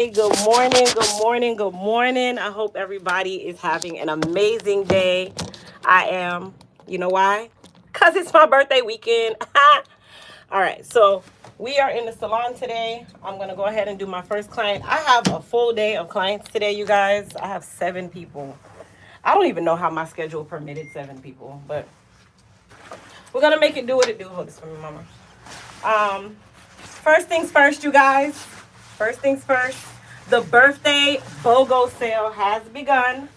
Good morning, good morning, good morning. I hope everybody is having an amazing day. I am. You know why? Because it's my birthday weekend. All right, so we are in the salon today. I'm going to go ahead and do my first client. I have a full day of clients today, you guys. I have 7 people. I don't even know how my schedule permitted 7 people, but we're going to make it do what it do. Hold this for me, mama. First things first, you guys. First things first. The birthday BOGO sale has begun,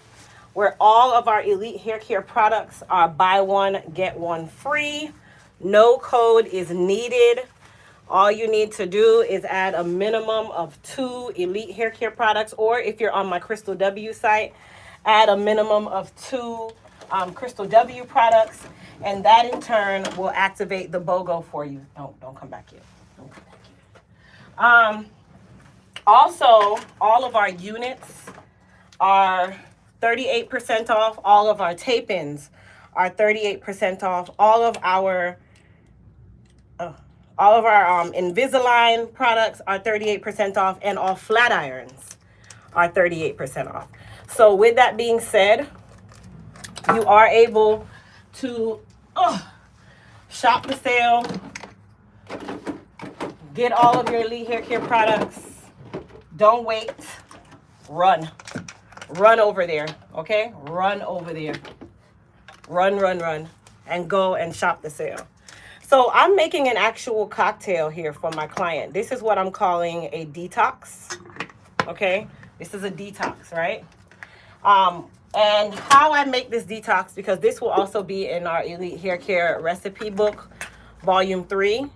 where all of our elite hair care products are buy one, get one free. No code is needed. All you need to do is add a minimum of 2 elite hair care products, or if you're on my Crystal W site, add a minimum of 2 Crystal W products, and that in turn will activate the BOGO for you. Don't come back yet. Don't come back yet. Also, all of our units are 38% off. All of our tape-ins are 38% off. All of our Invisalign products are 38% off, and all flat irons are 38% off. So with that being said, you are able to shop the sale, get all of your elite hair care products. Don't wait. Run. Run over there, okay? Run over there. Run. And go and shop the sale. So I'm making an actual cocktail here for my client. This is what I'm calling a detox, okay? This is a detox, right? And how I make this detox, because this will also be in our Elite Hair Care Recipe Book, Volume 3,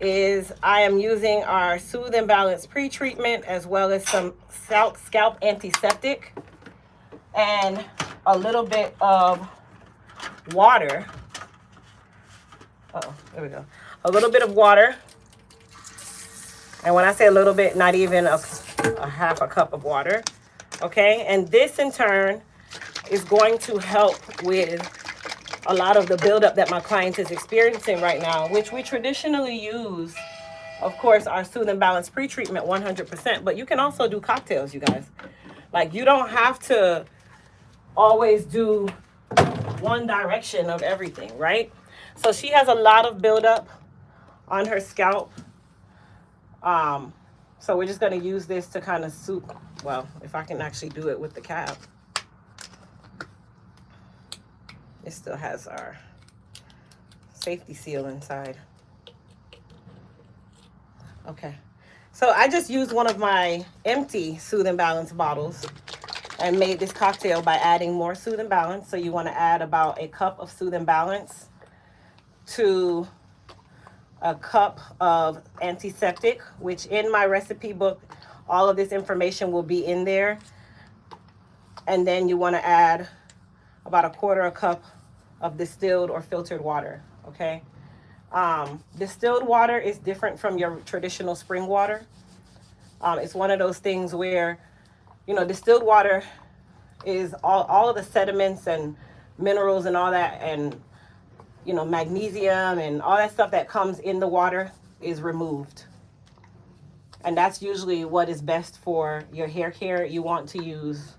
is I am using our Soothe and Balance pre-treatment as well as some scalp antiseptic and a little bit of water. There we go. A little bit of water. And when I say a little bit, not even a half a cup of water. Okay? And this in turn is going to help with a lot of the buildup that my client is experiencing right now, which we traditionally use, of course, our Soothe and Balance pre-treatment 100%, but you can also do cocktails, you guys. Like, you don't have to always do one direction of everything, right? So she has a lot of buildup on her scalp. So we're just going to use this to kind of soothe, well, if I can actually do it with the cap. It still has our safety seal inside. Okay. So I just used one of my empty Soothe and Balance bottles and made this cocktail by adding more Soothe and Balance. So you want to add about a cup of Soothe and Balance to a cup of antiseptic, which in my recipe book, all of this information will be in there. And then you want to add about a quarter a cup of distilled or filtered water, okay? Distilled water is different from your traditional spring water. It's one of those things where, you know, distilled water is all of the sediments and minerals and all that, and, you know, magnesium and all that stuff that comes in the water is removed. And that's usually what is best for your hair care. You want to use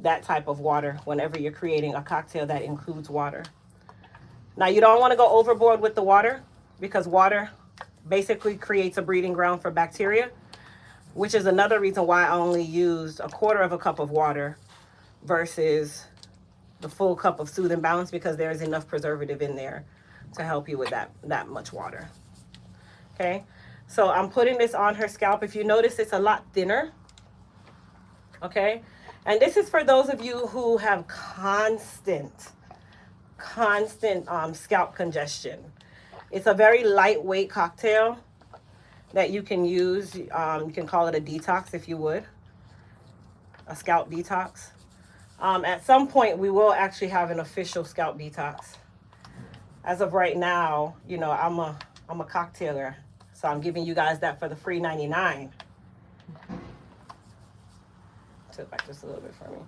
that type of water whenever you're creating a cocktail that includes water. Now, you don't want to go overboard with the water, because water basically creates a breeding ground for bacteria, which is another reason why I only used a quarter of a cup of water versus the full cup of Soothe and Balance, because there's enough preservative in there to help you with that much water. Okay, so I'm putting this on her scalp. If you notice, it's a lot thinner. Okay, and this is for those of you who have constant scalp congestion. It's a very lightweight cocktail that you can use. You can call it a detox if you would, a scalp detox. At some point, we will actually have an official scalp detox. As of right now, you know, I'm a cocktailer, so I'm giving you guys that for the free 99. Tilt back just a little bit for me.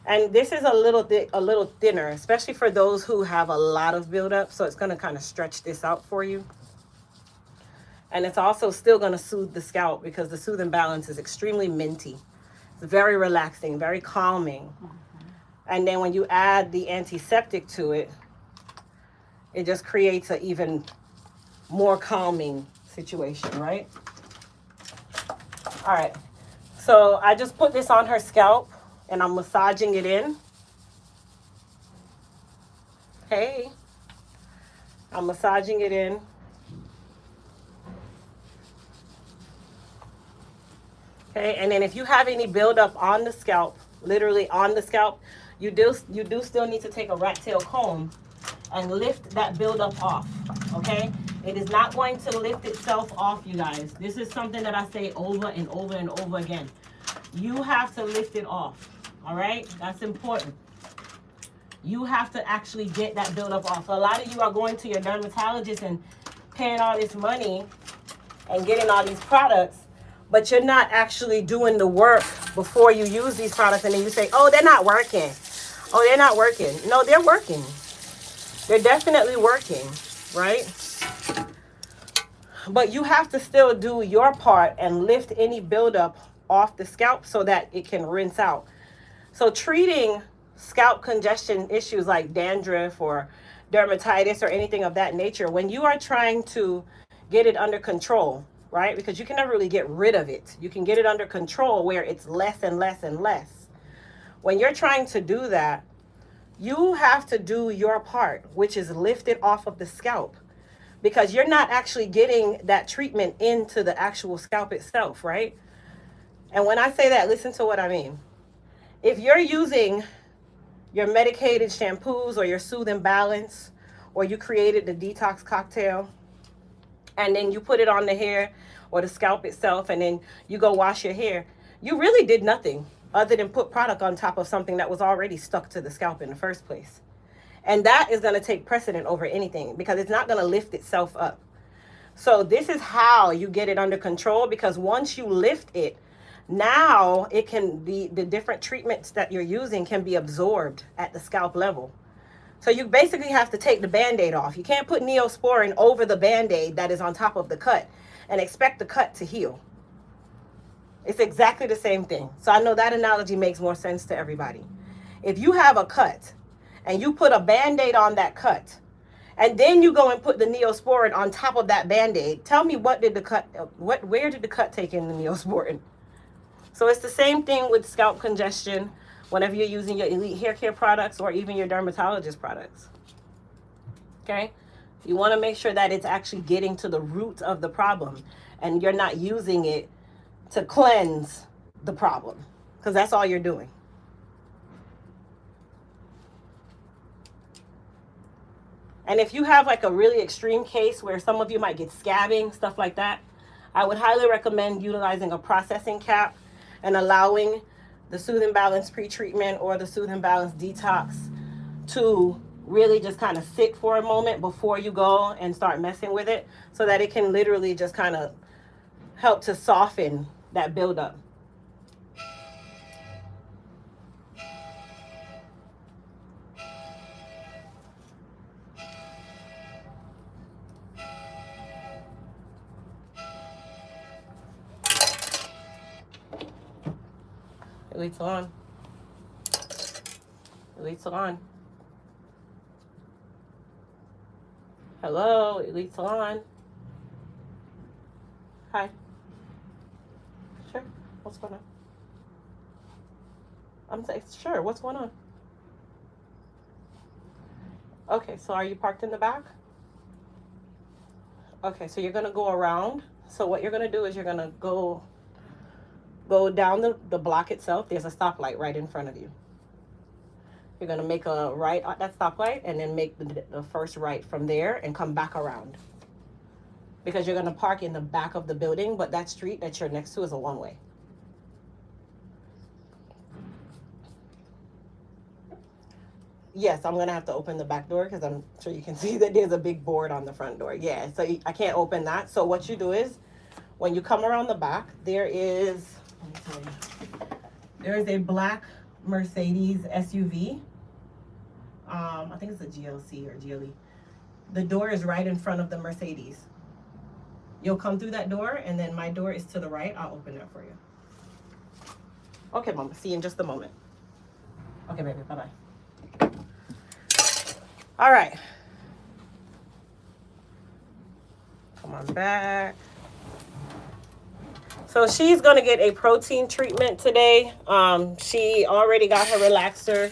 And this is a little thinner, especially for those who have a lot of buildup. So it's going to kind of stretch this out for you. And it's also still going to soothe the scalp because the Soothe and Balance is extremely minty. It's very relaxing, very calming. And then when you add the antiseptic to it, it just creates an even more calming situation, right? All right. So I just put this on her scalp and I'm massaging it in. Hey. I'm massaging it in. Okay, and then if you have any buildup on the scalp, literally on the scalp, you do still need to take a rat tail comb and lift that buildup off, okay? It is not going to lift itself off, you guys. This is something that I say over and over and over again. You have to lift it off, all right? That's important. You have to actually get that buildup off. A lot of you are going to your dermatologist and paying all this money and getting all these products, but you're not actually doing the work before you use these products, and then you say, oh, they're not working. Oh, they're not working. No, they're working. They're definitely working, right? But you have to still do your part and lift any buildup off the scalp so that it can rinse out. So treating scalp congestion issues like dandruff or dermatitis or anything of that nature, when you are trying to get it under control, right? Because you can never really get rid of it. You can get it under control where it's less and less and less. When you're trying to do that, you have to do your part, which is lift it off of the scalp, because you're not actually getting that treatment into the actual scalp itself, right? And when I say that, listen to what I mean. If you're using your medicated shampoos or your Soothe and Balance, or you created the detox cocktail, and then you put it on the hair or the scalp itself, and then you go wash your hair, you really did nothing other than put product on top of something that was already stuck to the scalp in the first place. And that is going to take precedent over anything because it's not going to lift itself up. So this is how you get it under control, because once you lift it, now it can be, the different treatments that you're using can be absorbed at the scalp level. So you basically have to take the Band-Aid off. You can't put Neosporin over the Band-Aid that is on top of the cut and expect the cut to heal. It's exactly the same thing. So I know that analogy makes more sense to everybody. If you have a cut and you put a Band-Aid on that cut, and then you go and put the Neosporin on top of that Band-Aid, tell me where did the cut take in the Neosporin? So it's the same thing with scalp congestion whenever you're using your Elite hair care products or even your dermatologist products. Okay? You want to make sure that it's actually getting to the root of the problem and you're not using it to cleanse the problem, because that's all you're doing. And if you have like a really extreme case where some of you might get scabbing, stuff like that, I would highly recommend utilizing a processing cap and allowing the Soothe and Balance pre-treatment or the Soothe and Balance detox to really just kind of sit for a moment before you go and start messing with it, so that it can literally just kind of help to soften that buildup. Elite Salon. Elite Salon. Hello, Elite Salon. Hi. Sure. What's going on? I'm saying, sure. What's going on? Okay, so are you parked in the back? Okay, so you're going to go around. So what you're going to do is you're going to go down the block itself. There's a stoplight right in front of you. You're going to make a right at that stoplight and then make the first right from there and come back around. Because you're going to park in the back of the building, but that street that you're next to is a one-way. Yes, I'm going to have to open the back door because I'm sure you can see that there's a big board on the front door. Yeah, so I can't open that. So what you do is when you come around the back, there is, let me tell you, there is a black Mercedes SUV. I think it's a GLC or GLE. The door is right in front of the Mercedes. You'll come through that door, and then my door is to the right. I'll open that for you. Okay, Mama. See you in just a moment. Okay, baby. Bye-bye. All right. Come on back. So she's going to get a protein treatment today. She already got her relaxer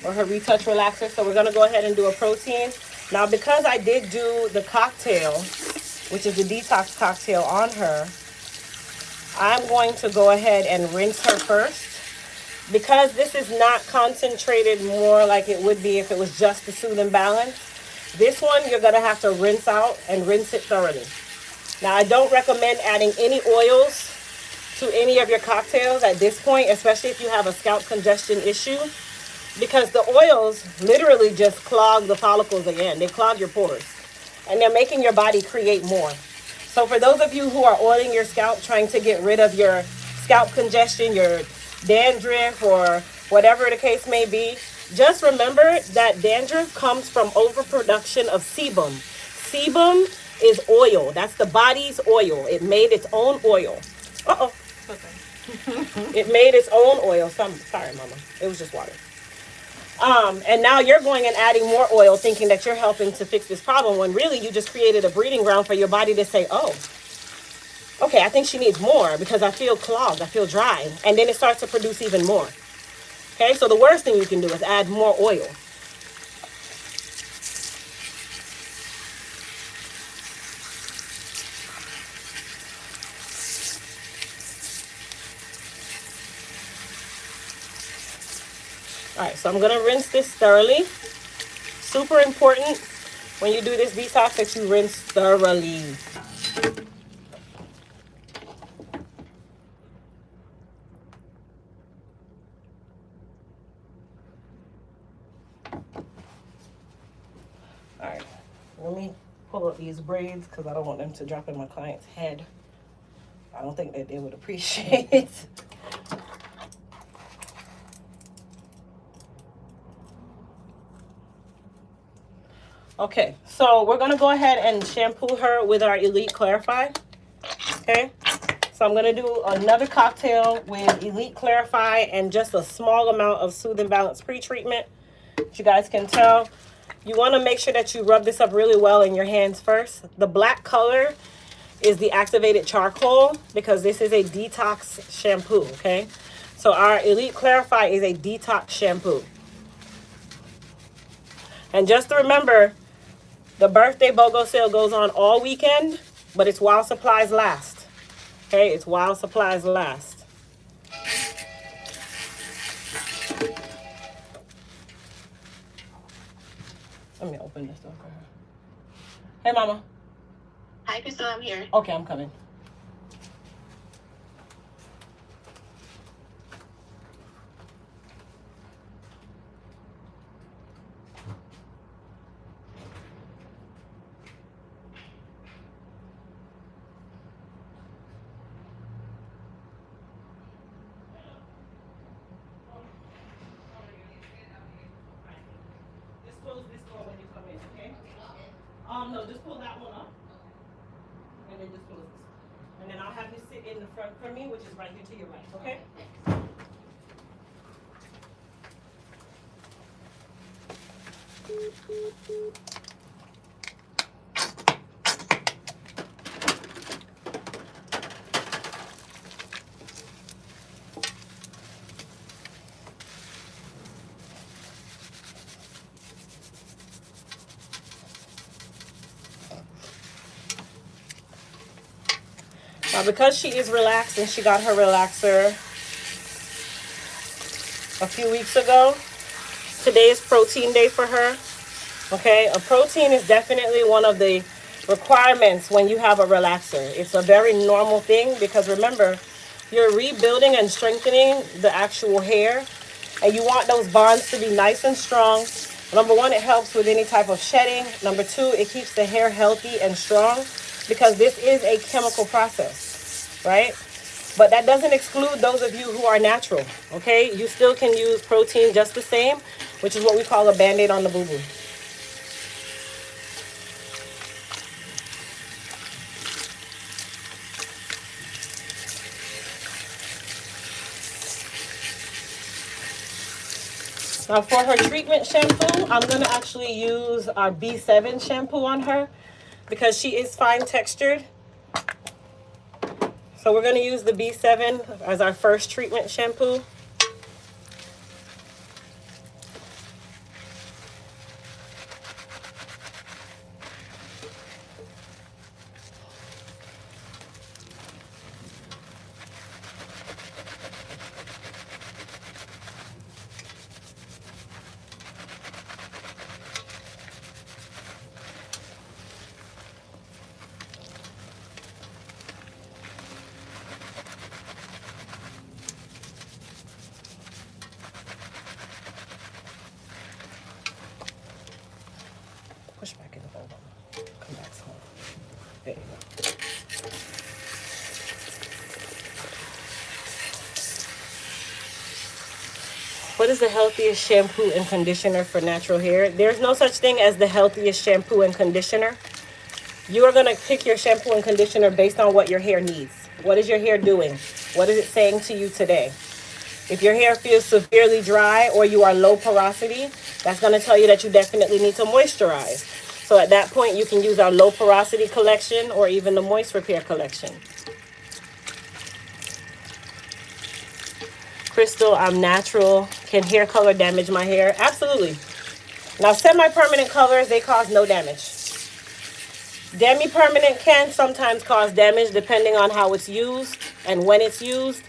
or her retouch relaxer. So we're going to go ahead and do a protein. Now, because I did do the cocktail, which is the detox cocktail on her, I'm going to go ahead and rinse her first. Because this is not concentrated more like it would be if it was just the Soothe and Balance, this one you're going to have to rinse out and rinse it thoroughly. Now, I don't recommend adding any oils to any of your cocktails at this point, especially if you have a scalp congestion issue, because the oils literally just clog the follicles again. They clog your pores, and they're making your body create more. So for those of you who are oiling your scalp, trying to get rid of your scalp congestion, your dandruff, or whatever the case may be, just remember that dandruff comes from overproduction of sebum. Sebum is oil. That's the body's oil. It made its own oil. Uh-oh. Okay. It made its own oil. Sorry, Mama. It was just water. And now you're going and adding more oil, thinking that you're helping to fix this problem, when really you just created a breeding ground for your body to say, oh, okay, I think she needs more because I feel clogged, I feel dry. And then it starts to produce even more. Okay, so the worst thing you can do is add more oil. All right, so I'm going to rinse this thoroughly. Super important when you do this detox that you rinse thoroughly. All right, let me pull up these braids because I don't want them to drop in my client's head. I don't think that they would appreciate it. Okay, so we're going to go ahead and shampoo her with our Elite Clarify. Okay, so I'm going to do another cocktail with Elite Clarify and just a small amount of Soothe and Balance pre-treatment. As you guys can tell, you want to make sure that you rub this up really well in your hands first. The black color is the activated charcoal because this is a detox shampoo, okay? So our Elite Clarify is a detox shampoo. And just to remember, the birthday BOGO sale goes on all weekend, but it's while supplies last. Okay, it's while supplies last. Let me open this door for her. Hey, Mama. Hi, Crystal, I'm here. Okay, I'm coming. Close this door when you come in, okay? No, just pull that one up. And then just close this one. And then I'll have you sit in the front for me, which is right here to your right, okay? Now, because she is relaxed and she got her relaxer a few weeks ago, today is protein day for her. Okay, a protein is definitely one of the requirements when you have a relaxer. It's a very normal thing because remember, you're rebuilding and strengthening the actual hair, and you want those bonds to be nice and strong. Number one, it helps with any type of shedding. Number two, it keeps the hair healthy and strong because this is a chemical process, right? But that doesn't exclude those of you who are natural, okay? You still can use protein just the same, which is what we call a Band-Aid on the boo-boo. Now for her treatment shampoo, I'm going to actually use our B7 shampoo on her because she is fine textured. So we're going to use the B7 as our first treatment shampoo. Push back in the hole. Come back home. There you go. What is the healthiest shampoo and conditioner for natural hair? There's no such thing as the healthiest shampoo and conditioner. You are going to pick your shampoo and conditioner based on what your hair needs. What is your hair doing? What is it saying to you today? If your hair feels severely dry or you are low porosity, that's going to tell you that you definitely need to moisturize. So at that point, you can use our low porosity collection or even the moist repair collection. Crystal, I'm natural. Can hair color damage my hair? Absolutely. Now, semi-permanent colors, they cause no damage. Demi-permanent can sometimes cause damage depending on how it's used and when it's used.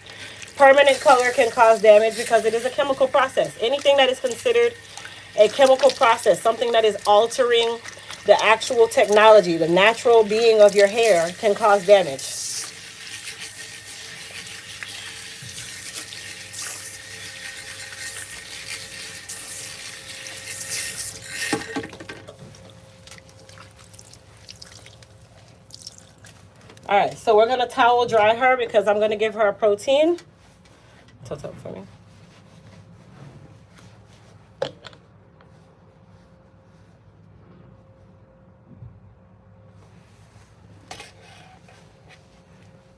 Permanent color can cause damage because it is a chemical process. Anything that is considered a chemical process, something that is altering the actual technology, the natural being of your hair, can cause damage. All right, so we're going to towel dry her because I'm going to give her a protein. Tilt up for me.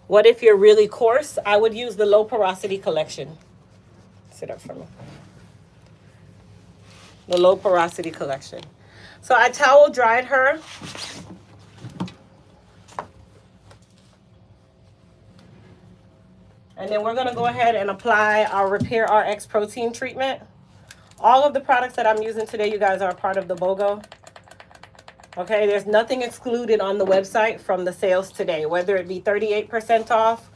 What if you're really coarse? I would use the low porosity collection. Sit up for me. The low porosity collection. So I towel dried her. And then we're going to go ahead and apply our Repair RX protein treatment. All of the products that I'm using today, you guys, are a part of the BOGO. Okay, there's nothing excluded on the website from the sales today, whether it be 38% off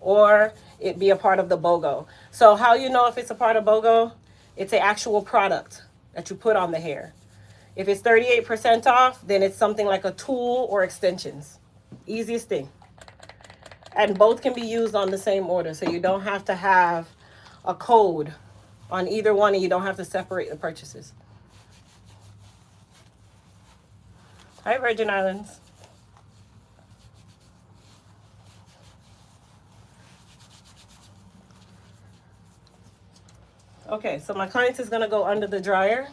or it be a part of the BOGO. So how you know if it's a part of BOGO? It's an actual product that you put on the hair. If it's 38% off, then it's something like a tool or extensions. Easiest thing. And both can be used on the same order, so you don't have to have a code on either one and you don't have to separate the purchases. Hi, Virgin Islands. Okay, so my client is going to go under the dryer.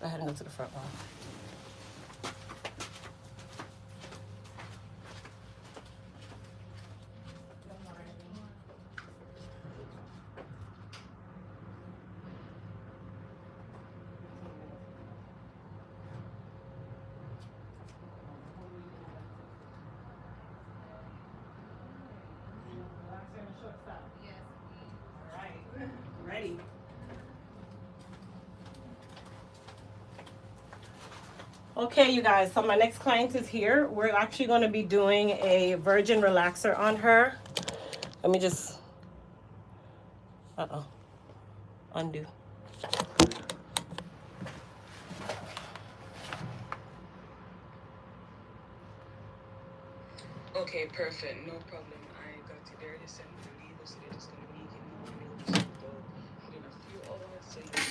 Go ahead and go to the front bar. Ready. Okay, you guys, so my next client is here. We're actually going to be doing a virgin relaxer on her. Let me just, undo. Okay, perfect, no problem. I got it there. They sent me the needles, so they're just gonna make it more needles. So put in a few hours so you can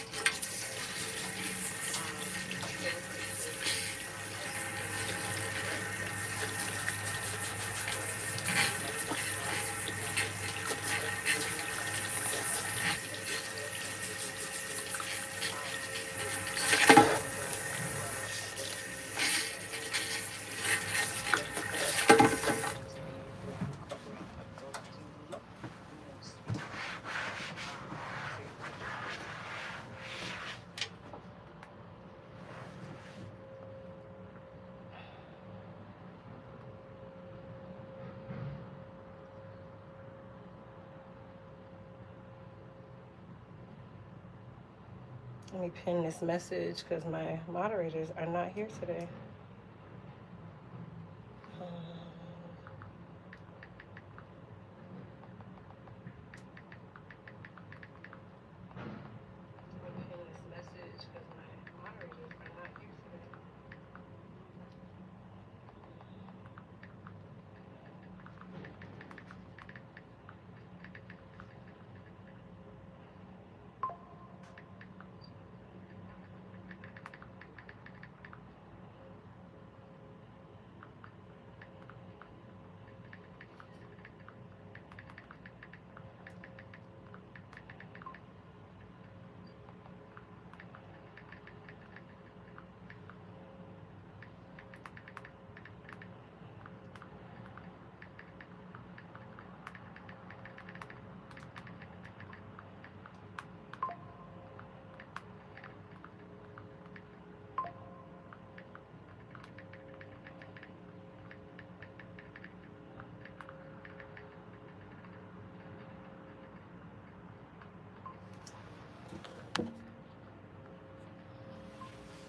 Let me pin this message because my moderators are not here today.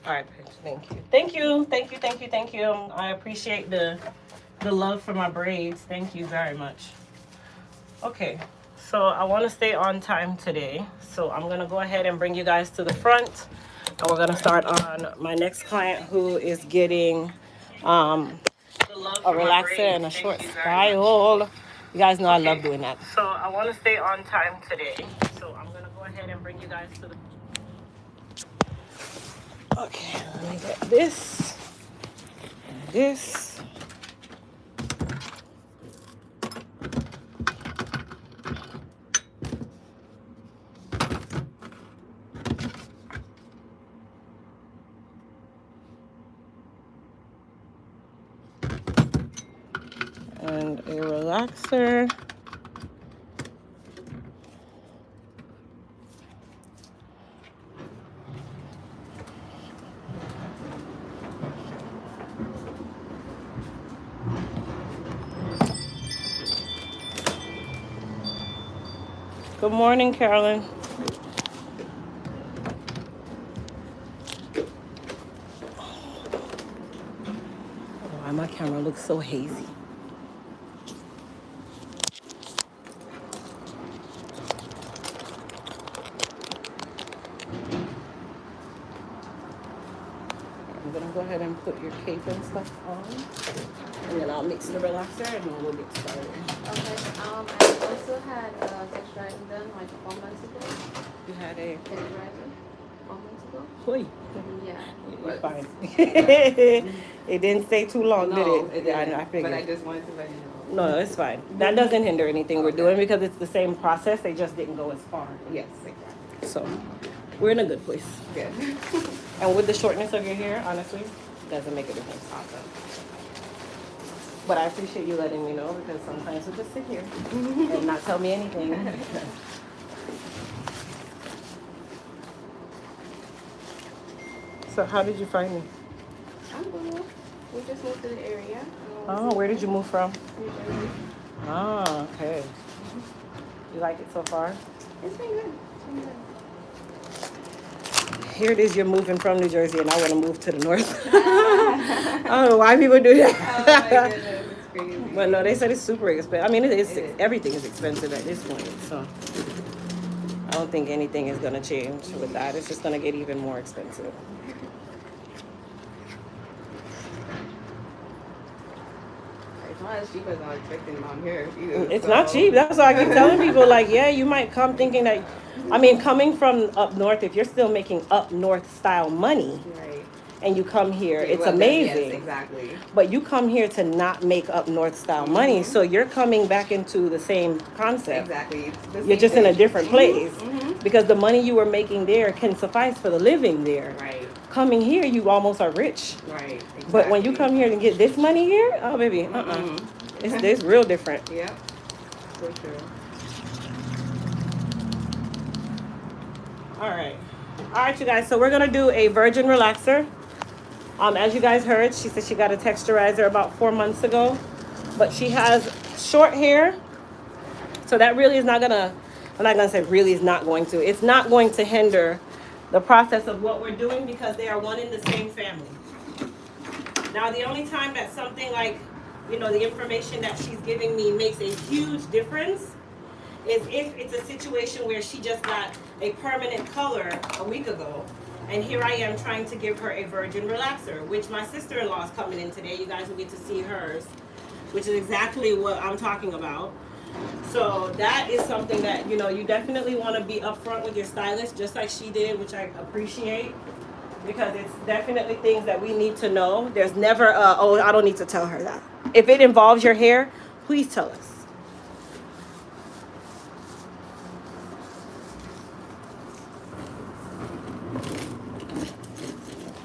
All right, Paige, thank you. Thank you, thank you, thank you, thank you. I appreciate the love for my braids. Thank you very much. Okay, so I want to stay on time today. So I'm going to go ahead and bring you guys to the front. And we're going to start on my next client who is getting a relaxer and a short style. You guys know I love doing that. So I want to stay on time today. So I'm going to go ahead and bring you guys to the... Okay, let me get this and this. And a relaxer. Good morning, Carolyn. Why my camera looks so hazy? I'm gonna go ahead and put your cape and stuff on, and then I'll mix the relaxer and then we'll get started. Okay. I also had texturizing done like 4 months ago. You had a... Texturizer 4 months ago. Oi. Yeah. You're fine. It didn't stay too long, did it? Yeah, I figured. but I just wanted to let you know. No, it's fine. That doesn't hinder anything we're doing because it's the same process. They just didn't go as far. Yes, exactly. So we're in a good place. Good. And with the shortness of your hair, honestly, doesn't make a difference. Awesome. But I appreciate you letting me know because sometimes we'll just sit here and not tell me anything. So how did you find me? I'm good. We just moved to the area. Oh, where did you move from? New Jersey. Oh, okay. You like it so far? It's been good. It's been good. Here it is, you're moving from New Jersey and I want to move to the north. I don't know why people do that. Oh my goodness, it's crazy. But no, they said it's super expensive. I mean, it is. It is. Everything is expensive at this point. So I don't think anything is going to change with that. It's just going to get even more expensive. It's not as cheap as I'm expecting down here either. It's not cheap. That's why I keep telling people, like, yeah, you might come thinking that, I mean, coming from up north, if you're still making up north style money Right. and you come here, it's Well, then, amazing. Yes, exactly. But you come here to not make up north style money, so you're coming back into the same concept. Exactly. It's the You're same just in a thing. different place Mhm. because the money you were making there can suffice for the living there. Right. Coming here, you almost are rich. Right. Exactly. But when you come here and get this money here, oh baby, Mhm. it's real different. Yep. So true. All right, you guys. So we're gonna do a virgin relaxer. As you guys heard, she said she got a texturizer about 4 months ago, but she has short hair, so that really is not gonna. I'm not gonna say really is not going to. It's not going to hinder the process of what we're doing because they are one in the same family. Now, the only time that something like, you know, the information that she's giving me makes a huge difference is if it's a situation where she just got a permanent color a week ago, and here I am trying to give her a virgin relaxer, which my sister-in-law is coming in today. You guys will get to see hers, which is exactly what I'm talking about. So that is something that, you know, you definitely want to be upfront with your stylist, just like she did, which I appreciate, because it's definitely things that we need to know. There's never oh, I don't need to tell her that. If it involves your hair, please tell us.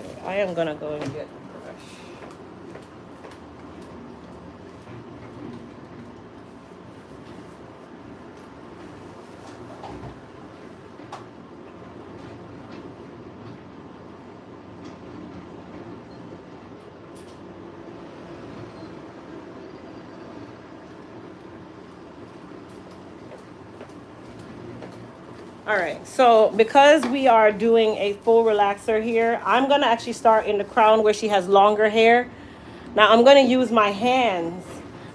Okay, I am gonna go and get the brush. All right, so because we are doing a full relaxer here, I'm gonna actually start in the crown where she has longer hair. Now I'm gonna use my hands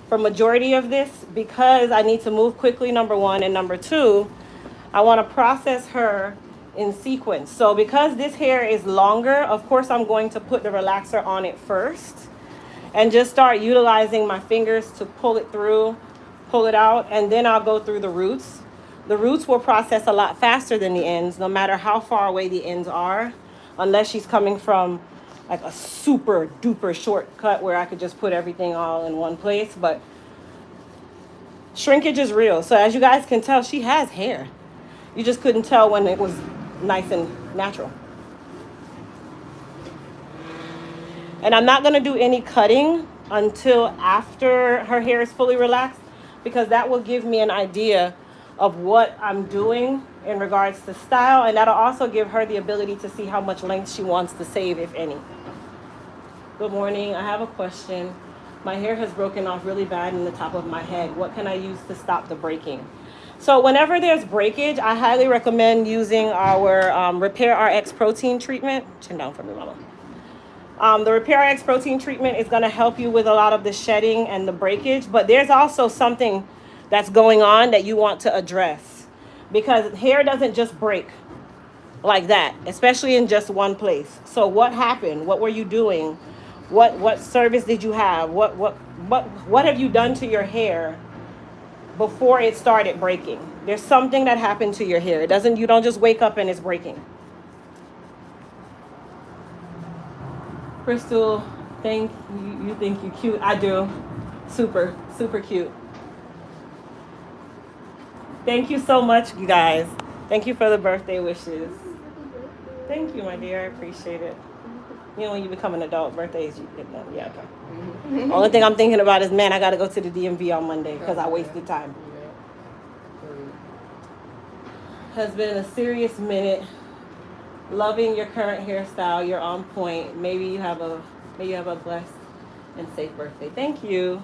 for majority of this because I need to move quickly, number one, and number two, I wanna process her in sequence. So because this hair is longer, of course I'm going to put the relaxer on it first and just start utilizing my fingers to pull it through, pull it out, and then I'll go through the roots. The roots will process a lot faster than the ends, no matter how far away the ends are, unless she's coming from like a super duper shortcut where I could just put everything all in one place. But shrinkage is real. So as you guys can tell, she has hair. You just couldn't tell when it was nice and natural. And I'm not gonna do any cutting until after her hair is fully relaxed, because that will give me an idea of what I'm doing in regards to style, and that'll also give her the ability to see how much length she wants to save, if any. Good morning, I have a question. My hair has broken off really bad in the top of my head. What can I use to stop the breaking? So whenever there's breakage, I highly recommend using our Repair RX protein treatment. Chin down for me, mama. The Repair RX protein treatment is gonna help you with a lot of the shedding and the breakage, but there's also something that's going on that you want to address, because hair doesn't just break like that, especially in just one place. So what happened? What were you doing? What service did you have? What have you done to your hair before it started breaking? There's something that happened to your hair. You don't just wake up and it's breaking. Crystal, you think you're cute. I do. Super, super cute. Thank you so much, you guys. Thank you for the birthday wishes. Thank you, my dear. I appreciate it. You know, when you become an adult, birthdays, you get them. Yeah, okay. Mm-hmm. Only thing I'm thinking about is, man, I got to go to the DMV on Monday because I wasted time. Has been a serious minute. Loving your current hairstyle. You're on point. Maybe you have a blessed and safe birthday. Thank you.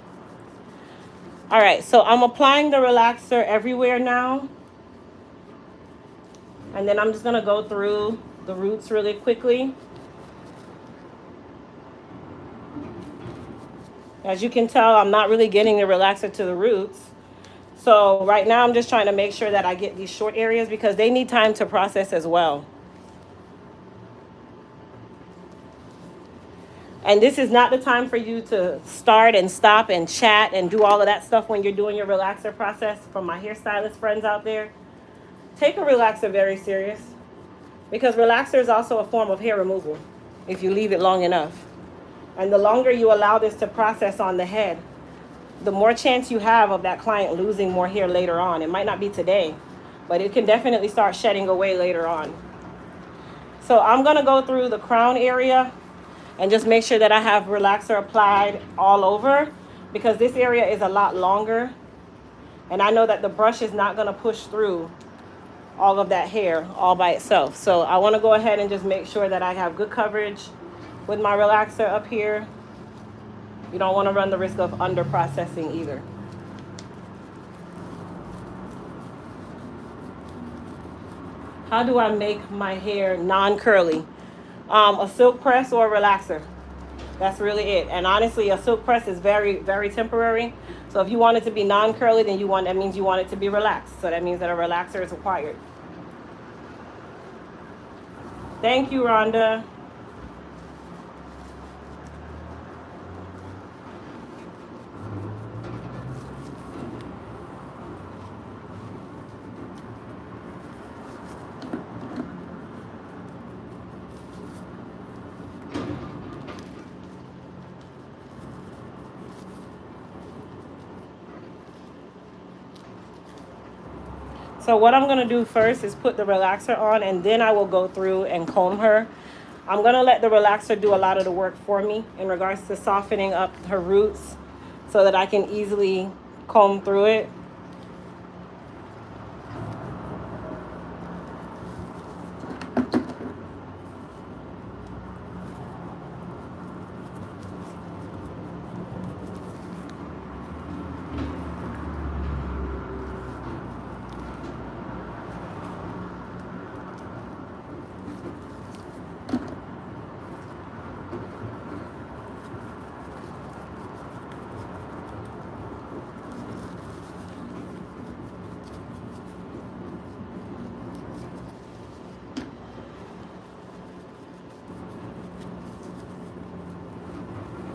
All right, so I'm applying the relaxer everywhere now. And then I'm just gonna go through the roots really quickly. As you can tell, I'm not really getting the relaxer to the roots. So right now I'm just trying to make sure that I get these short areas because they need time to process as well. And this is not the time for you to start and stop and chat and do all of that stuff when you're doing your relaxer process. From my hairstylist friends out there, take a relaxer very serious, because relaxer is also a form of hair removal if you leave it long enough. And the longer you allow this to process on the head, the more chance you have of that client losing more hair later on. It might not be today, but it can definitely start shedding away later on. So I'm gonna go through the crown area and just make sure that I have relaxer applied all over, because this area is a lot longer. And I know that the brush is not gonna push through all of that hair all by itself. So I wanna go ahead and just make sure that I have good coverage with my relaxer up here. You don't wanna run the risk of under processing either. How do I make my hair non-curly? A silk press or a relaxer. That's really it. And honestly, a silk press is very, very temporary. So if you want it to be non-curly, then that means you want it to be relaxed. So that means that a relaxer is required. Thank you, Rhonda. So what I'm going to do first is put the relaxer on, and then I will go through and comb her. I'm going to let the relaxer do a lot of the work for me in regards to softening up her roots so that I can easily comb through it.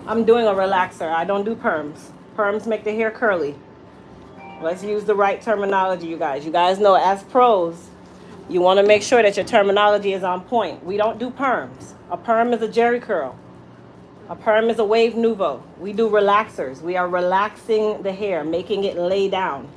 I'm doing a relaxer. I don't do perms. Perms make the hair curly. Let's use the right terminology, you guys. You guys know, as pros, you want to make sure that your terminology is on point. We don't do perms. A perm is a jerry curl. A perm is a wave nouveau. We do relaxers. We are relaxing the hair, making it lay down.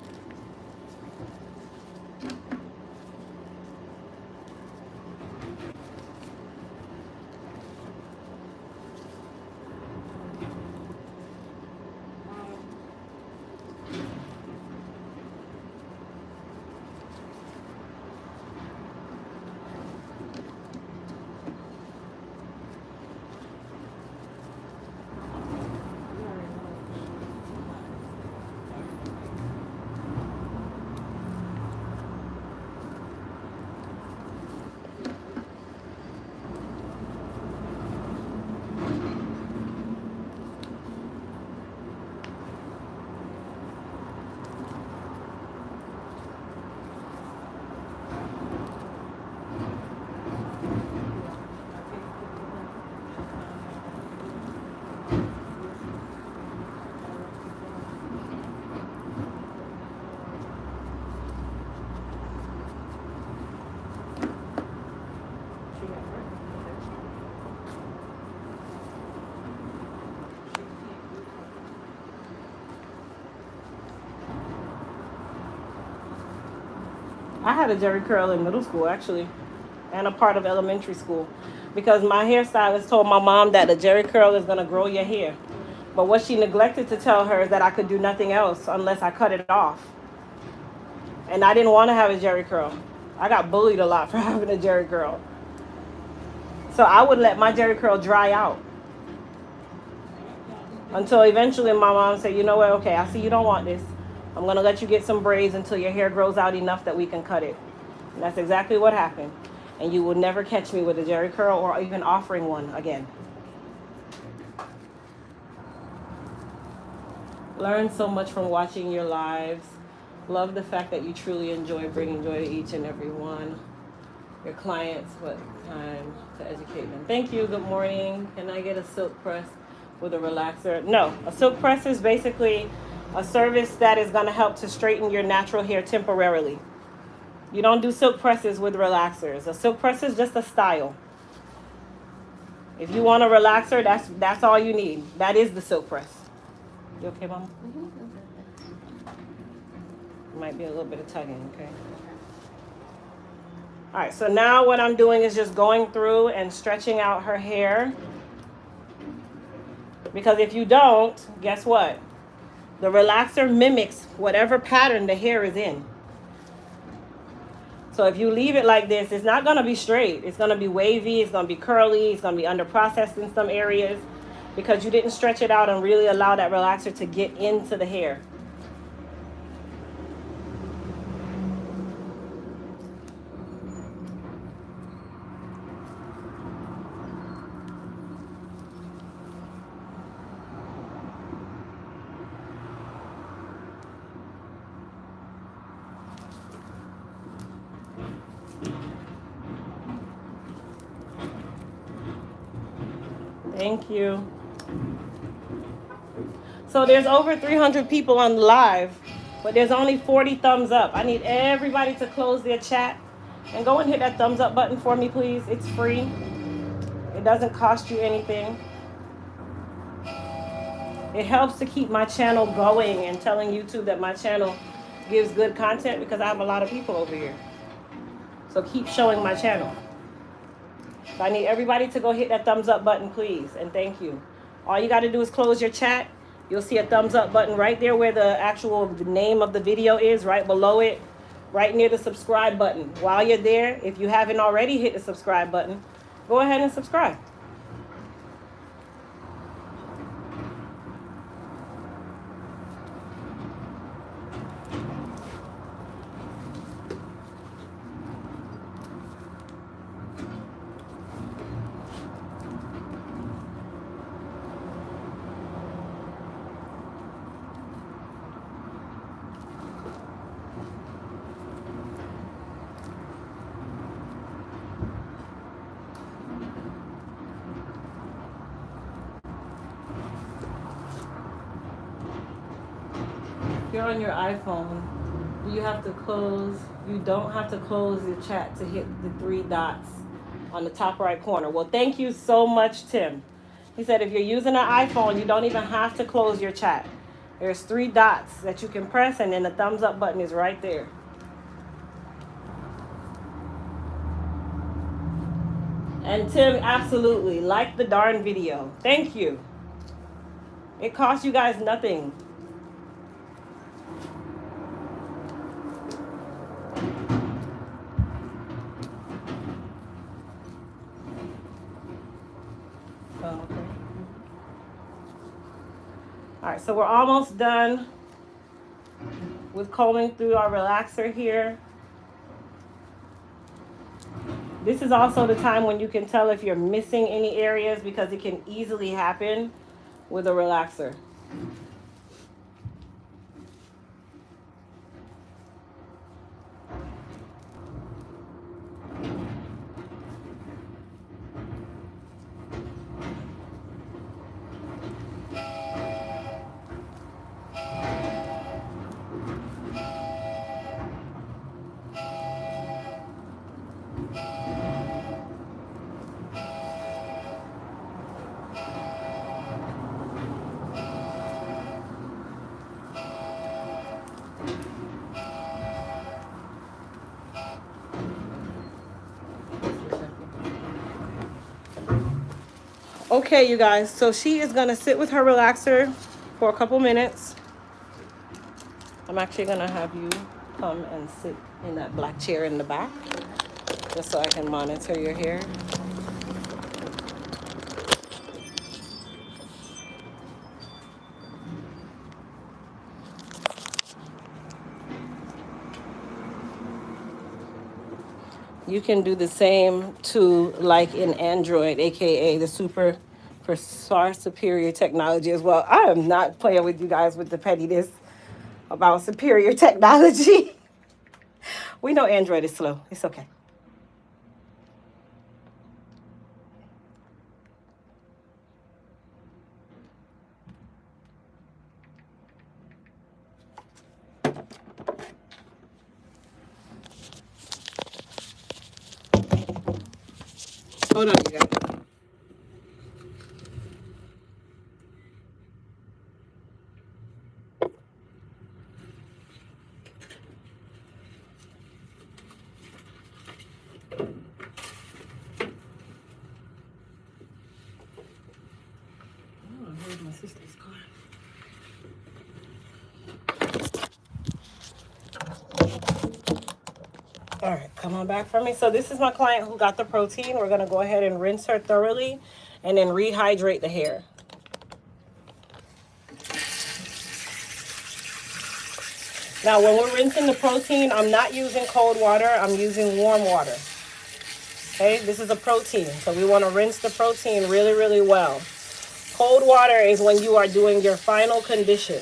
I had a jerry curl in middle school, actually, and a part of elementary school, because my hairstylist told my mom that a jerry curl is going to grow your hair. But what she neglected to tell her is that I could do nothing else unless I cut it off. And I didn't want to have a jerry curl. I got bullied a lot for having a jerry curl. So I would let my jerry curl dry out until eventually my mom said, you know what, okay, I see you don't want this. I'm going to let you get some braids until your hair grows out enough that we can cut it. And that's exactly what happened. And you will never catch me with a jerry curl or even offering one again. Learn so much from watching your lives. Love the fact that you truly enjoy bringing joy to each and every one. Your clients, what time to educate them. Thank you. Good morning. Can I get a silk press with a relaxer? No, a silk press is basically a service that is going to help to straighten your natural hair temporarily. You don't do silk presses with relaxers. A silk press is just a style. If you want a relaxer, that's all you need. That is the silk press. You okay, Mama? Might be a little bit of tugging, okay? All right, so now what I'm doing is just going through and stretching out her hair. Because if you don't, guess what? The relaxer mimics whatever pattern the hair is in. So if you leave it like this, it's not going to be straight. It's going to be wavy. It's going to be curly. It's going to be under-processed in some areas because you didn't stretch it out and really allow that relaxer to get into the hair. Thank you. So there's over 300 people on the live, but there's only 40 thumbs up. I need everybody to close their chat and go and hit that thumbs up button for me, please. It's free. It doesn't cost you anything. It helps to keep my channel going and telling YouTube that my channel gives good content because I have a lot of people over here. So keep showing my channel. So I need everybody to go hit that thumbs up button, please, and thank you. All you got to do is close your chat. You'll see a thumbs up button right there where the actual name of the video is, right below it, right near the subscribe button. While you're there, if you haven't already hit the subscribe button, go ahead and subscribe. If you're on your iPhone, you have to close, you don't have to close your chat to hit the 3 dots on the top right corner. Well, thank you so much, Tim. He said if you're using an iPhone, you don't even have to close your chat. There's 3 dots that you can press, and then the thumbs up button is right there. And Tim, absolutely, like the darn video. Thank you. It costs you guys nothing. Oh, okay. All right, so we're almost done with combing through our relaxer here. This is also the time when you can tell if you're missing any areas because it can easily happen with a relaxer. Okay, you guys, so she is gonna sit with her relaxer for a couple minutes. I'm actually gonna have you come and sit in that black chair in the back, just so I can monitor your hair. You can do the same to like in Android, aka the super for far superior technology as well. I am not playing with you guys with the pettiness about superior technology. We know Android is slow. It's okay. Hold on, you guys. Oh, here's my sister's car. All right, come on back for me. So this is my client who got the protein. We're gonna go ahead and rinse her thoroughly and then rehydrate the hair. Now, when we're rinsing the protein, I'm not using cold water. I'm using warm water. Okay, this is a protein, so we want to rinse the protein really, really well. Cold water is when you are doing your final condition.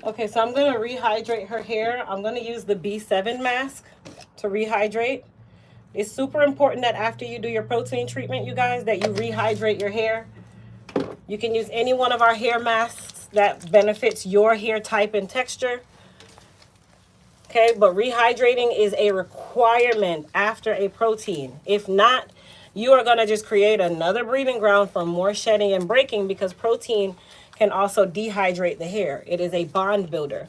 Okay, so I'm going to rehydrate her hair. I'm going to use the B7 mask to rehydrate. It's super important that after you do your protein treatment, you guys, that you rehydrate your hair. You can use any one of our hair masks that benefits your hair type and texture. Okay, but rehydrating is a requirement after a protein. If not, you are going to just create another breeding ground for more shedding and breaking, because protein can also dehydrate the hair. It is a bond builder.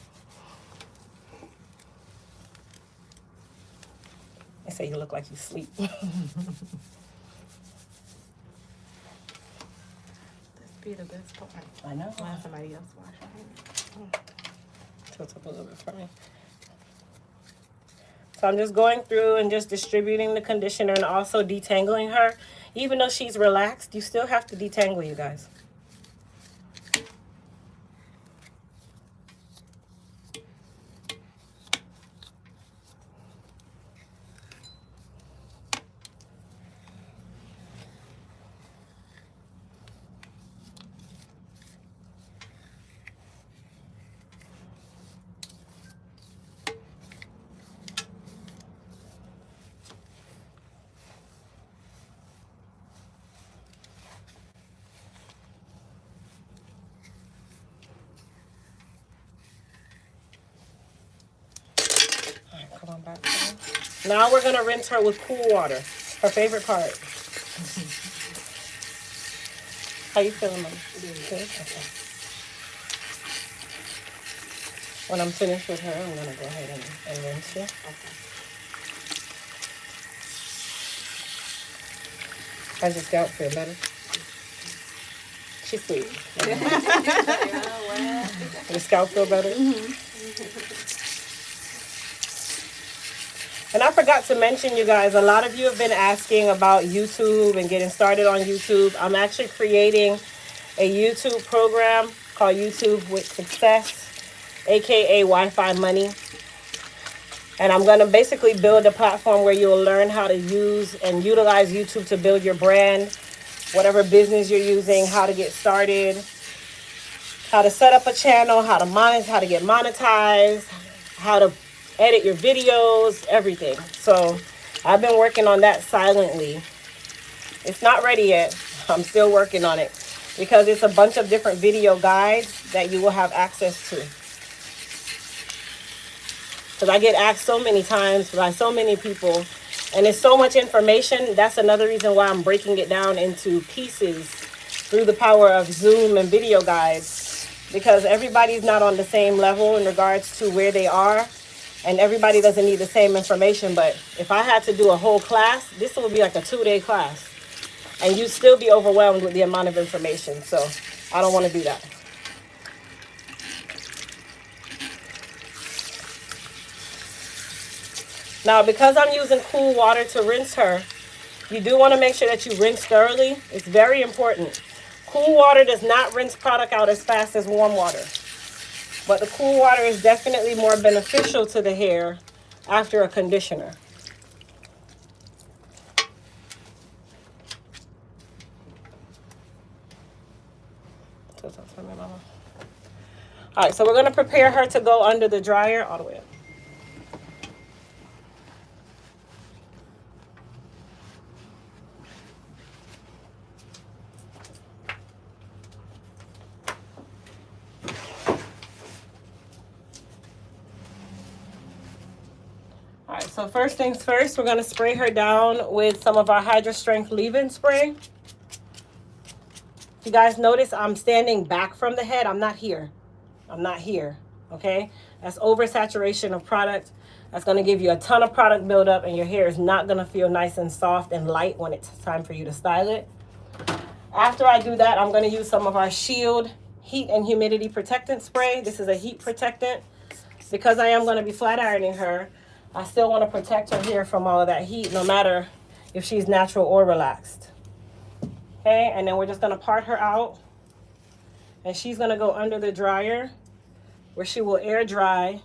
I say you look like you sleep. This be the best part. I know. Let somebody else wash your hair. Tilt up a little bit for me. So I'm just going through and just distributing the conditioner and also detangling her. Even though she's relaxed, you still have to detangle, you guys. Come on back. Now we're going to rinse her with cool water. Her favorite part. How you feeling, Mama? Good? Okay. When I'm finished with her, I'm going to go ahead and rinse you. Okay. How's your scalp feel? Better? She's sweet. Your scalp feel better? And I forgot to mention, you guys, a lot of you have been asking about YouTube and getting started on YouTube. I'm actually creating a YouTube program called YouTube with Success, aka Wi-Fi Money. And I'm going to basically build a platform where you'll learn how to use and utilize YouTube to build your brand, whatever business you're using, how to get started, how to set up a channel, how to monetize, how to get monetized, how to edit your videos, everything. So I've been working on that silently. It's not ready yet. I'm still working on it because it's a bunch of different video guides that you will have access to. Because I get asked so many times by so many people, and it's so much information. That's another reason why I'm breaking it down into pieces through the power of Zoom and video guides, because everybody's not on the same level in regards to where they are, and everybody doesn't need the same information. But if I had to do a whole class, this would be like a 2-day class, and you'd still be overwhelmed with the amount of information. So I don't want to do that. Now, because I'm using cool water to rinse her, you do want to make sure that you rinse thoroughly. It's very important. Cool water does not rinse product out as fast as warm water. But the cool water is definitely more beneficial to the hair after a conditioner. All right, so we're going to prepare her to go under the dryer all the way up. All right, so first things first, we're going to spray her down with some of our Hydra Strength leave-in spray. You guys notice I'm standing back from the head. I'm not here. I'm not here, okay? That's oversaturation of product. That's going to give you a ton of product buildup, and your hair is not going to feel nice and soft and light when it's time for you to style it. After I do that, I'm going to use some of our Shield Heat and Humidity Protectant Spray. This is a heat protectant. Because I am going to be flat ironing her, I still want to protect her hair from all of that heat, no matter if she's natural or relaxed. Okay, and then we're just going to part her out. And she's going to go under the dryer where she will air dry.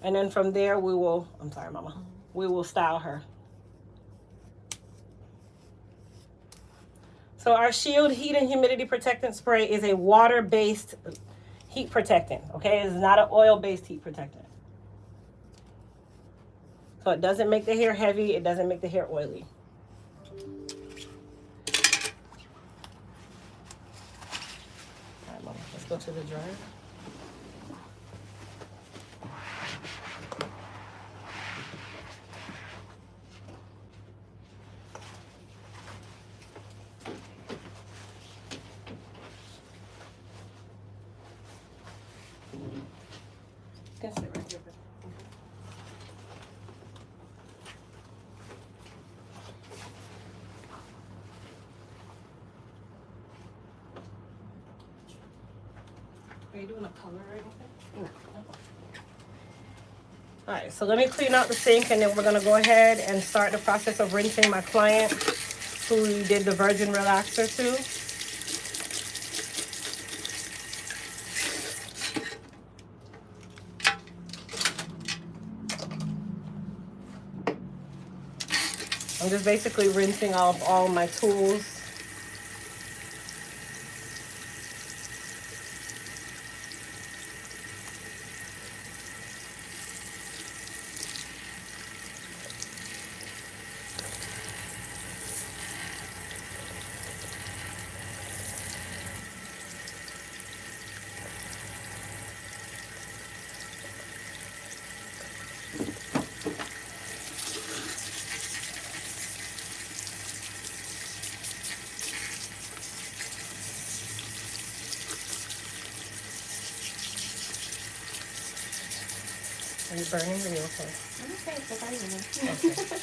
And then from there we will, I'm sorry, Mama, we will style her. So our Shield Heat and Humidity Protectant Spray is a water-based heat protectant, okay? It's not an oil-based heat protectant. So it doesn't make the hair heavy. It doesn't make the hair oily. All right, Mama, let's go to the dryer. Can sit right here. Are you doing a color or anything? No. All right, so let me clean out the sink and then we're gonna go ahead and start the process of rinsing my client who we did the virgin relaxer to. I'm just basically rinsing off all my tools. Are you burning or are you okay? I'm okay, it's okay. Okay.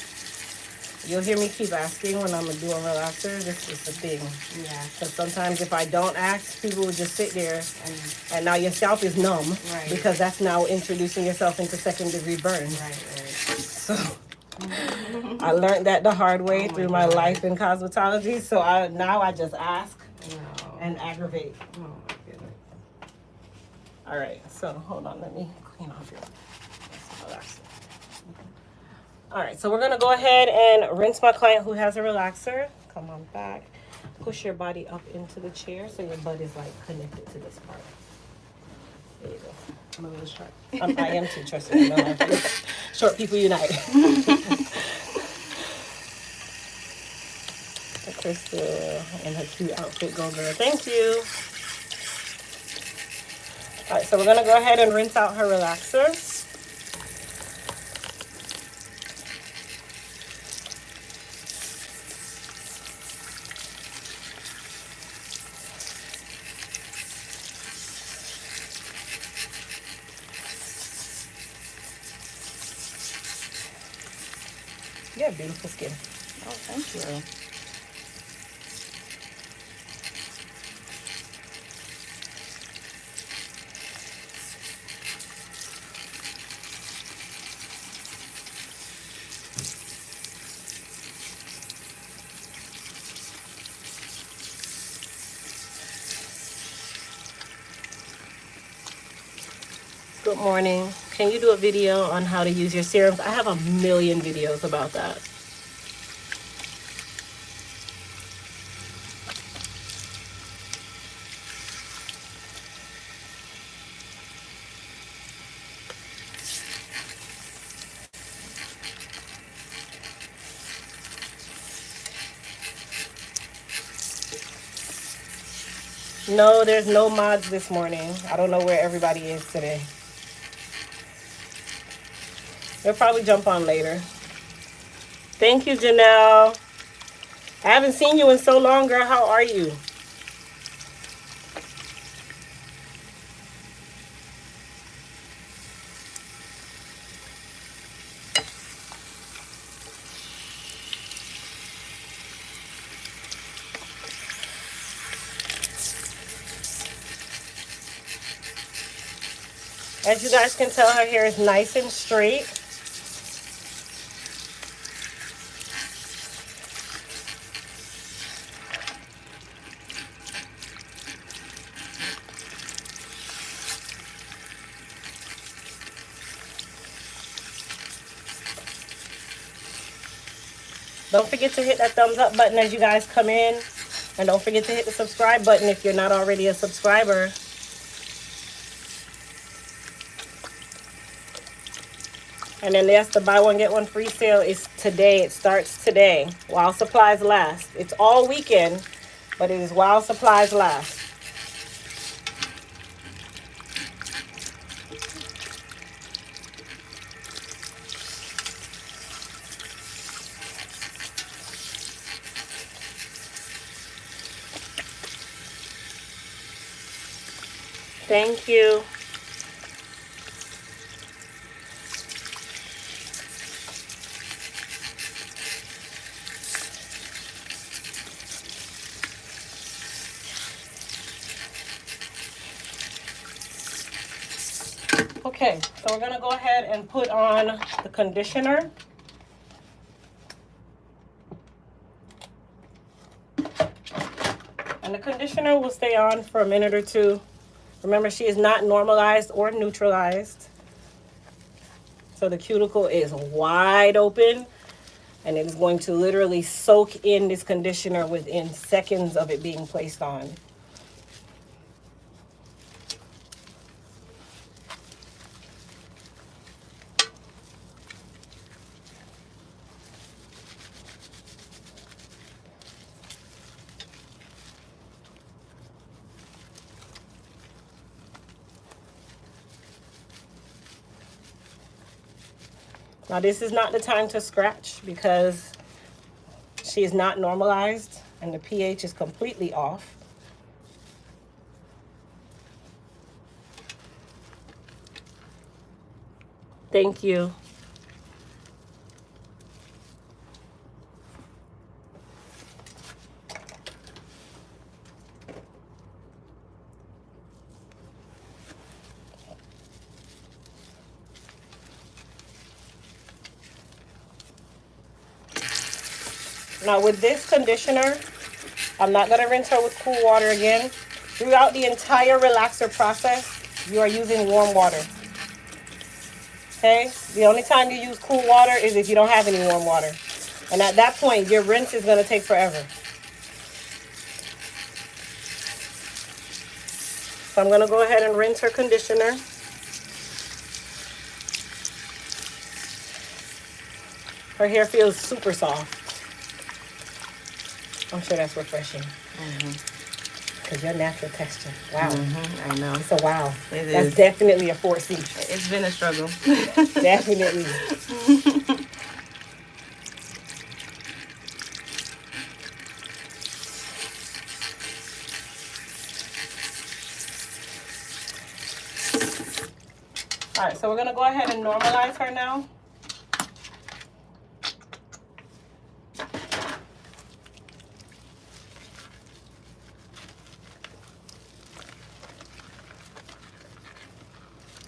You'll hear me keep asking when I'm gonna do a relaxer. This is the thing. Yeah. Because sometimes if I don't ask, people will just sit there and now your scalp is numb. Right. Because that's now introducing yourself into second-degree burn. Right. So I learned that the hard way through my God. life in cosmetology. So now I just ask No. and aggravate. Oh my goodness. All right, so hold on, let me clean off your relaxer. All right, so we're gonna go ahead and rinse my client who has a relaxer. Come on back. Push your body up into the chair so your butt is like connected to this part. There you go. I'm a little short. I am too, trust me. No, short people unite. Crystal and her cute outfit, go girl. Thank you. All right, so we're gonna go ahead and rinse out her relaxer. You have beautiful skin. Oh, thank you. Good morning. Can you do a video on how to use your serums? I have a million videos about that. No, there's no mods this morning. I don't know where everybody is today. They'll probably jump on later. Thank you, Janelle. I haven't seen you in so long, girl. How are you? As you guys can tell, her hair is nice and straight. Don't forget to hit that thumbs up button as you guys come in. And don't forget to hit the subscribe button if you're not already a subscriber. And then yes, the buy one get one free sale is today. It starts today while supplies last. It's all weekend, but it is while supplies last. Thank you. Okay, so we're gonna go ahead and put on the conditioner. And the conditioner will stay on for a minute or two. Remember, she is not normalized or neutralized. So the cuticle is wide open, and it is going to literally soak in this conditioner within seconds of it being placed on. Now this is not the time to scratch because she is not normalized and the pH is completely off. Thank you. Now with this conditioner, I'm not going to rinse her with cool water again. Throughout the entire relaxer process, you are using warm water. Okay? The only time you use cool water is if you don't have any warm water. And at that point, your rinse is going to take forever. So I'm going to go ahead and rinse her conditioner. Her hair feels super soft. I'm sure that's refreshing. Because your natural texture. Wow. I know. It's a wow. It That's is. definitely a 4C. It's been a struggle. Definitely. All right, so we're going to go ahead and normalize her now.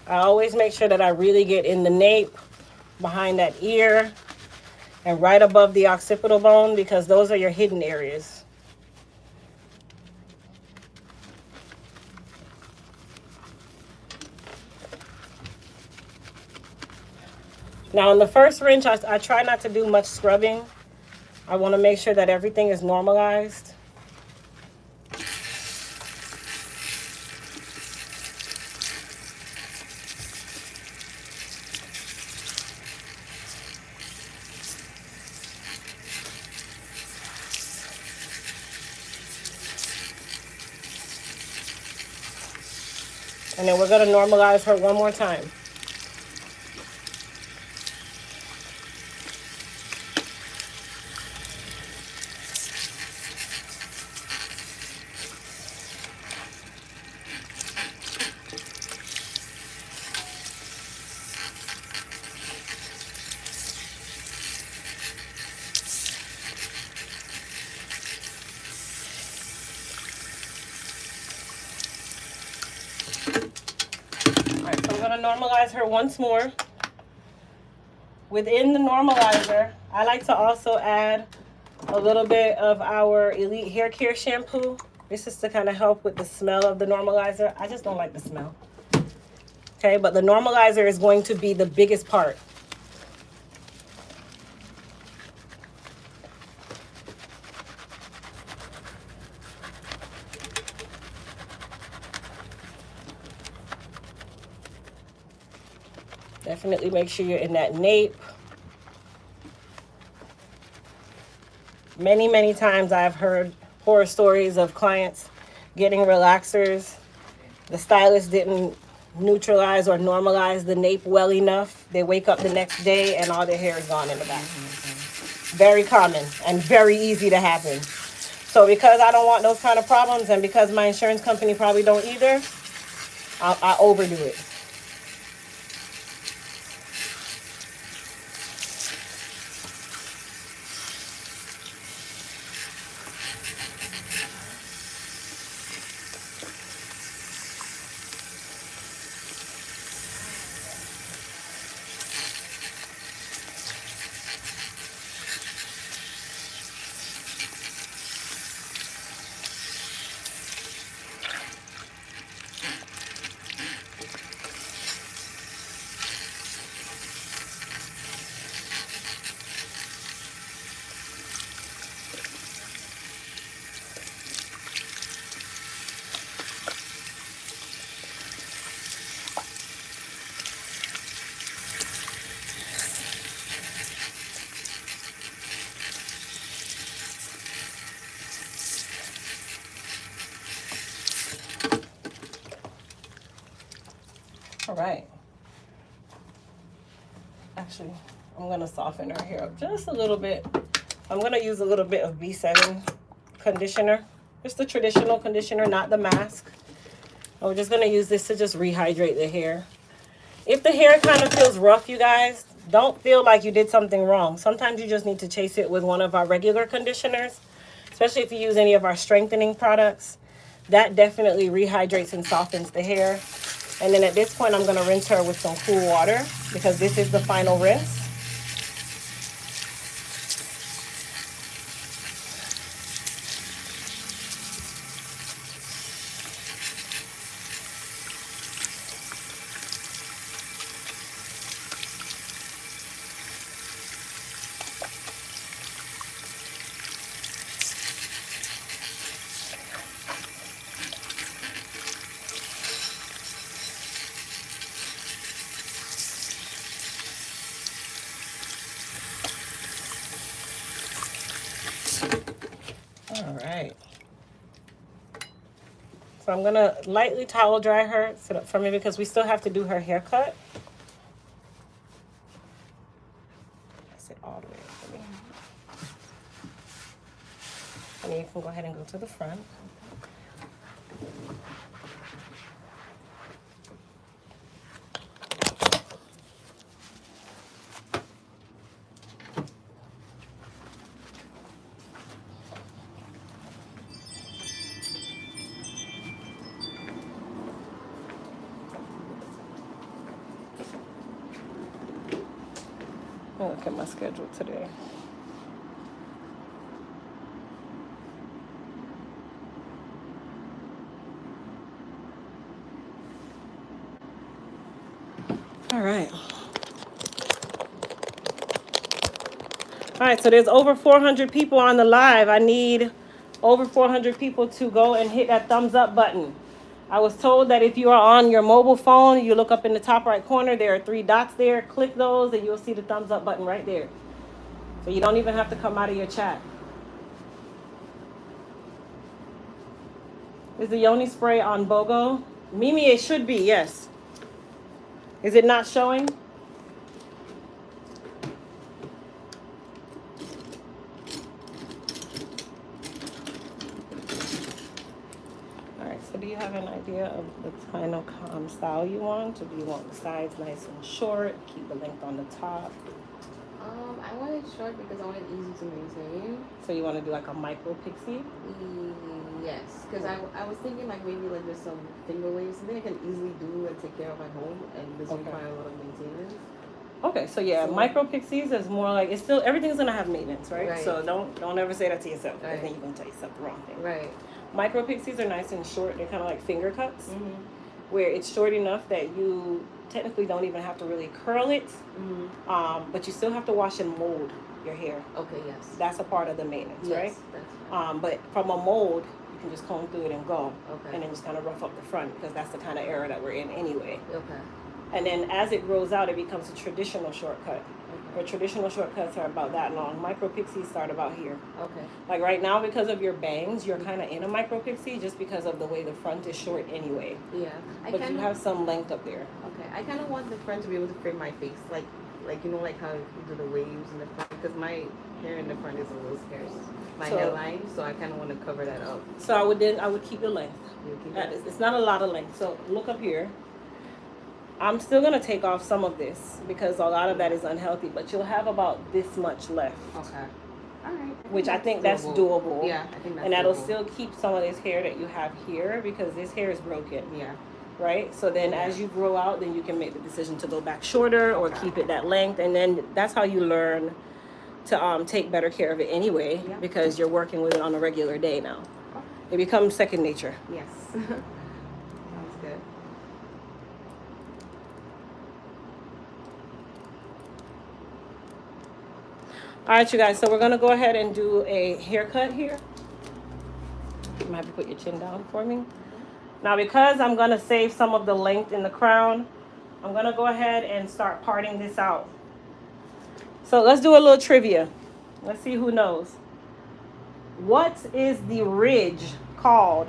I always make sure that I really get in the nape, behind that ear, and right above the occipital bone because those are your hidden areas. Now in the first rinse, I try not to do much scrubbing. I want to make sure that everything is normalized. And then we're going to normalize her one more time. Normalize her once more. Within the normalizer, I like to also add a little bit of our Elite Hair Care shampoo. This is to kind of help with the smell of the normalizer. I just don't like the smell. Okay, but the normalizer is going to be the biggest part. Definitely make sure you're in that nape. Many, many times I've heard horror stories of clients getting relaxers. The stylist didn't neutralize or normalize the nape well enough. They wake up the next day and all their hair is gone in the back. Very common and very easy to happen. So because I don't want those kind of problems and because my insurance company probably don't either, I overdo it. All right. Actually, I'm going to soften her hair up just a little bit. I'm going to use a little bit of B7 conditioner. Just the traditional conditioner, not the mask. And we're just going to use this to just rehydrate the hair. If the hair kind of feels rough, you guys, don't feel like you did something wrong. Sometimes you just need to chase it with one of our regular conditioners, especially if you use any of our strengthening products. That definitely rehydrates and softens the hair. And then at this point, I'm going to rinse her with some cool water because this is the final rinse. All right. So I'm going to lightly towel dry her. Sit up for me because we still have to do her haircut. Sit all the way up for me. And you can go ahead and go to the front. Look at my schedule today. All right. All right, so there's over 400 people on the live. I need over 400 people to go and hit that thumbs up button. I was told that if you are on your mobile phone, you look up in the top right corner, there are 3 dots there. Click those and you'll see the thumbs up button right there. So you don't even have to come out of your chat. Is the Yoni spray on BOGO? Mimi, it should be, yes. Is it not showing? So do you have an idea of the kind of style you want? Or do you want the sides nice and short, keep the length on the top? I want it short because I want it easy to maintain. So you want to do like a micro pixie? Yes, because I was thinking like maybe like just some finger waves, something I can easily do and take care of at home and doesn't require a lot of maintenance. Okay, so yeah, so, micro pixies is more like, it's still, everything's gonna have maintenance, right? So don't ever say that to yourself, because then you're gonna tell yourself the wrong thing. Right. Micro pixies are nice and short. They're kind of like finger cuts, where it's short enough that you technically don't even have to really curl it, but you still have to wash and mold your hair. Okay, yes. That's a part of the maintenance, right? That's right. But from a mold, you can just comb through it and go, Okay. and then just kind of rough up the front because that's the kind of era that we're in anyway. Okay. And then as it grows out, it becomes a traditional shortcut. Where traditional shortcuts are about that long. Micro pixies start about here. Okay. Like right now, because of your bangs, you're kind of in a micro pixie just because of the way the front is short anyway. Yeah. But you have some length up there. Okay. I kind of want the front to be able to frame my face, like you know, like how you do the waves in the front, because my hair in the front is a little scarce. My hairline, so I kind of want to cover that up. So I would keep the length. It's not a lot of length. So look up here. I'm still gonna take off some of this because a lot of that is unhealthy, but you'll have about this much left. Okay. All right. Which I think that's doable. Yeah, I think that's and that'll doable. still keep some of this hair that you have here because this hair is broken. Yeah. Right? So then as you grow out, then you can make the decision to go back shorter or keep it that length. And then that's how you learn to take better care of it anyway, because you're working with it on a regular day now. It becomes second nature. Yes. Sounds good. All right, you guys. So we're going to go ahead and do a haircut here. You might have to put your chin down for me. Now, because I'm going to save some of the length in the crown, I'm going to go ahead and start parting this out. So let's do a little trivia. Let's see who knows. What is the ridge called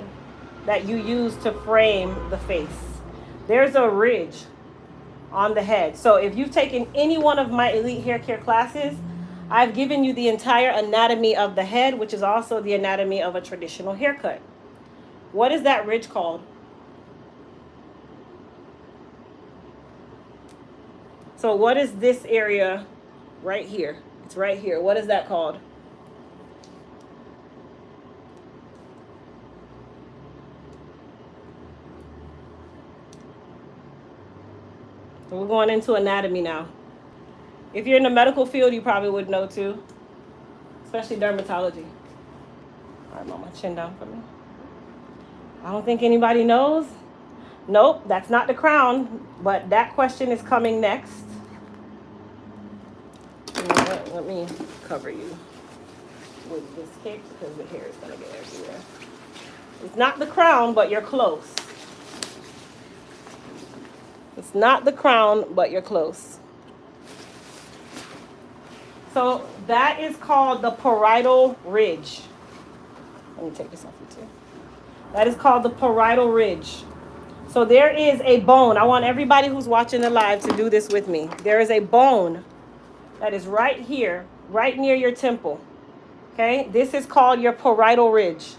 that you use to frame the face? There's a ridge on the head. So if you've taken any one of my elite hair care classes, I've given you the entire anatomy of the head, which is also the anatomy of a traditional haircut. What is that ridge called? So what is this area right here? It's right here. What is that called? So we're going into anatomy now. If you're in the medical field, you probably would know too, especially dermatology. All right, mama, chin down for me. I don't think anybody knows. Nope, that's not the crown, but that question is coming next. You know what? Let me cover you with this cape because the hair is going to get everywhere. It's not the crown, but you're close. It's not the crown, but you're close. So that is called the parietal ridge. Let me take this off you too. That is called the parietal ridge. So there is a bone. I want everybody who's watching the live to do this with me. There is a bone that is right here, right near your temple. Okay? This is called your parietal ridge.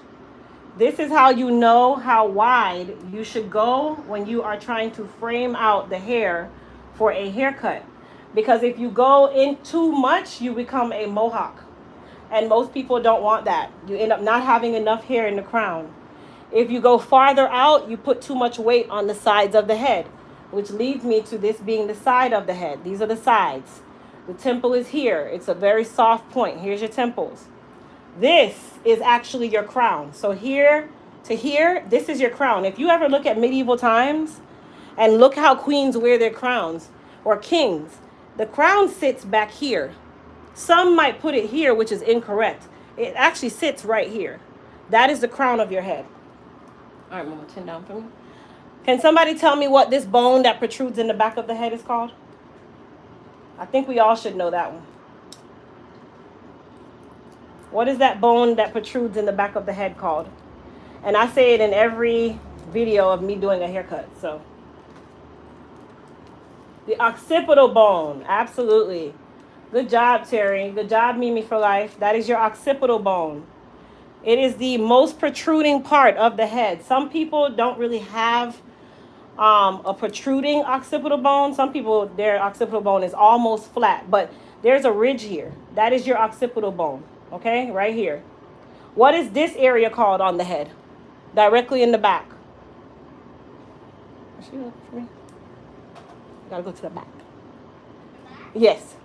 This is how you know how wide you should go when you are trying to frame out the hair for a haircut. Because if you go in too much, you become a mohawk. And most people don't want that. You end up not having enough hair in the crown. If you go farther out, you put too much weight on the sides of the head, which leads me to this being the side of the head. These are the sides. The temple is here. It's a very soft point. Here's your temples. This is actually your crown. So here to here, this is your crown. If you ever look at medieval times and look how queens wear their crowns, or kings, the crown sits back here. Some might put it here, which is incorrect. It actually sits right here. That is the crown of your head. All right, mama, chin down for me. Can somebody tell me what this bone that protrudes in the back of the head is called? I think we all should know that one. What is that bone that protrudes in the back of the head called? And I say it in every video of me doing a haircut, so. The occipital bone, absolutely. Good job, Terry. Good job, Mimi for life. That is your occipital bone. It is the most protruding part of the head. Some people don't really have a protruding occipital bone. Some people, their occipital bone is almost flat, but there's a ridge here. That is your occipital bone, okay, right here. What is this area called on the head? Directly in the back. Is she looking for me? Gotta go to the back. Yes.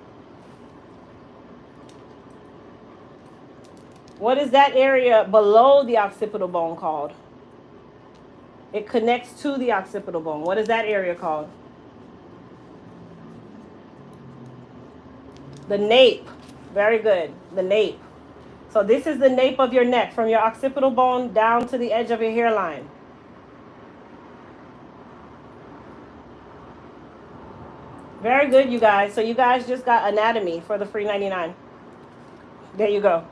What is that area below the occipital bone called? It connects to the occipital bone. What is that area called? The nape. Very good. The nape. So this is the nape of your neck, from your occipital bone down to the edge of your hairline. Very good, you guys. So you guys just got anatomy for the free 99. There you go.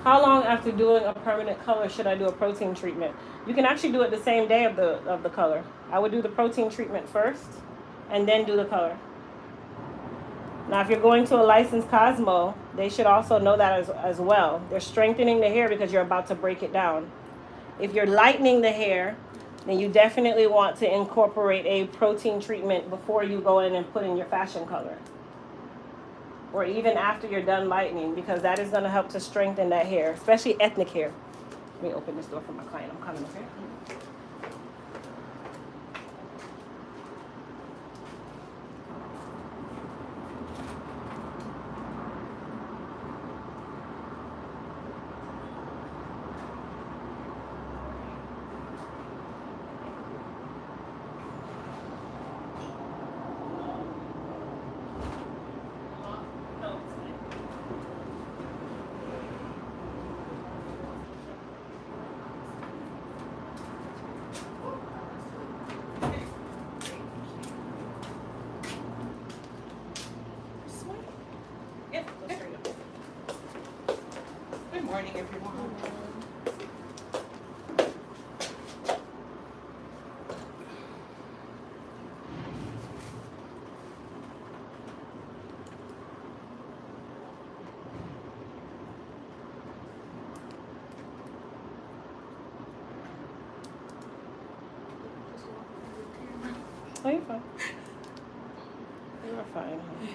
How long after doing a permanent color should I do a protein treatment? You can actually do it the same day of the color. I would do the protein treatment first and then do the color. Now, if you're going to a licensed Cosmo, they should also know that as well. They're strengthening the hair because you're about to break it down. If you're lightening the hair, then you definitely want to incorporate a protein treatment before you go in and put in your fashion color. Or even after you're done lightening, because that is going to help to strengthen that hair, especially ethnic hair. Let me open this door for my client. I'm coming, okay? Good morning, everyone. Oh, you're fine. You're fine. Huh?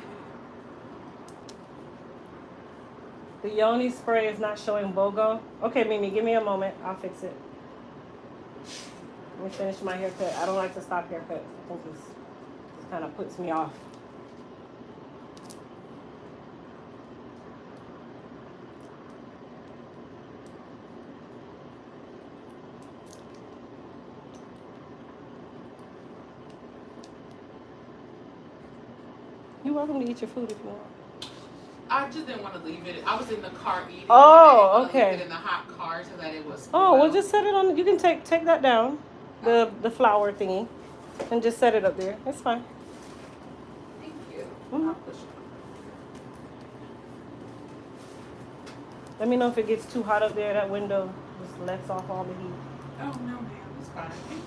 The Yoni spray is not showing BOGO. Okay, Mimi, give me a moment. I'll fix it. Let me finish my haircut. I don't like to stop haircuts. I think this kind of puts me off. You're welcome to eat your food if you want. I just didn't want to leave it. I was in the car eating. Oh, and I didn't want to okay. leave it in the hot car so that it was. Oh, well, just set it on. You can take that down, the flour thingy, and just set it up there. It's fine. Thank you. Mhm. I'll push it. Let me know if it gets too hot up there. That window just lets off all the heat. Oh no, ma'am, it's fine. Thank you.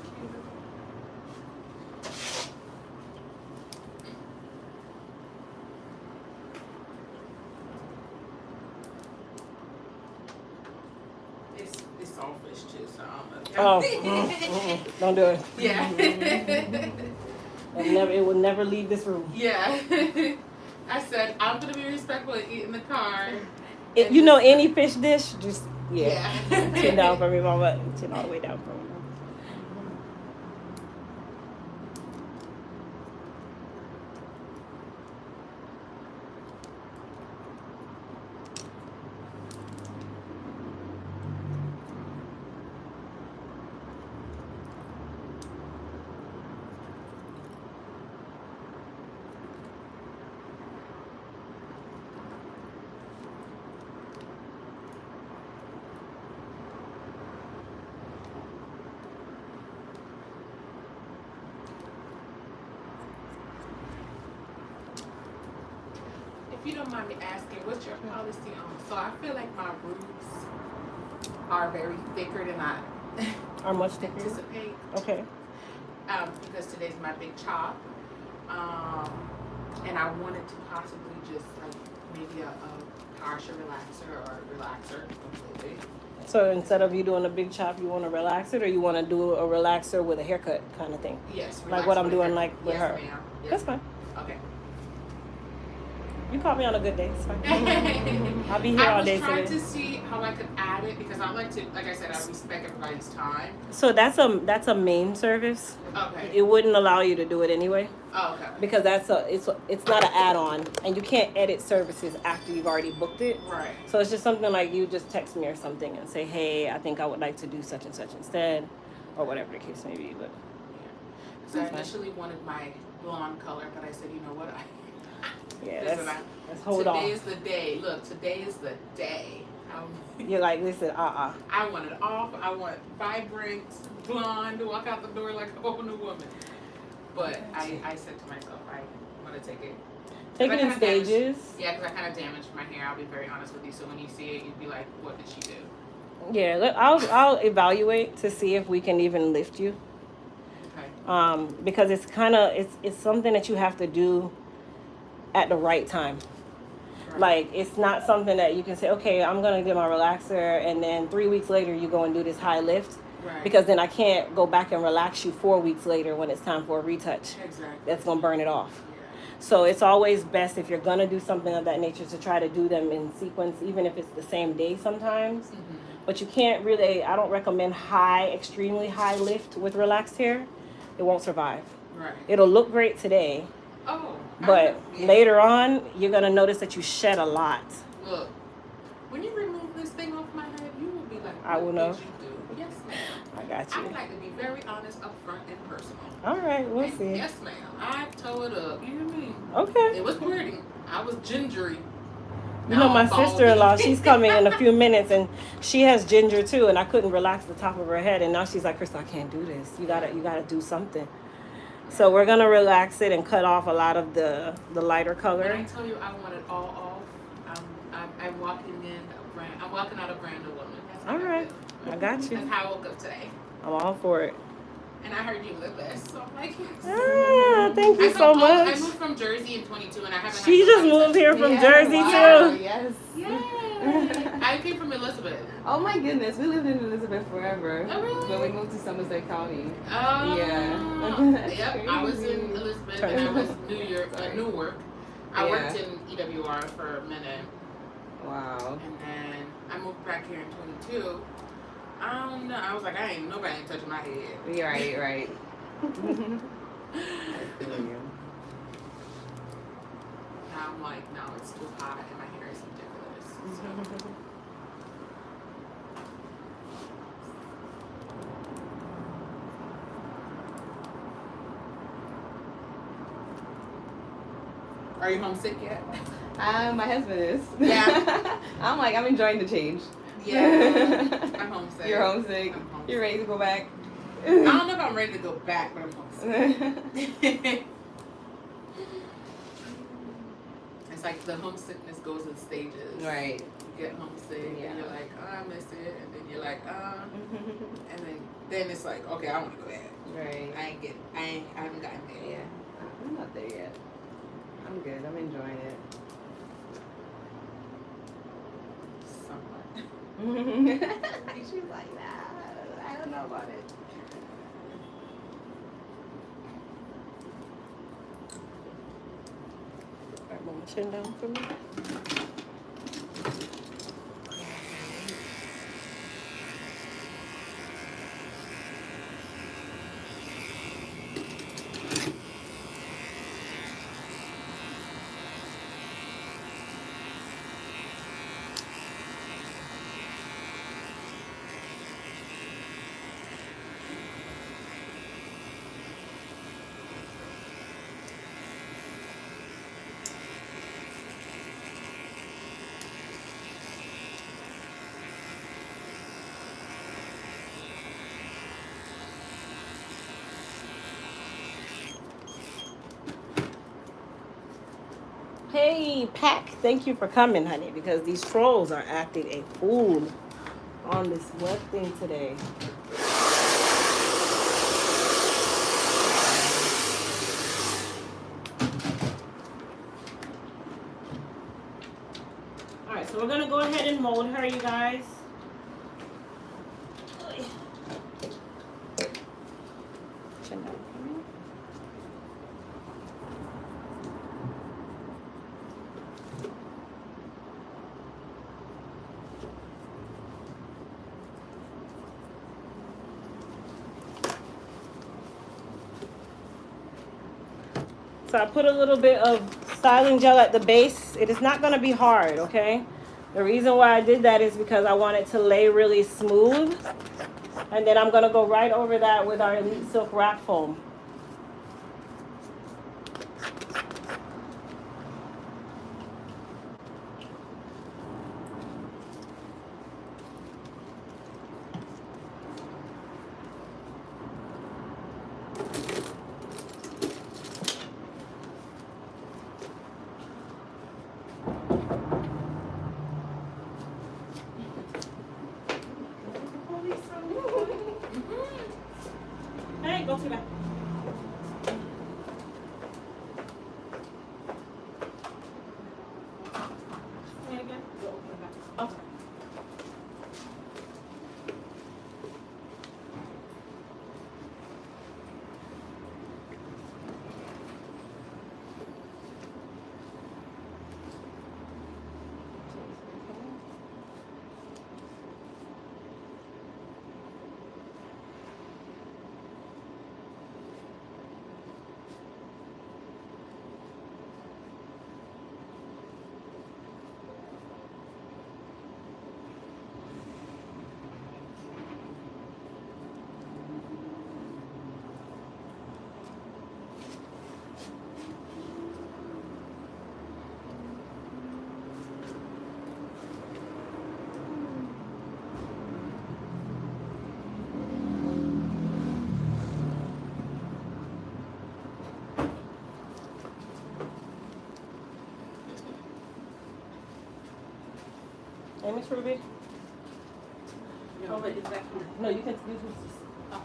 It's saltfish too, so Oh, don't do it. Yeah. It will never leave this room. Yeah. I said I'm gonna be respectful and eat in the car. If you know any fish dish, just Yeah. chin down for me, mama. Chin all the way down for me. If you don't mind me asking, what's your policy on? So I feel like my roots are very thicker than I Are much thicker? anticipate. Okay. Because today's my big chop. And I wanted to possibly just like maybe a partial relaxer or relaxer completely. So instead of you doing a big chop, you want to relax it, or you want to do a relaxer with a haircut kind of thing? Yes. Like what I'm relaxer doing with like with yes, her. Ma'am. Yes. That's fine. Okay. You caught me on a good day. It's fine. I'll be here I all was day trying today. to see how I could add it because I like to, like I said, I respect everybody's time. So that's a main service. Okay. It wouldn't allow you to do it anyway Oh, okay. because it's not an add-on, and you can't edit services after you've already booked it. Right. So it's just something like you just text me or something and say, hey, I think I would like to do such and such instead, or whatever the case may be. But So I initially wanted my blonde color, but I said, you know what? Yeah, Listen, let's hold on. Today is the day. Look, today is the day. You're like, listen, I want it off. I want vibrant, blonde, walk out the door like a whole new woman. But I said to myself, I want to take it. Take it in stages. Yeah, because I kind of damaged my hair. I'll be very honest with you. So when you see it, you'd be like, what did she do? Yeah, look, I'll evaluate to see if we can even lift you. Okay. Because it's something that you have to do at the right time. Right. Like, it's not something that you can say, okay, I'm gonna get my relaxer, and then 3 weeks later you go and do this high lift. Right. Because then I can't go back and relax you 4 weeks later when it's time for a retouch. Exactly. That's gonna burn it off. Yeah. So it's always best, if you're gonna do something of that nature, to try to do them in sequence, even if it's the same day sometimes. Mm-hmm. But you can't really, I don't recommend extremely high lift with relaxed hair. It won't survive. Right. It'll look great today, Oh. but later on, you're gonna notice that you shed a lot. Look, when you remove this thing off my head, you will be like, I will know. What did you do? Yes, ma'am. I got I you. would like to be very honest, upfront, and personal. All right, we'll see. Yes, ma'am. I tore it up. You hear me? Okay. It was pretty. I was gingery. You know, my Now I'm sister-in-law, balding. she's coming in a few minutes, and she has ginger too, and I couldn't relax the top of her head, and now she's like, Crystal, I can't do this. You gotta do something. So we're gonna relax it and cut off a lot of the lighter When color. I tell you I want it all off, I'm walking I'm walking out a brand new woman. That's how All right, feel. I got you. That's how I woke up today. I'm all for it. And I heard you live this, so I'm like, yes. Ah, thank you so I much. moved from Jersey in 22, and I haven't. She had just nobody moved here from Yeah, Jersey wow, too. Yes. Yeah. I came from Elizabeth. Oh my goodness, we lived in Elizabeth forever. Oh, really? But we moved to Somerset County. Oh. Yeah. Yep. I was in Crazy. Elizabeth, and I was Newark. I Yeah. worked in EWR for a minute, Wow. and then I moved back here in 22. I don't know. I was like, nobody ain't touching my head. Right. I feel you. Now I'm like, no, it's too hot, and my hair is ridiculous. So. Are you homesick yet? My husband is. Yeah. I'm enjoying the change. Yeah. I'm homesick. You're homesick. I'm homesick. You're ready to go back. I don't know if I'm ready to go back, but I'm homesick. It's like the homesickness goes in stages. Right. You get homesick, Yeah. and you're like, oh, I miss it, and then you're like, and then it's like, okay, I want to go back. Right. I haven't gotten there. Yeah. I'm not there yet. I'm good. I'm enjoying it. Somewhat. She's like, nah, I don't know about it. Alright, move my chin down for me. Hey, Pack, thank you for coming, honey, because these trolls are acting a fool on this web thing today. All right, so we're going to go ahead and mold her, you guys. Chin down for me. So I put a little bit of styling gel at the base. It is not going to be hard, okay? The reason why I did that is because I want it to lay really smooth. And then I'm going to go right over that with our Elite Silk Wrap Foam. go to the back. Say it again. Go open the back. Okay. Hey, Miss Ruby. Oh, wait, it's back here. No, you can use this. Oh.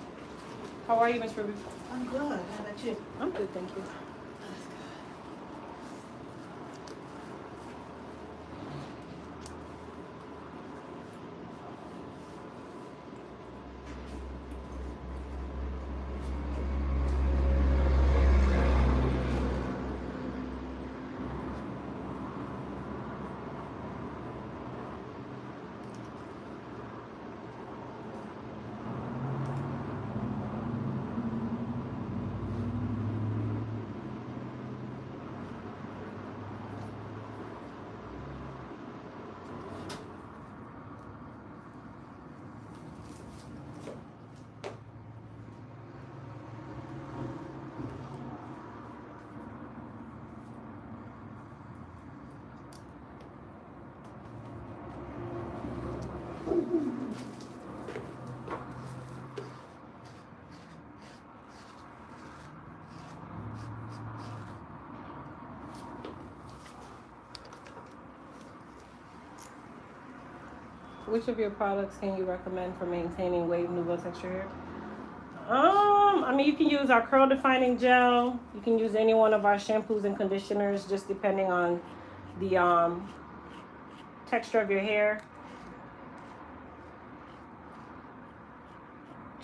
How are you, Miss Ruby? I'm good. How about you? I'm good, thank you. Which of your products can you recommend for maintaining wave nouveau texture hair? I mean, you can use our curl defining gel. You can use any one of our shampoos and conditioners, just depending on the texture of your hair.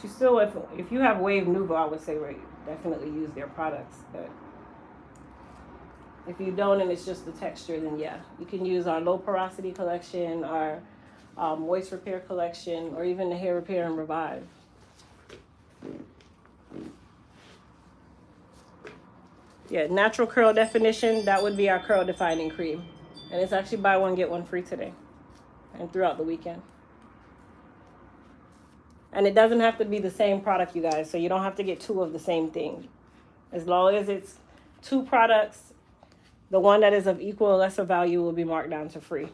You still, if you have wave nouveau, I would say definitely use their products. But if you don't and it's just the texture, then yeah, you can use our low porosity collection, our moist repair collection, or even the hair repair and revive. Yeah, natural curl definition, that would be our curl defining cream. And it's actually buy one, get one free today and throughout the weekend. And it doesn't have to be the same product, you guys, so you don't have to get two of the same thing. As long as it's two products, the one that is of equal or lesser value will be marked down to free.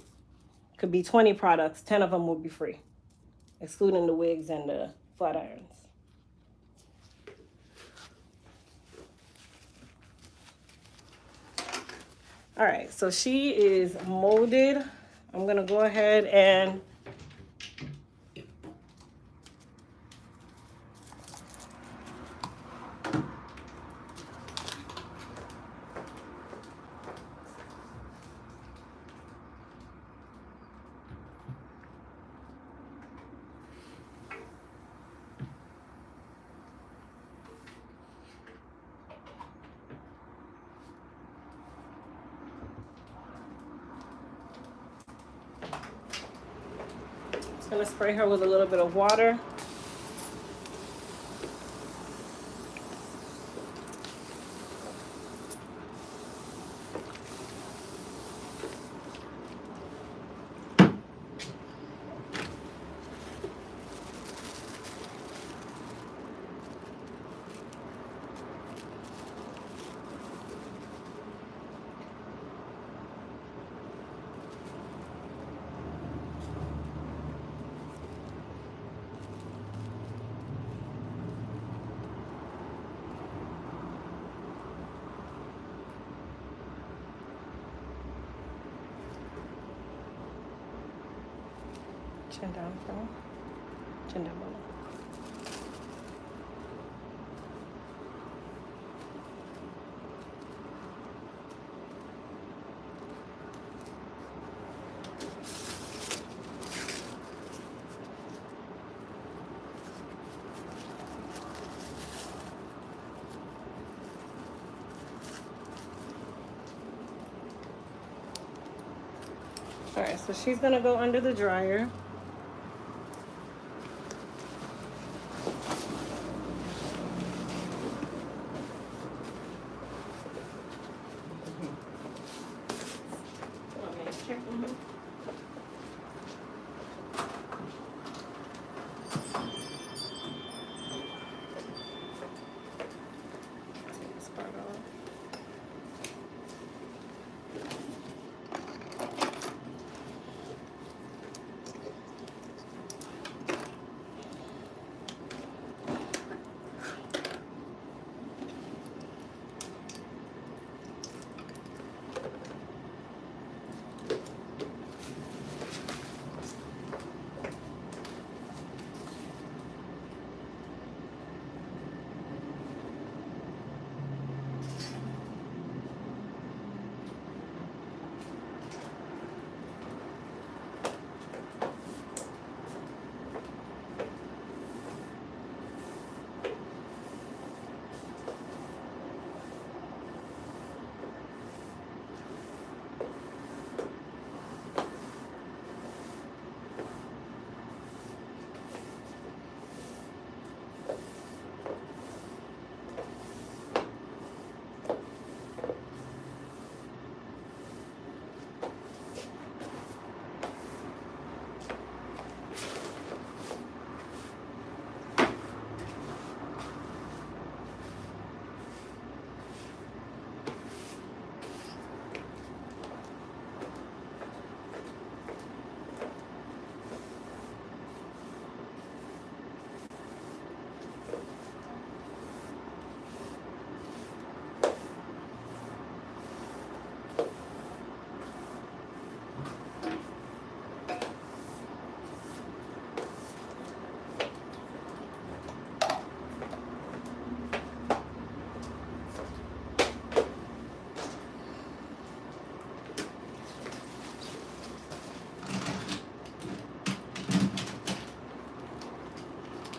Could be 20 products, 10 of them will be free, excluding the wigs and the flat irons. All right, so she is molded. I'm gonna go ahead and gonna spray her with a little bit of water. Chin down for me. Chin down below. All right, so she's gonna go under the dryer. Take this part off.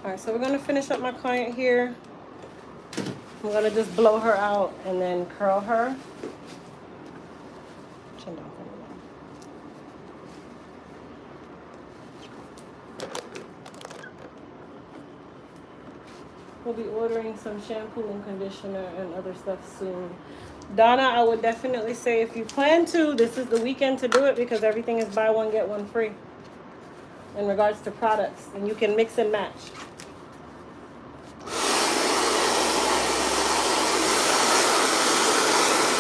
All right, so we're gonna finish up my client here. I'm gonna just blow her out and then curl her. Chin down for me. We'll be ordering some shampoo and conditioner and other stuff soon. Donna, I would definitely say if you plan to, this is the weekend to do it because everything is buy one, get one free in regards to products, and you can mix and match.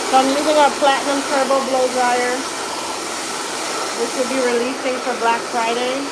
So I'm using our Platinum Turbo Blow Dryer, which will be releasing for Black Friday.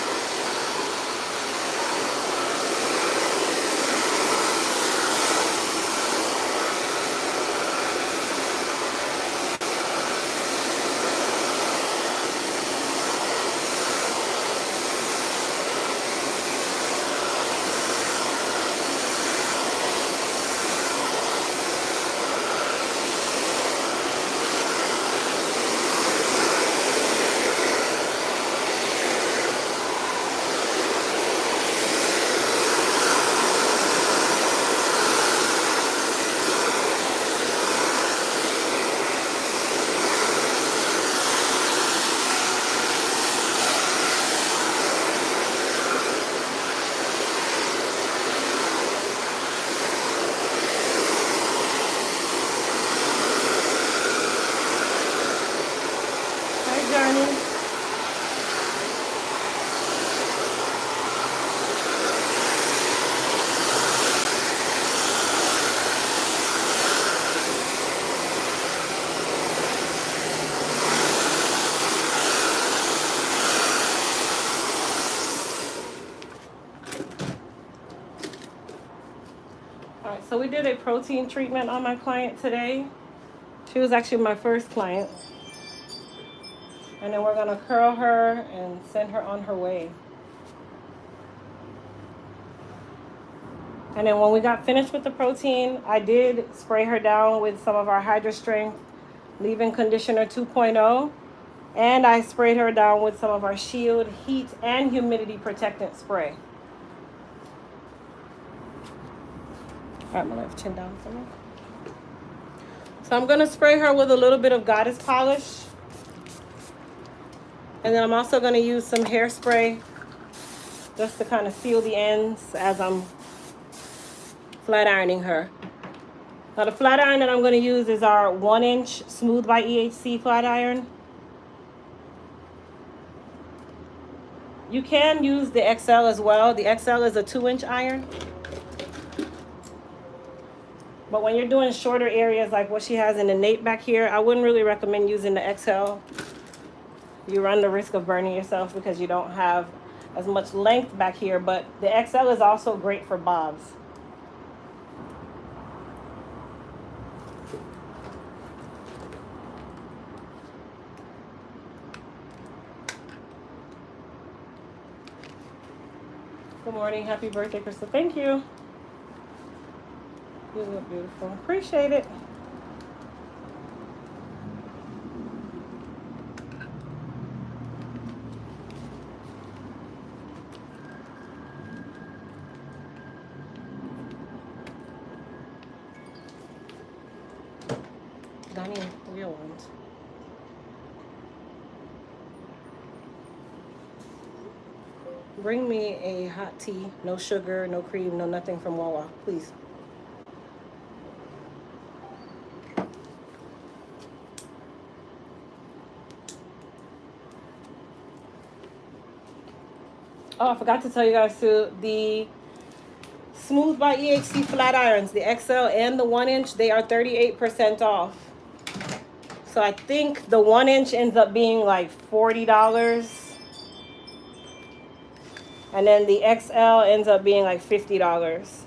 So we did a protein treatment on my client today. She was actually my first client. And then we're gonna curl her and send her on her way. And then when we got finished with the protein, I did spray her down with some of our Hydra Strength Leave-In Conditioner 2.0. And I sprayed her down with some of our Shield Heat and Humidity Protectant Spray. All right, my left chin down for me. So I'm gonna spray her with a little bit of Goddess Polish. And then I'm also going to use some hairspray just to kind of seal the ends as I'm flat ironing her. Now the flat iron that I'm going to use is our 1-inch Smooth by EHC flat iron. You can use the XL as well. The XL is a 2-inch iron. But when you're doing shorter areas like what she has in the nape back here, I wouldn't really recommend using the XL. You run the risk of burning yourself because you don't have as much length back here. But the XL is also great for bobs. Good morning. Happy birthday, Crystal. Thank you. You look beautiful. Appreciate it. Donnie, real ones. Bring me a hot tea, no sugar, no cream, no nothing from Wawa, please. Oh, I forgot to tell you guys too, the Smooth by EHC flat irons, the XL and the 1-inch, they are 38% off. So I think the 1-inch ends up being like $40. And then the XL ends up being like $50.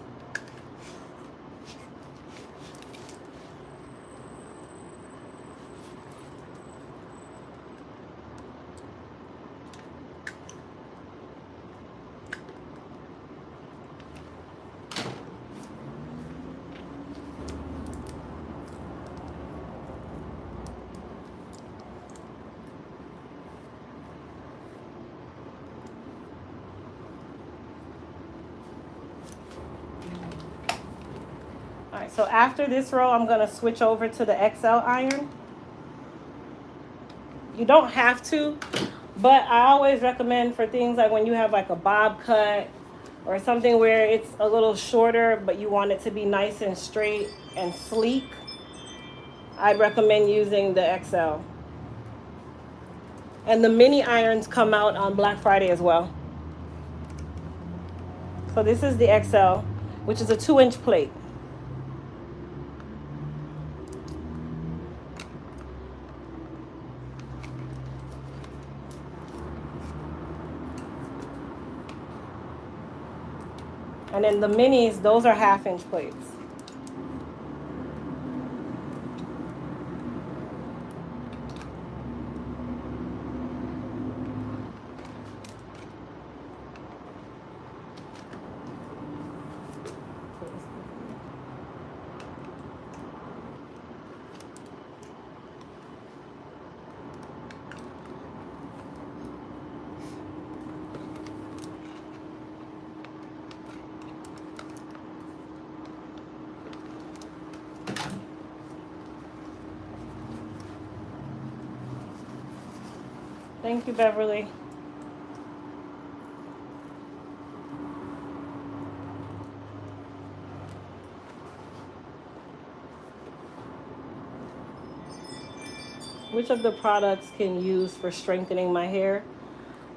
Alright, so after this row, I'm going to switch over to the XL iron. You don't have to, but I always recommend for things like when you have like a bob cut or something where it's a little shorter, but you want it to be nice and straight and sleek, I'd recommend using the XL. And the mini irons come out on Black Friday as well. So this is the XL, which is a 2-inch plate. And then the minis, those are 1/2-inch plates. Thank you, Beverly. Which of the products can use for strengthening my hair?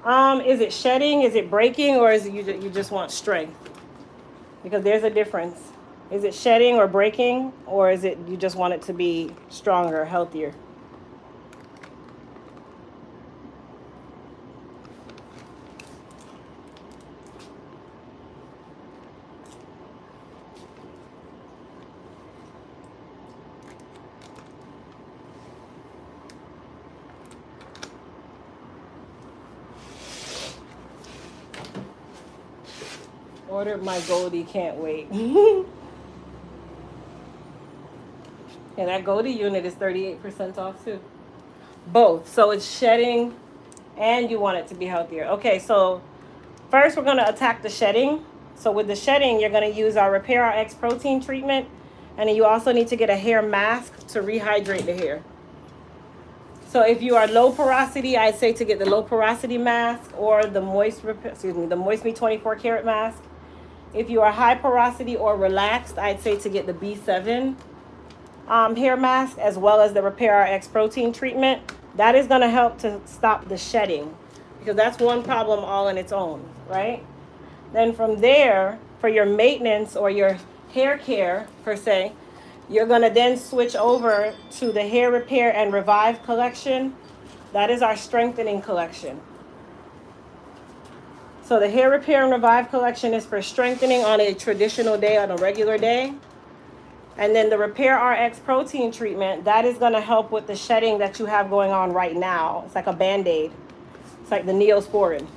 Is it shedding? Is it breaking? Or is it you just want strength? Because there's a difference. Is it shedding or breaking? Or is it you just want it to be stronger, healthier? Ordered my Goldie, can't wait. And that Goldie unit is 38% off too. Both. So it's shedding and you want it to be healthier. Okay, so first we're going to attack the shedding. So with the shedding, you're going to use our Repair RX protein treatment. And then you also need to get a hair mask to rehydrate the hair. So if you are low porosity, I'd say to get the low porosity mask or the the Moist Me 24 karat mask. If you are high porosity or relaxed, I'd say to get the B7 hair mask as well as the Repair RX protein treatment. That is going to help to stop the shedding because that's one problem all on its own, right? Then from there, for your maintenance or your hair care per se, you're going to then switch over to the Hair Repair and Revive collection. That is our strengthening collection. So the Hair Repair and Revive collection is for strengthening on a traditional day, on a regular day. And then the Repair RX protein treatment, that is going to help with the shedding that you have going on right now. It's like a Band-Aid. It's like the Neosporin.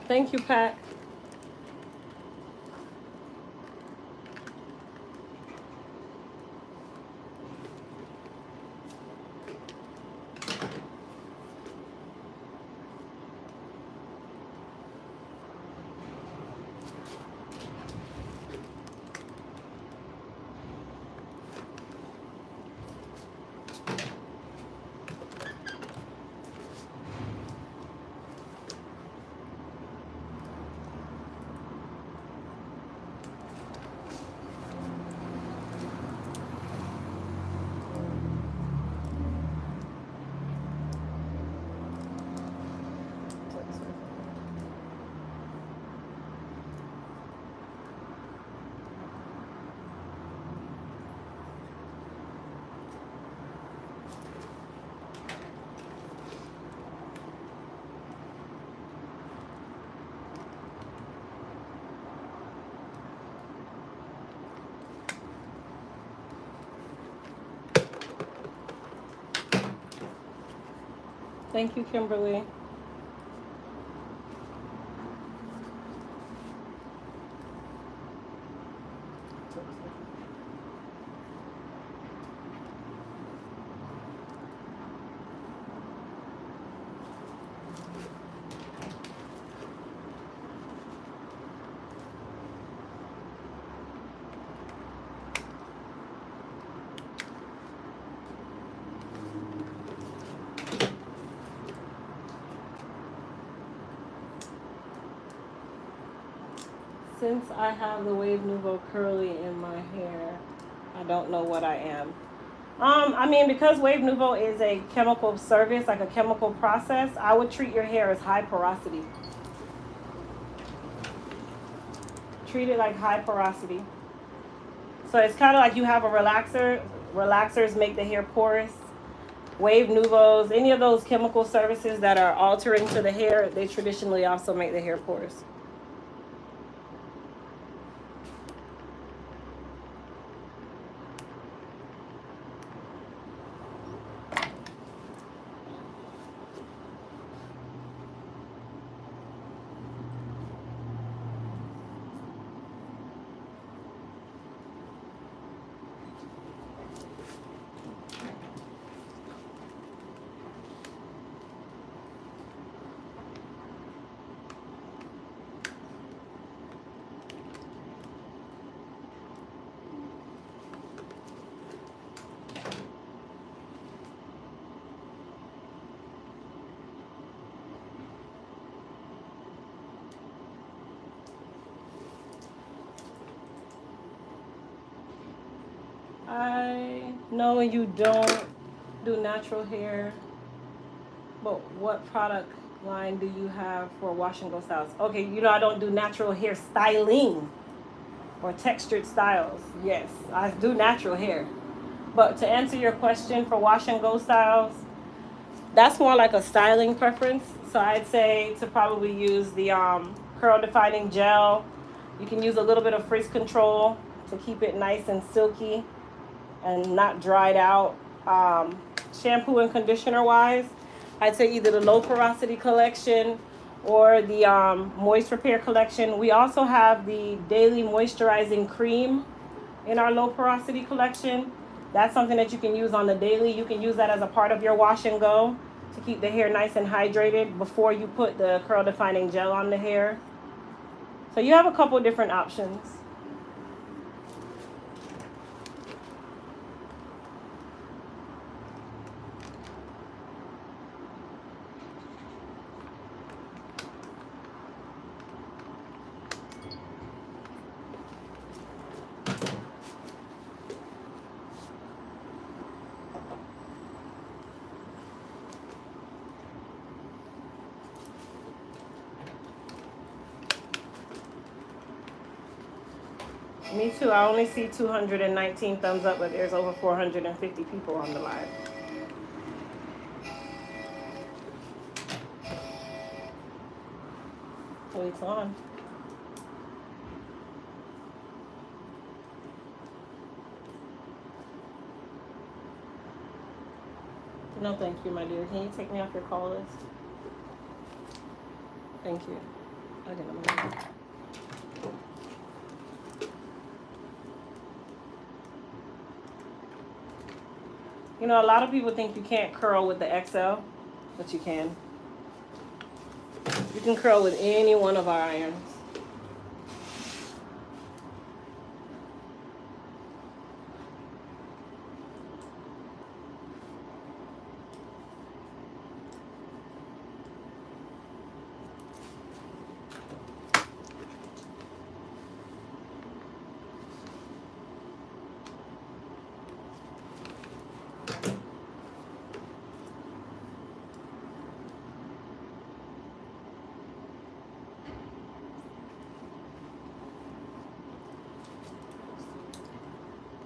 Thank you, Pat. Thank you, Kimberly. Since I have the Wave Nouveau curly in my hair, I don't know what I am. I mean, because Wave Nouveau is a chemical service, like a chemical process, I would treat your hair as high porosity. Treat it like high porosity. So it's kind of like you have a relaxer. Relaxers make the hair porous. Wave Nouveaux, any of those chemical services that are altering to the hair, they traditionally also make the hair porous. I know you don't do natural hair, but what product line do you have for wash and go styles? Okay, you know I don't do natural hair styling or textured styles. Yes, I do natural hair. But to answer your question for wash and go styles, that's more like a styling preference. So I'd say to probably use the curl defining gel. You can use a little bit of frizz control to keep it nice and silky and not dried out. Shampoo and conditioner wise, I'd say either the low porosity collection or the moist repair collection. We also have the daily moisturizing cream in our low porosity collection. That's something that you can use on the daily. You can use that as a part of your wash and go to keep the hair nice and hydrated before you put the curl defining gel on the hair. So you have a couple different options. Me too. I only see 219 thumbs up, but there's over 450 people on the live. So it's on. No, thank you, my dear. Can you take me off your call list? Thank you. Okay, let me go. You know, a lot of people think you can't curl with the XL, but you can. You can curl with any one of our irons.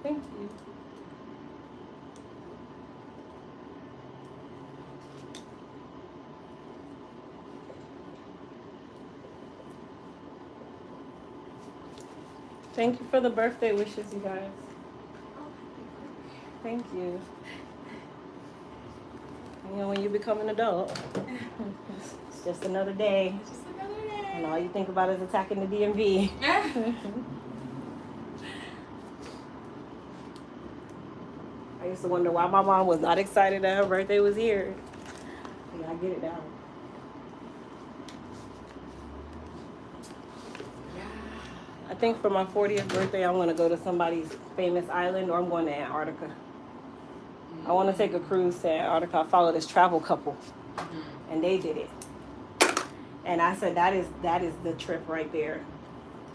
Thank you. Thank you for the birthday wishes, you guys. Thank you. You know, when you become an adult, it's just another day. Just another day. And all you think about is attacking the DMV. I used to wonder why my mom was not excited that her birthday was here. Yeah, I get it now. I think for my 40th birthday, I'm going to go to somebody's famous island, or I'm going to Antarctica. I want to take a cruise to Antarctica. I follow this travel couple, and they did it. And I said, that is the trip right there.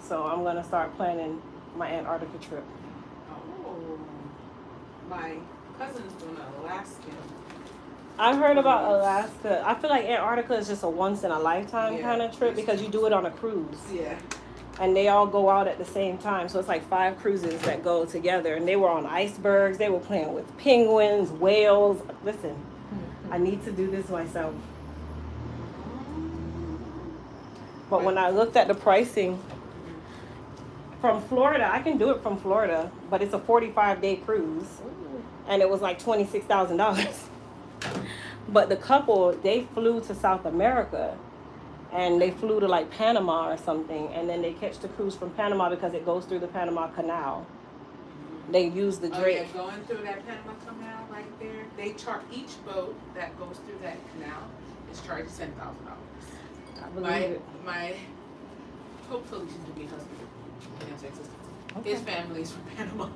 So I'm going to start planning my Antarctica trip. Oh, my cousin's doing Alaska. I heard about Alaska. I feel like Antarctica is just a once in a lifetime kind of trip because you do it on a cruise. Yeah. And they all go out at the same time. So it's like 5 cruises that go together. And they were on icebergs. They were playing with penguins, whales. Listen, I need to do this myself. But when I looked at the pricing from Florida, I can do it from Florida, but it's a 45-day cruise. And it was like $26,000. But the couple, they flew to South America. And they flew to like Panama or something, and then they catch the cruise from Panama because it goes through the Panama Canal. They use the Drake. Oh, yeah, going through that Panama Canal right there. They charge each boat that goes through that canal is charged $10,000. I believe it. My hopefully soon to be husband in Texas. Okay. His family's from Panama,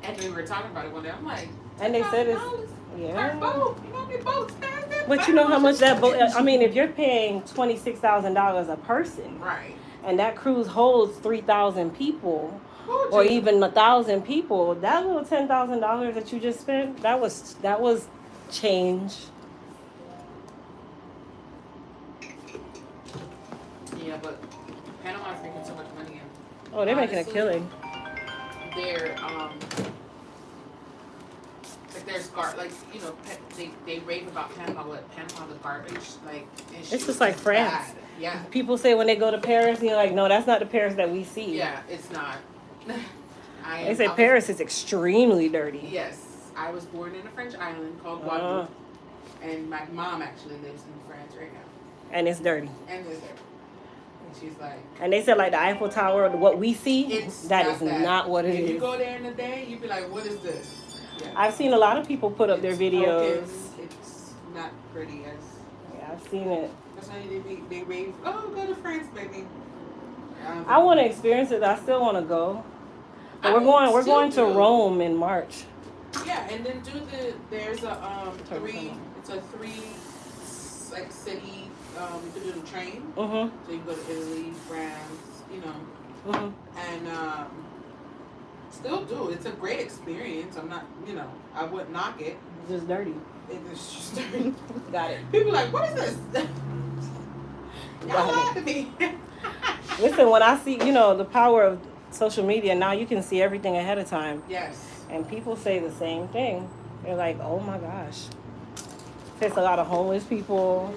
and we were talking about it one day. I'm like, and they said it's per boat. You know, get boats past that. But you know how much that boat? I mean, if you're paying $26,000 a person, right? And that cruise holds 3,000 people. Oh, or Jesus. even 1,000 people, that little $10,000 that you just spent, that was change. Yeah, but Panama's making so much money, and Oh, they're making a honestly, killing. They're like there's like they rave about Panama, what Panama the garbage, like, and It's just like France. bad. Yeah, People say when they go to Paris, you're like, no, that's not the Paris that we see. yeah, it's not. They say Paris is extremely dirty. Yes, I was born in a French island called Guadeloupe, and my mom actually lives in France right now. And it's dirty. And there's there. And she's like. And they said like the Eiffel Tower, what we see, that is bad. not what it is. If you go there in the day, you'd be like, what is this? Yeah. I've seen a lot of people put up their videos. Broken. It's not pretty as. Yeah, I've seen it. That's why they rave. Oh, go to France, baby. I want to experience it. I still want to go. But we're going to Rome in March. Yeah, and then there's a three like city you can do the train. Mhm. So you can go to Italy, France, and still do. It's a great experience. I'm not, I wouldn't knock it. It's just dirty. It's just dirty. Got it. People are like, what is this? Y'all lied to me. Listen, when I see, the power of social media, now you can see everything ahead of time. Yes. And people say the same thing. They're like, oh my gosh. There's a lot of homeless people.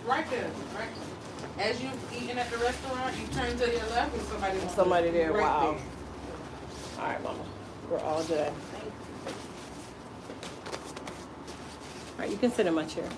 Right there. Right. As you're eating at the restaurant, you turn to your left and Somebody there. Right Wow. there. All right, mama. We're all good. All right, you can sit in my chair.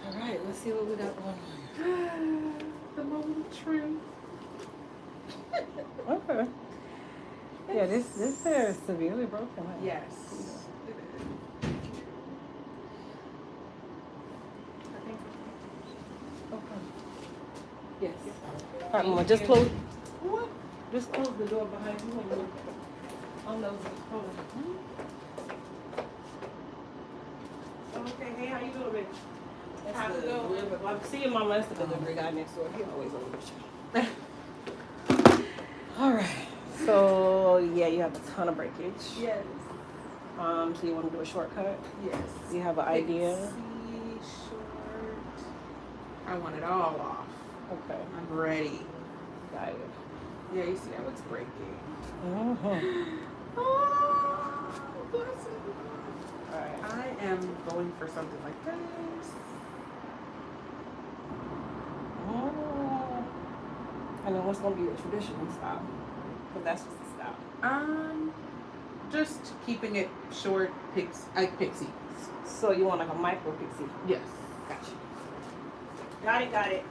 All right, let's see what we got going on. The moment of truth. Okay. Yeah, this hair is severely broken. Huh? Yes. Okay. Yes. All right, Mama, just close. What? Just close the door behind you. When you on those. Hold on. Okay. Hey, how you doing, baby? How's it going? I'm seeing Mama. That's the delivery guy next door. He always over with you. All right. So yeah, you have a ton of breakage. Yes. So you want to do a shortcut? Yes. You have an idea? Short. I want it all off. Okay. I'm ready. Got it. Yeah, you see how it's breaking. Mm-hmm. Oh, bless it. All right. I am going for something like this. Oh. And then what's gonna be the traditional style? Because that's just the style. Just keeping it short, pixie. So you want like a micro pixie? Yes. Gotcha. Got it.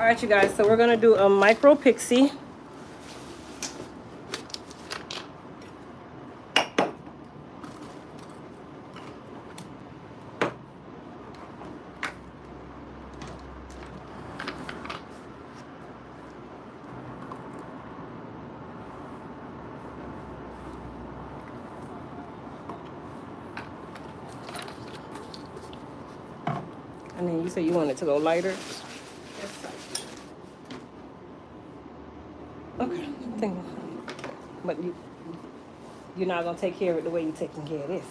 All right, you guys, so we're gonna do a micro pixie. And then you said you want it to go lighter. Okay, but you're not gonna take care of it the way you're taking care of this.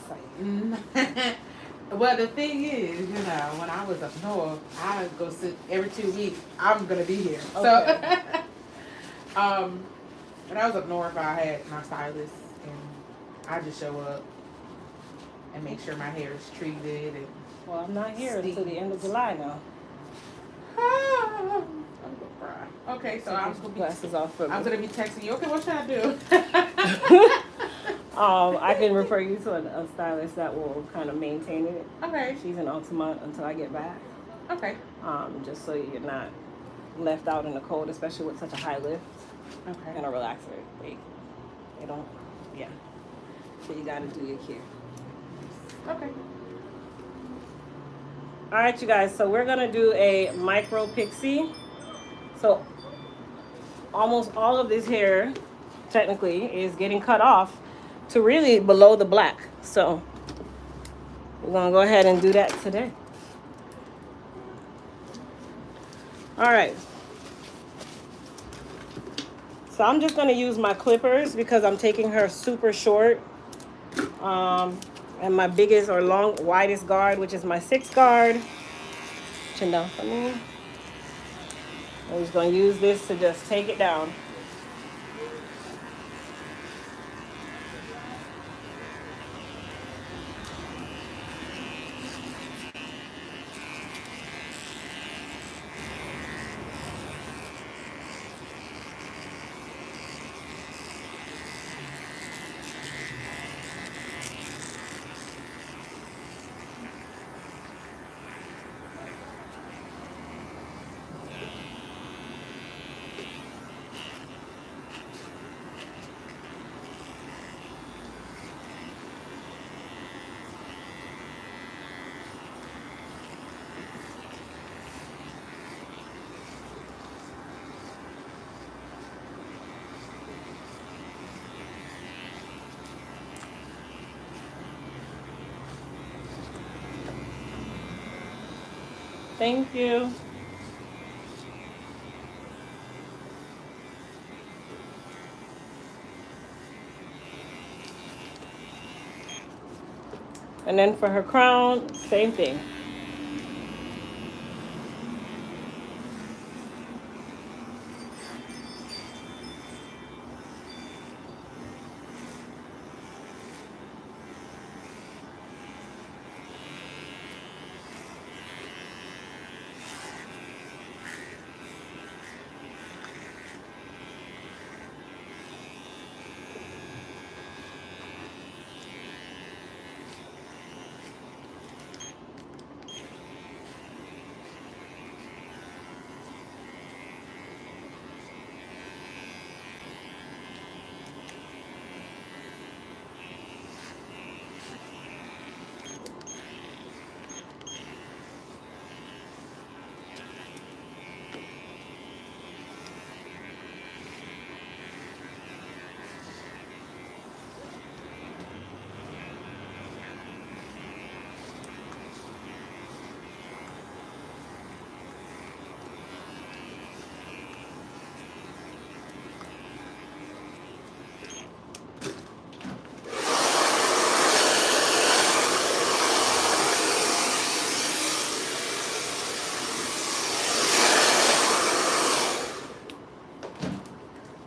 Well, the thing is, you know, when I was up north, I would go sit every 2 weeks. I'm gonna be here. Okay. So, when I was up north, I had my stylist, and I just show up and make sure my hair is treated. And Well, I'm not here until the end of July now. I'm gonna cry. Okay, so I'm gonna be Glasses off for me. I'm gonna be texting you. Okay, what should I do? I can refer you to a stylist that will kind of maintain it. Okay. She's in Altamont until I get back. Okay. Just so you're not left out in the cold, especially with such a high lift. Okay. And a relaxer. They don't, yeah. So you gotta do your care. Okay. All right, you guys, so we're gonna do a micro pixie. So almost all of this hair, technically, is getting cut off to really below the black. So we're gonna go ahead and do that today. All right. So I'm just gonna use my clippers because I'm taking her super short. And my biggest or widest guard, which is my 6 guard. Chin down for me. I'm just gonna use this to just take it down. Thank you. And then for her crown, same thing.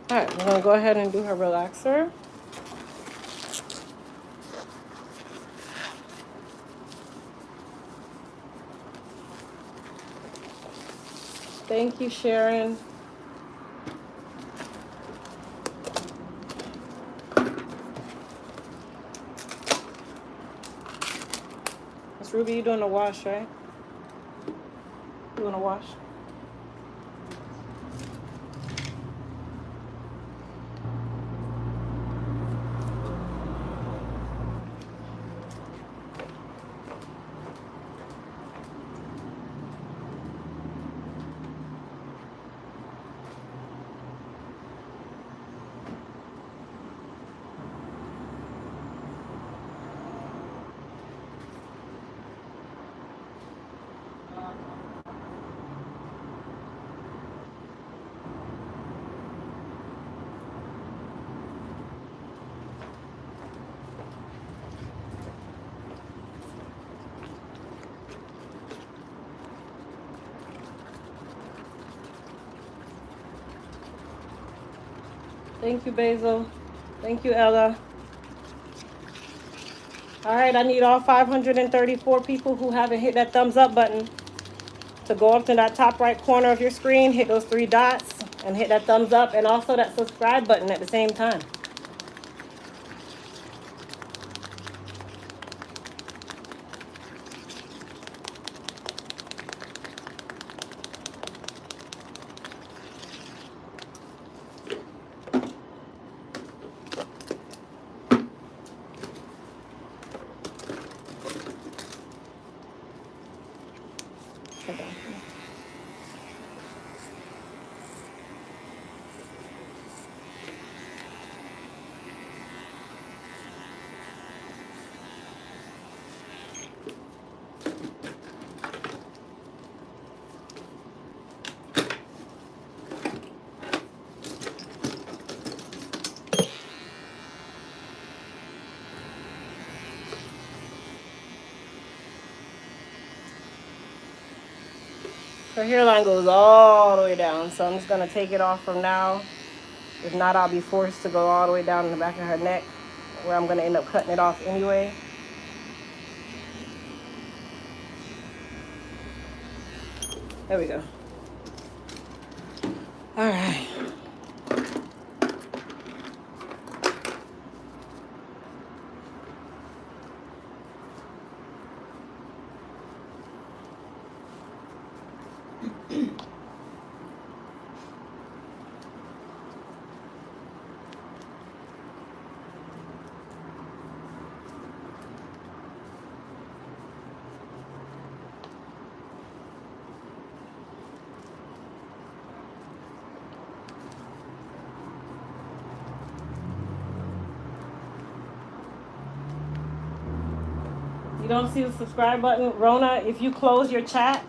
All right, we're gonna go ahead and do her relaxer. Thank you, Sharon. Miss Ruby, you doing a wash, right? You want to wash? Thank you, Basil. Thank you, Ella. All right, I need all 534 people who haven't hit that thumbs up button to go up to that top right corner of your screen, hit those three dots, and hit that thumbs up, and also that subscribe button at the same time. Her hairline goes all the way down, so I'm just gonna take it off from now. If not, I'll be forced to go all the way down in the back of her neck, where I'm gonna end up cutting it off anyway. There we go. All right. You don't see the subscribe button, Rona? If you close your chat,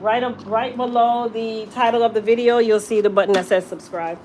right below the title of the video, you'll see the button that says subscribe.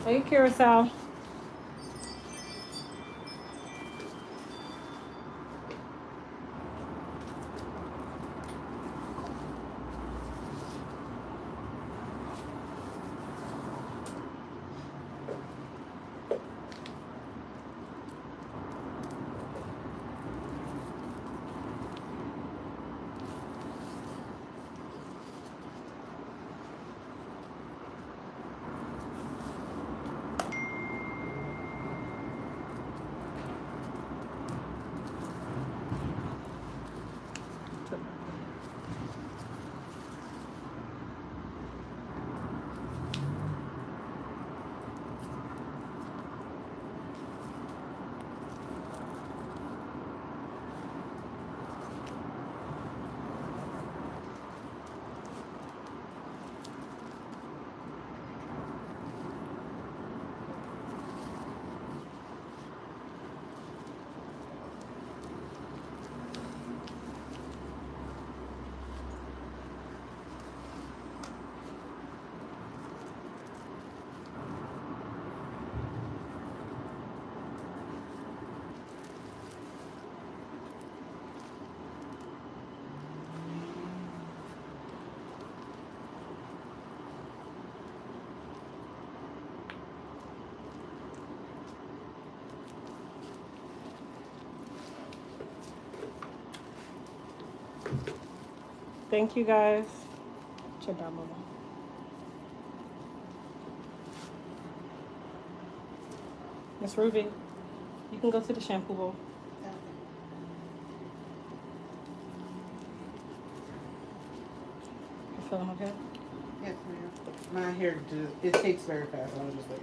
Hey, Curacao. Thank you guys. Check out Mama. Miss Ruby, you can go to the shampoo bowl. You feeling okay? Yes, ma'am. My hair just, it takes very fast. I was just like,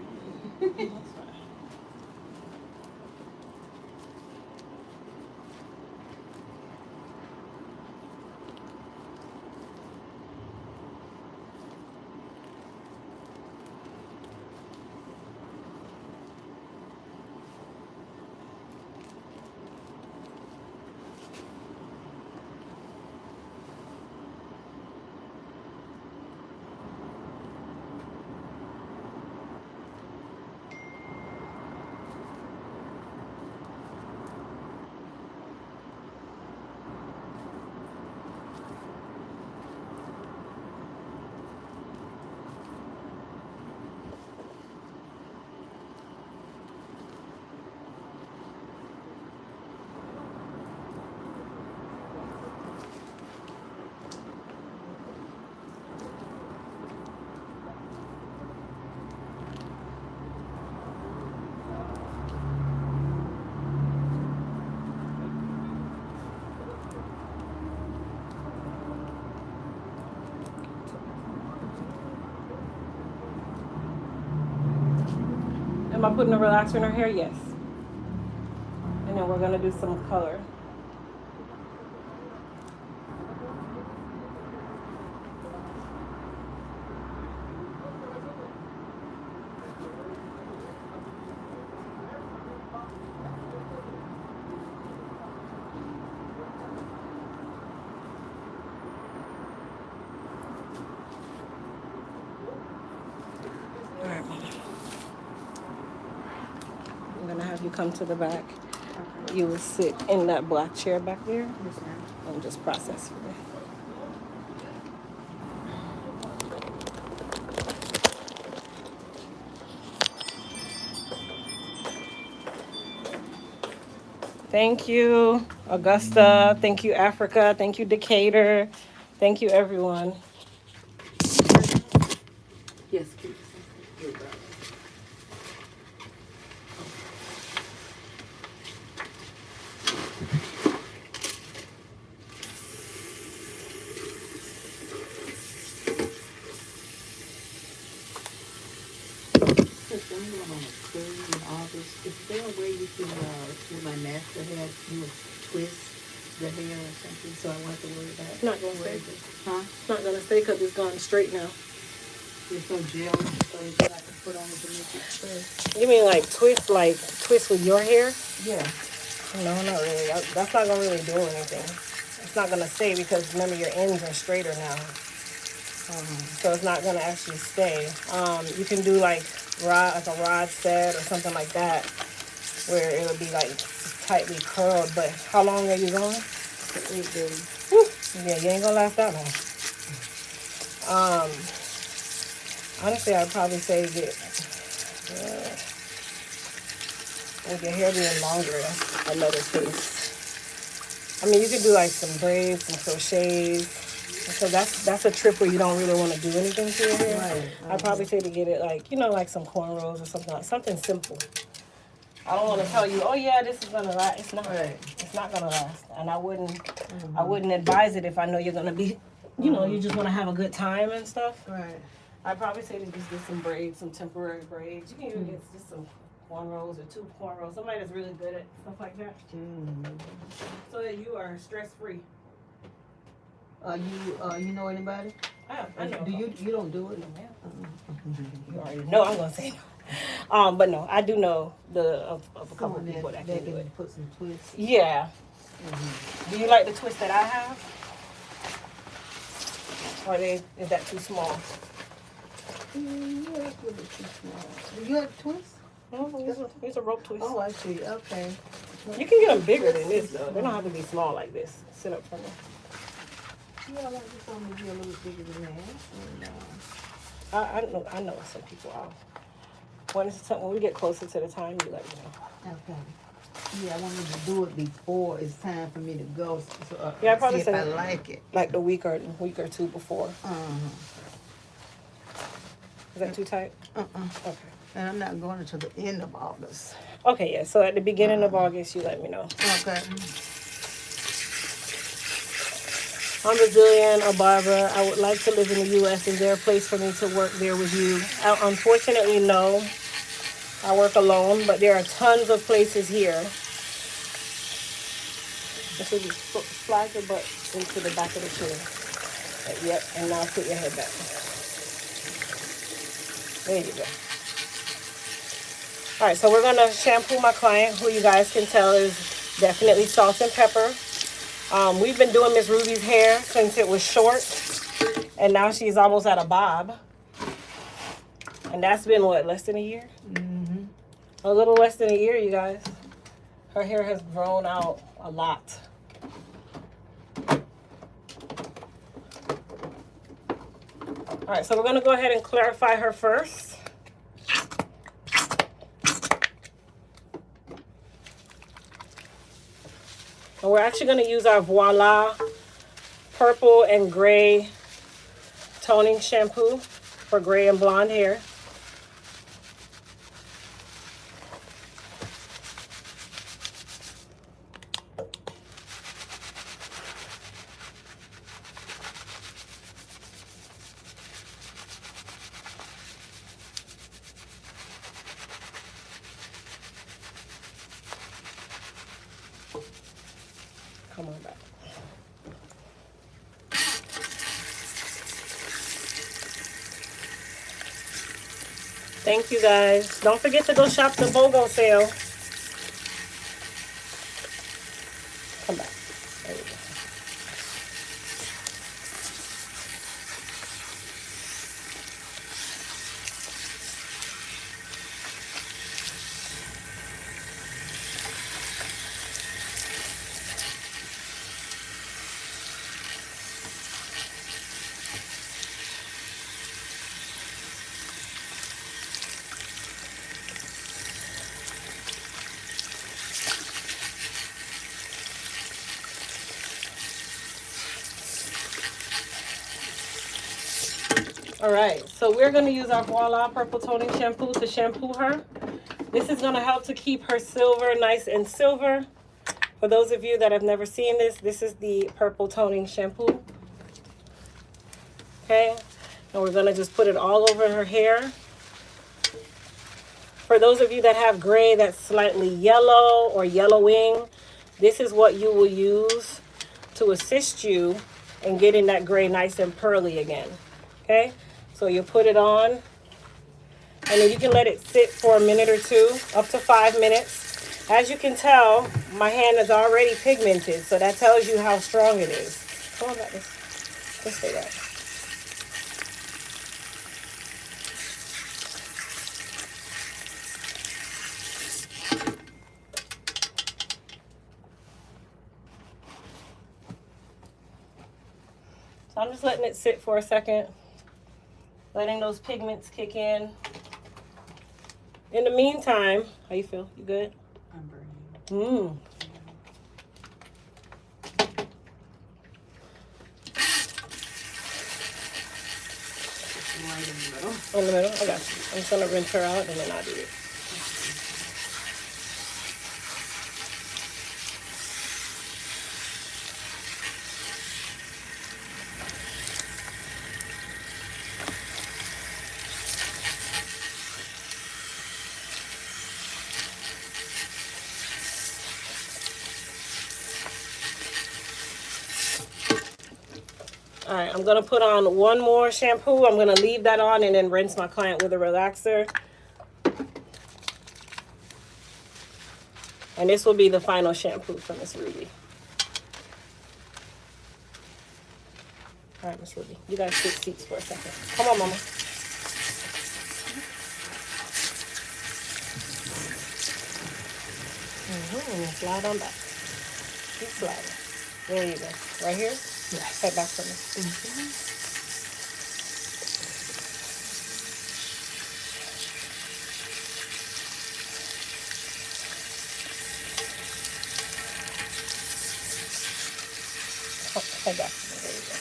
Am I putting a relaxer in her hair? Yes. And then we're gonna do some color. All right, Mama. I'm gonna have you come to the back. okay. You will sit in that black chair back there Yes, ma'am. and just process for me. Thank you, Augusta. Thank you, Africa. Thank you, Decatur. Thank you, everyone. Yes, please. Since I'm going on a cruise in August, is there a way you can, with my master head, you would twist the hair or something, so I won't have to worry about it? It's not gonna stay. Huh? It's not gonna stay because it's gone straight now. There's no gel or anything I can put on it to make it twist? You mean like twist with your hair? Yeah. No, not really. That's not gonna really do anything. It's not gonna stay because remember your ends are straighter now, so it's not gonna actually stay. You can do like a rod set or something like that, where it would be like tightly curled. But how long are you going? 8 days. Yeah, you ain't gonna last that long. Honestly, I'd probably say with your hair being longer, that's another case. I mean, you could do like some braids, some crochets. So that's a trip where you don't really want to do anything to your hair. Right. I'd probably say to get it like, like some cornrows or something simple. I don't want to tell you, oh yeah, this is gonna last. It's not. Right. It's not gonna last, and I wouldn't advise it if I know you're gonna be, you just want to have a good time and stuff. Right. I'd probably say to just get some braids, some temporary braids. You can even get just some cornrows or 2 cornrows. Somebody that's really good at stuff like that, so that you are stress free. You know anybody? I know. Do you don't do it? No, ma'am. You already know I'm gonna say no. But no, I do know of a couple Someone people that that can do it. put some twists. Yeah. Do you like the twist that I have? Or is that too small? Yeah, that's a little too small. Do you have twists? No, it's a rope twist. Oh, I see. Okay. You can get them bigger than this though. They don't have to be small like this. Sit up for me. Yeah, I like this one to be a little bigger than that. And, I know some people are. When we get closer to the time, you let me know. okay. Yeah, I wanted to do it before it's time for me to go, so Yeah, I probably see if I said like it. like the week or two before. Is that too tight? Okay. And I'm not going until the end of August. Okay, yeah. So at the beginning of August, you let me know. Okay. I'm Brazilian or Barbara. I would like to live in the U.S. Is there a place for me to work there with you? Unfortunately, no. I work alone, but there are tons of places here. So you slide your butt into the back of the chair. Yep, and now put your head back. There you go. All right, so we're gonna shampoo my client, who you guys can tell is definitely salt and pepper. We've been doing Miss Ruby's hair since it was short, and now she's almost at a bob. And that's been what, less than a year? Mm-hmm. A little less than a year, you guys. Her hair has grown out a lot. All right, so we're gonna go ahead and clarify her first. And we're actually gonna use our Voila purple and gray toning shampoo for gray and blonde hair. Come on back. Thank you guys. Don't forget to go shop the BOGO sale. Come back. There we go. All right, so we're going to use our Voila Purple Toning Shampoo to shampoo her. This is going to help to keep her silver nice and silver. For those of you that have never seen this, this is the Purple Toning Shampoo. Okay, and we're going to just put it all over her hair. For those of you that have gray that's slightly yellow or yellowing, this is what you will use to assist you in getting that gray nice and pearly again. Okay, so you put it on, and then you can let it sit for a minute or two, up to 5 minutes. As you can tell, my hand is already pigmented, so that tells you how strong it is. Come on back, let's stay back. So I'm just letting it sit for a second, letting those pigments kick in. In the meantime, how you feel? You good? I'm burning. Right in the middle. In the middle? I got you. I'm just gonna rinse her out and then I'll do it. All right, I'm gonna put on one more shampoo. I'm gonna leave that on and then rinse my client with a relaxer. And this will be the final shampoo for Miss Ruby. All right, Miss Ruby, you guys switch seats for a second. Come on, Mama. Slide on back. Keep sliding. There you go. Right here? Yes. Head back for me. Head back. There you go.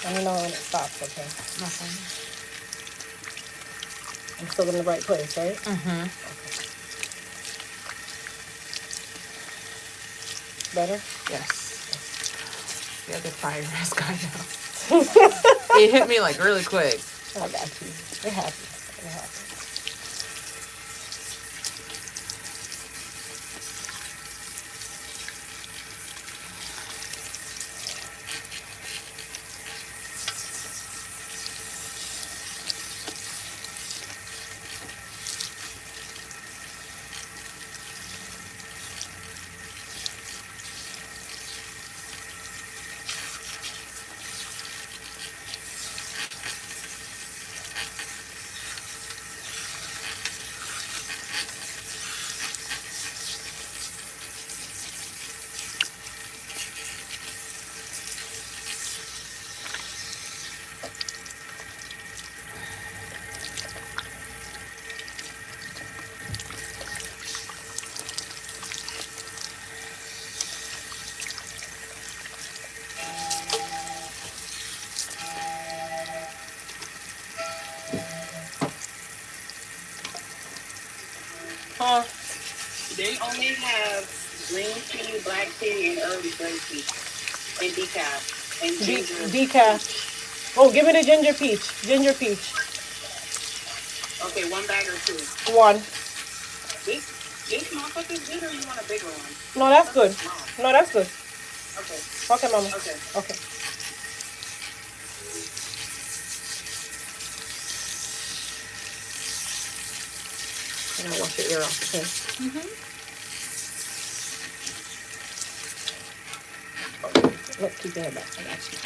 Let me know when it stops, okay? Nothing. I'm still in the right place, right? Mm-hmm. Better? Yes. The other fire has gone out. It hit me like really quick. I got you. It happens. It happens. Huh? They only have green tea, black tea, and early grey tea, and decaf, and ginger. Decaf. Oh, give me the ginger peach. Ginger peach. Okay, one bag or two. One. This motherfucker's good, or you want a bigger one? No, that's good. No, that's good. Okay. Okay, mama. Okay. Okay. I'm gonna wash your ear off, okay? Look, keep your head back. I got you.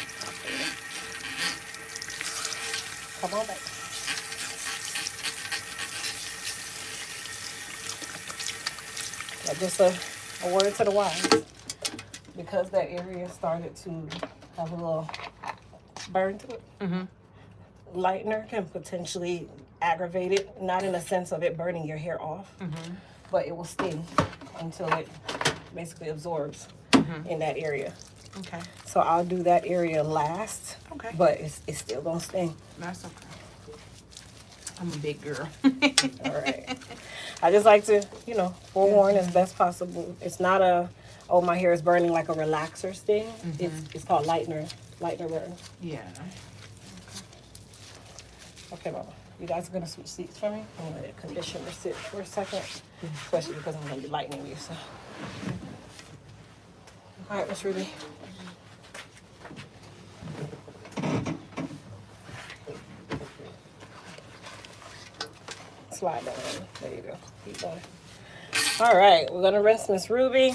Come on back. Yeah, just a word to the wise. Because that area started to have a little burn to it. Mm-hmm. Lightener can potentially aggravate it, not in a sense of it burning your hair off, but it will sting until it basically absorbs in that area. Okay. So I'll do that area last, Okay. but it's still gonna sting. That's okay. I'm a big girl. All right. I just like to, forewarn as best possible. It's not a, oh, my hair is burning like a relaxer sting. It's called lightener burn. Yeah. Okay, mama. You guys are gonna switch seats for me? I'm gonna let the conditioner sit for a second, especially because I'm gonna be lightening you. So, all right, Miss Ruby. Slide that in. There you go. Keep going. All right, we're gonna rinse Miss Ruby.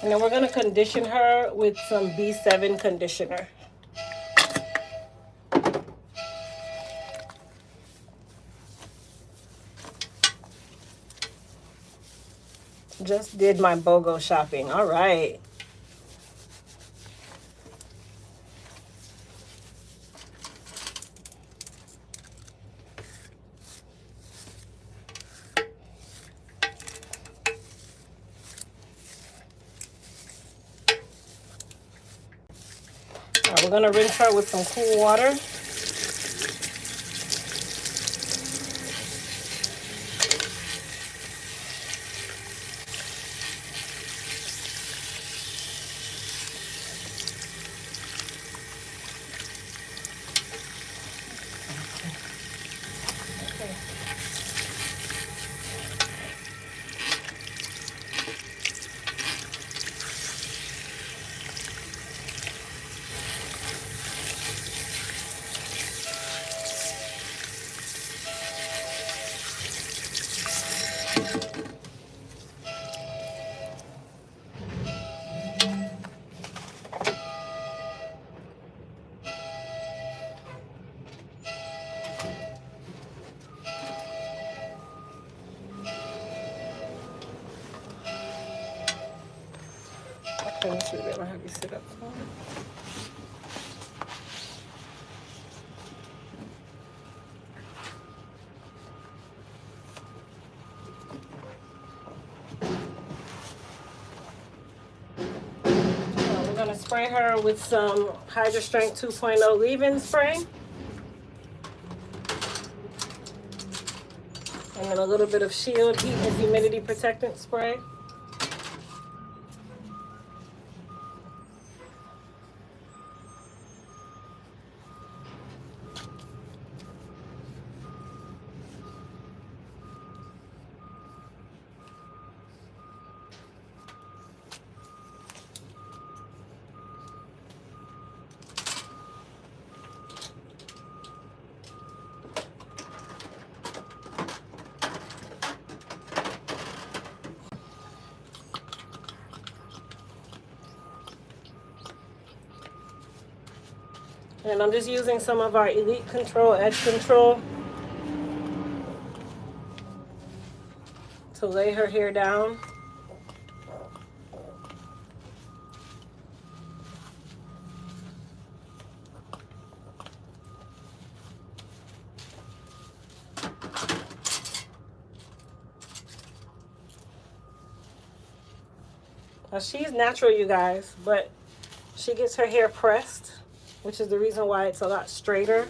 And then we're gonna condition her with some B7 conditioner. Just did my BOGO shopping. All right. We're gonna rinse her with some cool water. Let me see, they don't have you sit up. We're gonna spray her with some Hydra Strength 2.0 leave-in spray. And then a little bit of Shield Heat and Humidity Protectant spray. And I'm just using some of our Elite Control Edge Control to lay her hair down. Now she's natural, you guys, but she gets her hair pressed, which is the reason why it's a lot straighter.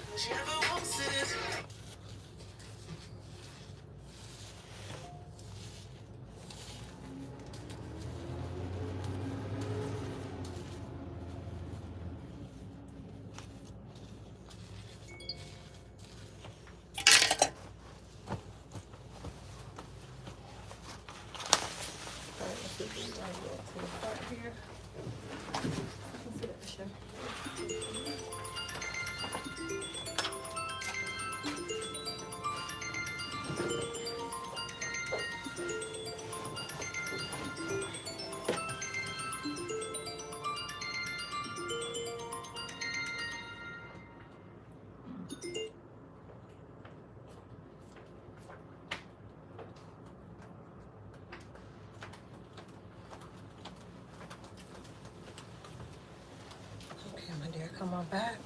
Come on back.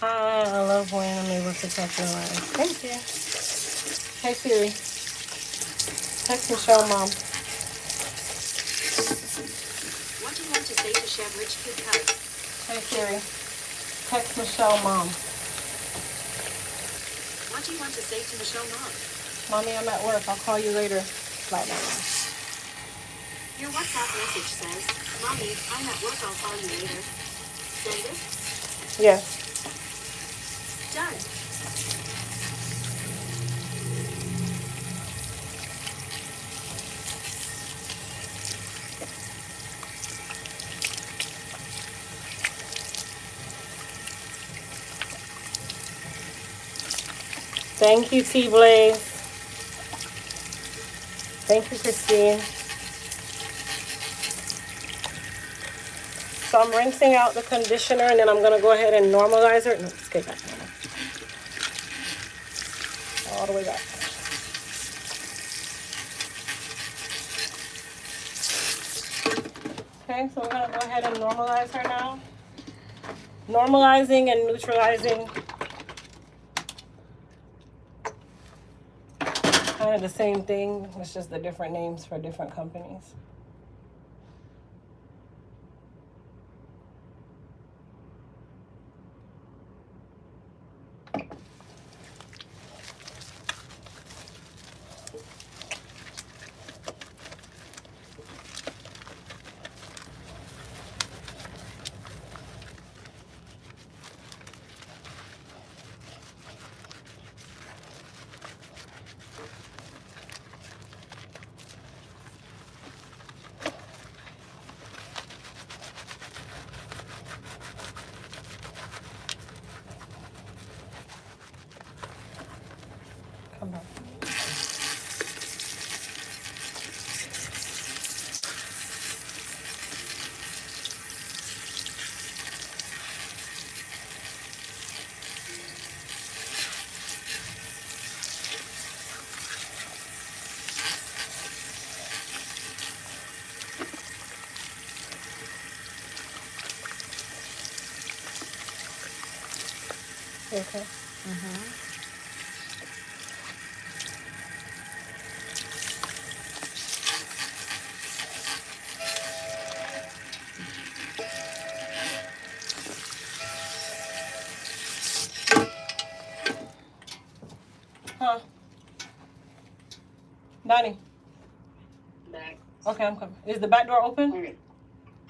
I love when I'm able to touch your line. Thank you. Hey Siri. Text Michelle Mom. What do you want to say to Chef Rich Kid House? Hey Siri. Text Michelle Mom. What do you want to say to Michelle Mom? Mommy, I'm at work. I'll call you later. Right now. Your WhatsApp message says, Mommy, I'm at work. I'll call you later. Send it? Yes. Done. Thank you, T-Blaze. Thank you, Christine. So I'm rinsing out the conditioner and then I'm going to go ahead and normalize her. No, let's get back. All the way back. Okay, so we're going to go ahead and normalize her now. Normalizing and neutralizing. Kind of the same thing. It's just the different names for different companies. You okay? Huh? Donnie. Back. Okay, I'm coming. Is the back door open? Okay.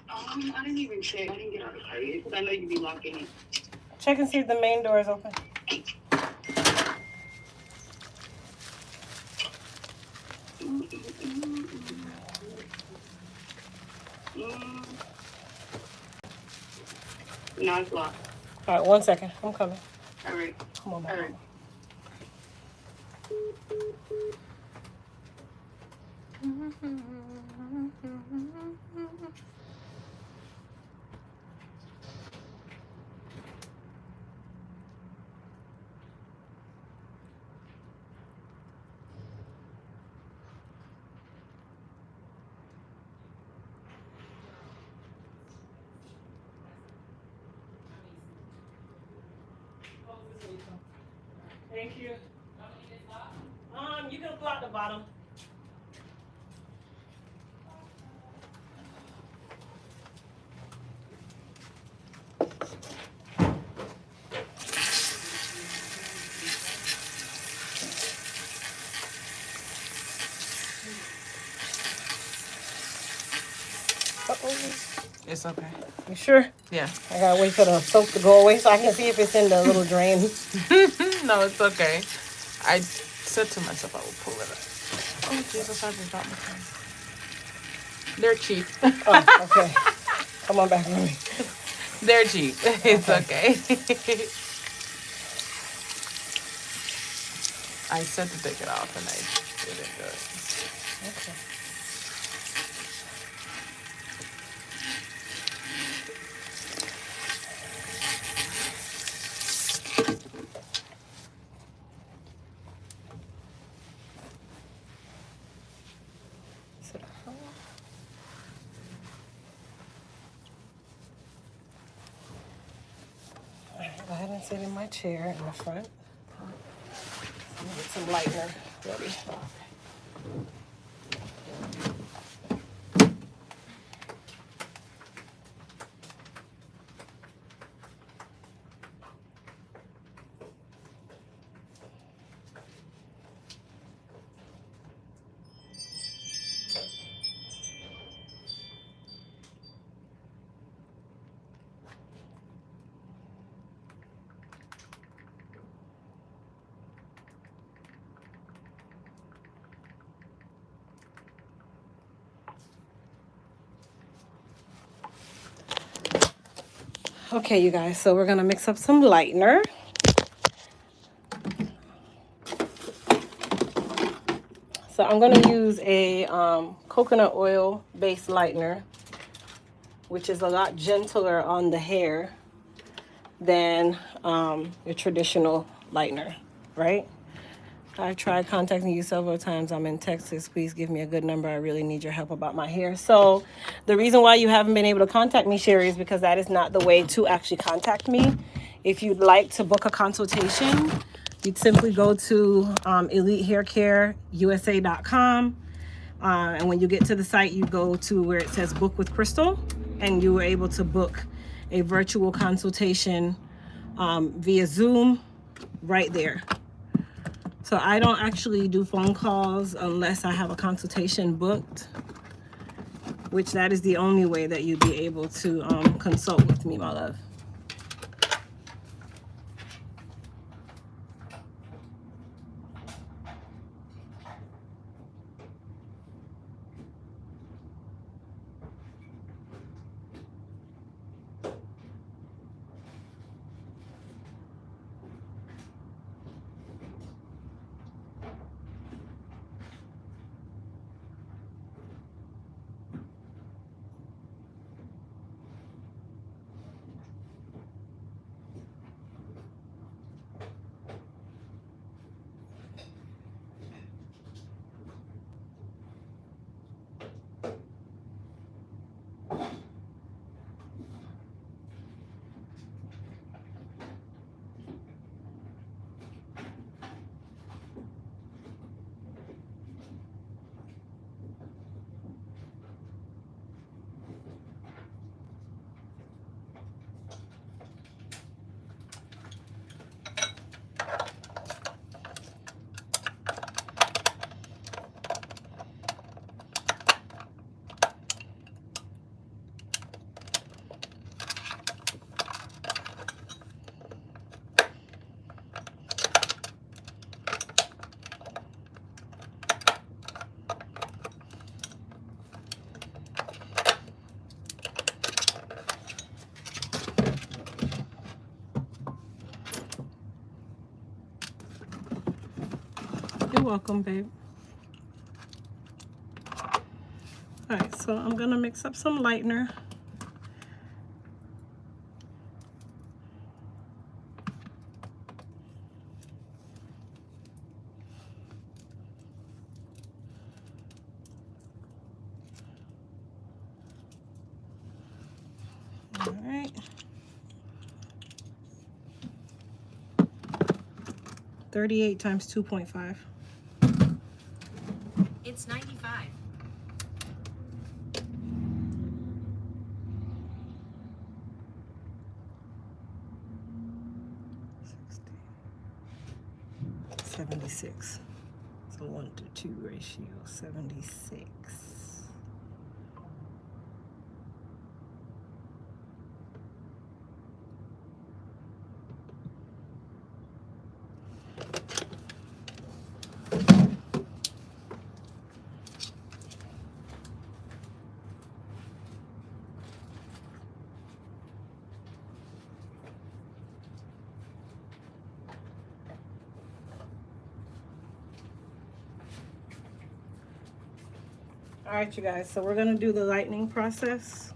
I didn't even check. I didn't get out of the car yet because I know you'd be locking it. Check and see if the main door is open. No, it's locked. All right, 1 second. I'm coming. All right. Come on back. All right. Thank you. You can block the bottom. It's okay. You sure? Yeah. I gotta wait for the soap to go away so I can see if it's in the little drain. No, it's okay. I said to myself I would pull it up. Oh, Jesus, I just dropped my phone. They're cheap. Oh, okay. Come on back with me. They're cheap. It's okay. I said to take it off and I didn't do it. Okay. Go ahead and sit in my chair in the front. Let me get some lightener ready. Okay, you guys, so we're gonna mix up some lightener. So I'm gonna use a coconut oil based lightener, which is a lot gentler on the hair than your traditional lightener, right? I tried contacting you several times. I'm in Texas. Please give me a good number. I really need your help about my hair. So the reason why you haven't been able to contact me, Sherry, is because that is not the way to actually contact me. If you'd like to book a consultation, you'd simply go to elitehaircareusa.com. And when you get to the site, you go to where it says book with Crystal, and you were able to book a virtual consultation via Zoom right there. So I don't actually do phone calls unless I have a consultation booked, which that is the only way that you'd be able to consult with me, my love. welcome, babe. All right, so I'm gonna mix up some lightener. All right. 38 times 2.5. It's 95. $60. 76. So 1-to-2 ratio, 76. All right, you guys, so we're gonna do the lightening process.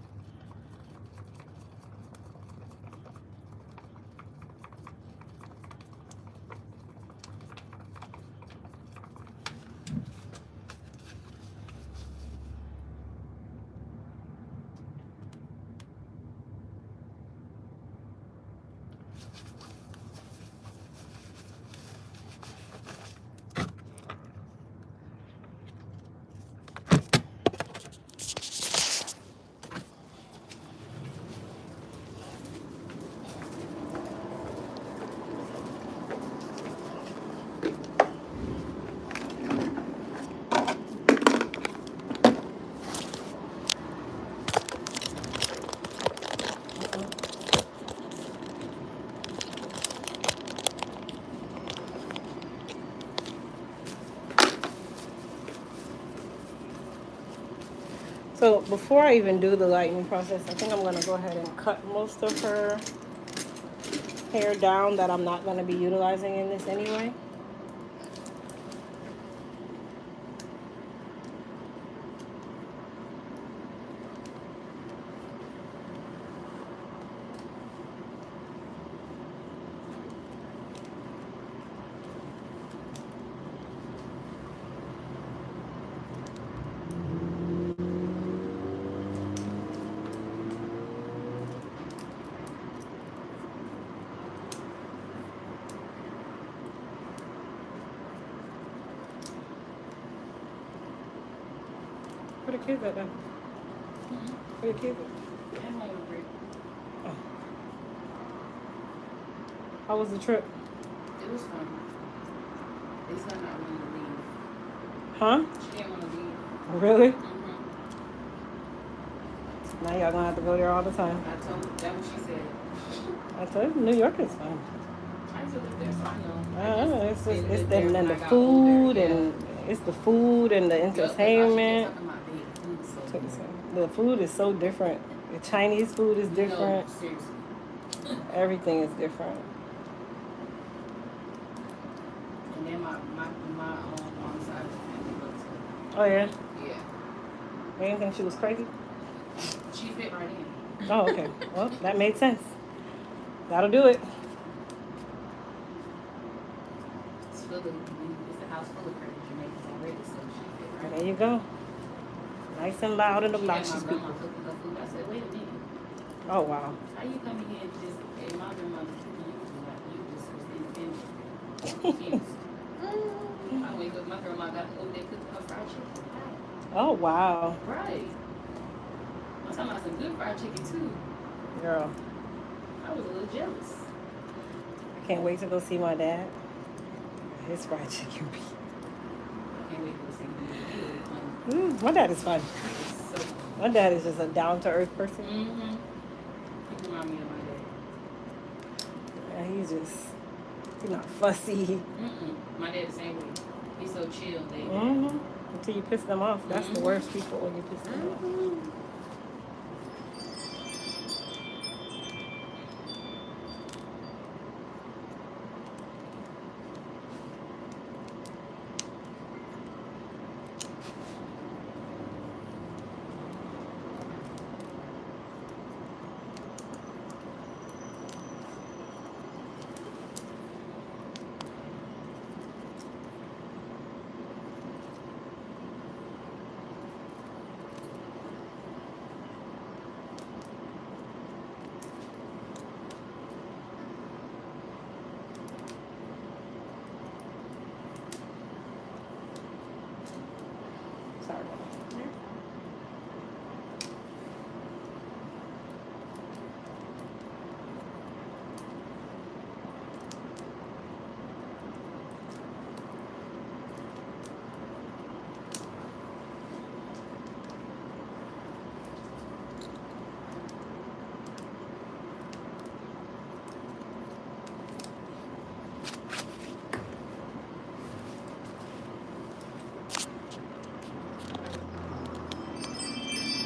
So before I even do the lightening process, I think I'm gonna go ahead and cut most of her hair down that I'm not gonna be utilizing in this anyway. Where the kids at then? Where the kids at? I'm home break. Oh. How was the trip? It was fun. They said not wanting to leave. Huh? She didn't want to leave. Really? Mm-hmm. Now y'all gonna have to go there all the time. I told her, that what she said. I told you, New York is fun. I used to live there, so I know. It's just, didn't it's live the, there and when the I got food older, and it's the food and the Yup, that's all she kept entertainment. talking about, babe. The food's so good. The food is so different. The Chinese food is different. No, seriously. Everything is different. And then my mom's side of the family loves her. Oh yeah. Yeah. You didn't think she was crazy? She fit right in. Oh okay. Well, that made sense. That'll do it. It's a house full of crazy Jamaicans already, so she fit right in. There you go. Nice and loud and She had my obnoxious grandma people. cooking her food. I said, wait a minute. Oh wow. How you coming here and just, hey, my grandmother cooking you food like you just was independent. Confused. I wake up, my grandma got over there cooking her fried chicken. Oh wow. Right. I'm talking about some good fried chicken too. Girl, I was a little jealous. I can't wait to go see my dad. His fried chicken be. I can't wait to see you. My dad is fun. It's so My dad is just a down to earth person. mm-hmm. You remind me of my dad. Yeah, he's not fussy. Mm-mm. My dad the same way. He's so chill, laid back. Mm-hmm. Until you piss them off. That's the worst people when you piss them off. Mm-hmm.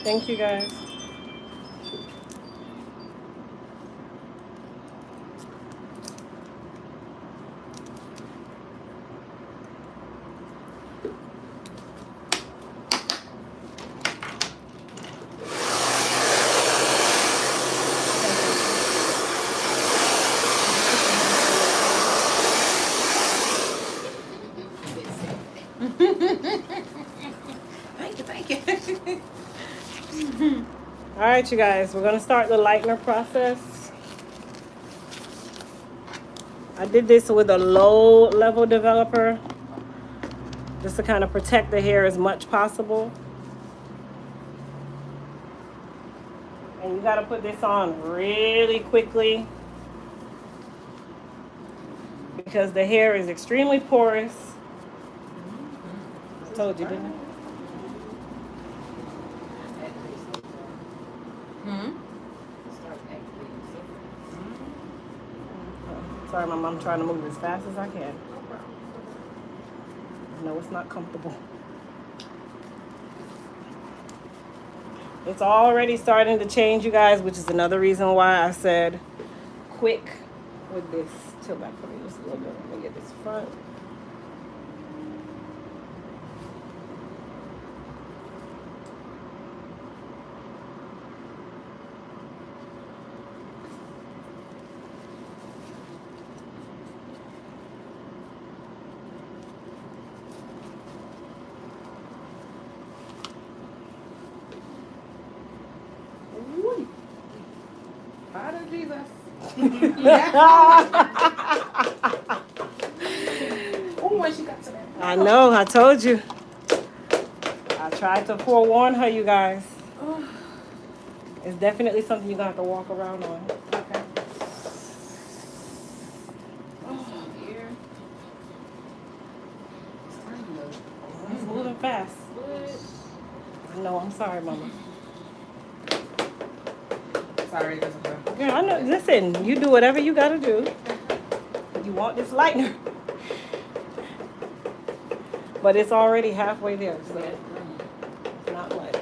Thank you guys. Thank you. All right, you guys, we're gonna start the lightener process. I did this with a low level developer just to kind of protect the hair as much possible. And you gotta put this on really quickly because the hair is extremely porous. I told you, didn't I? Sorry, Mom, I'm trying to move as fast as I can. No, it's not comfortable. It's already starting to change, you guys, which is another reason why I said quick with this. Tilt back for me just a little bit. Let me get this front. Father Jesus. Oh, when she got to that. I know, I told you. I tried to forewarn her, you guys. It's definitely something you're going to have to walk around on. Okay. It's moving fast. I know, I'm sorry, Mama. Sorry, Jessica. Yeah, I know. Listen, you do whatever you got to do. You want this lightener. But it's already halfway there, so it's not much.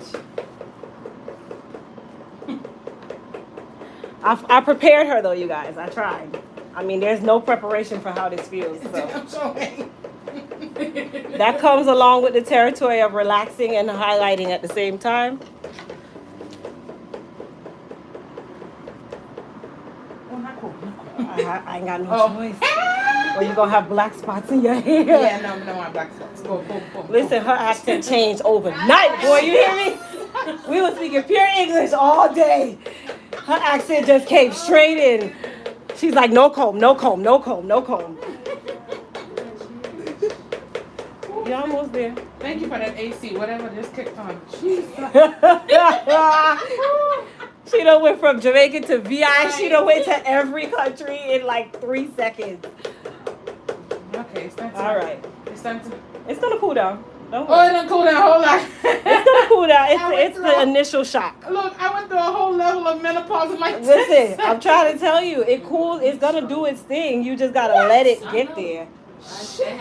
I prepared her, though, you guys. I tried. I mean, there's no preparation for how this feels. So. I'm sorry. That comes along with the territory of relaxing and highlighting at the same time. I ain't got no choice. Or you're going to have black spots in your hair. Yeah, no, my black spots. Go. Listen, her accent changed overnight, boy. You hear me? We were speaking pure English all day. Her accent just came straight in. She's like, no comb, no comb, no comb, no comb. You're almost there. Thank you for that AC, whatever just kicked on. Jesus. She done went from Jamaica to VI. She done went to every country in like 3 seconds. Okay, it's time to. All right. It's time to. It's gonna cool down. Don't Oh, worry. it done cool down a whole lot. It's gonna cool down. I went It's through the a- initial shock. Look, I went through a whole level of menopause in like 10 Listen, I'm seconds. trying to tell you, it cool. It's gonna do its thing. You just gotta let it get there.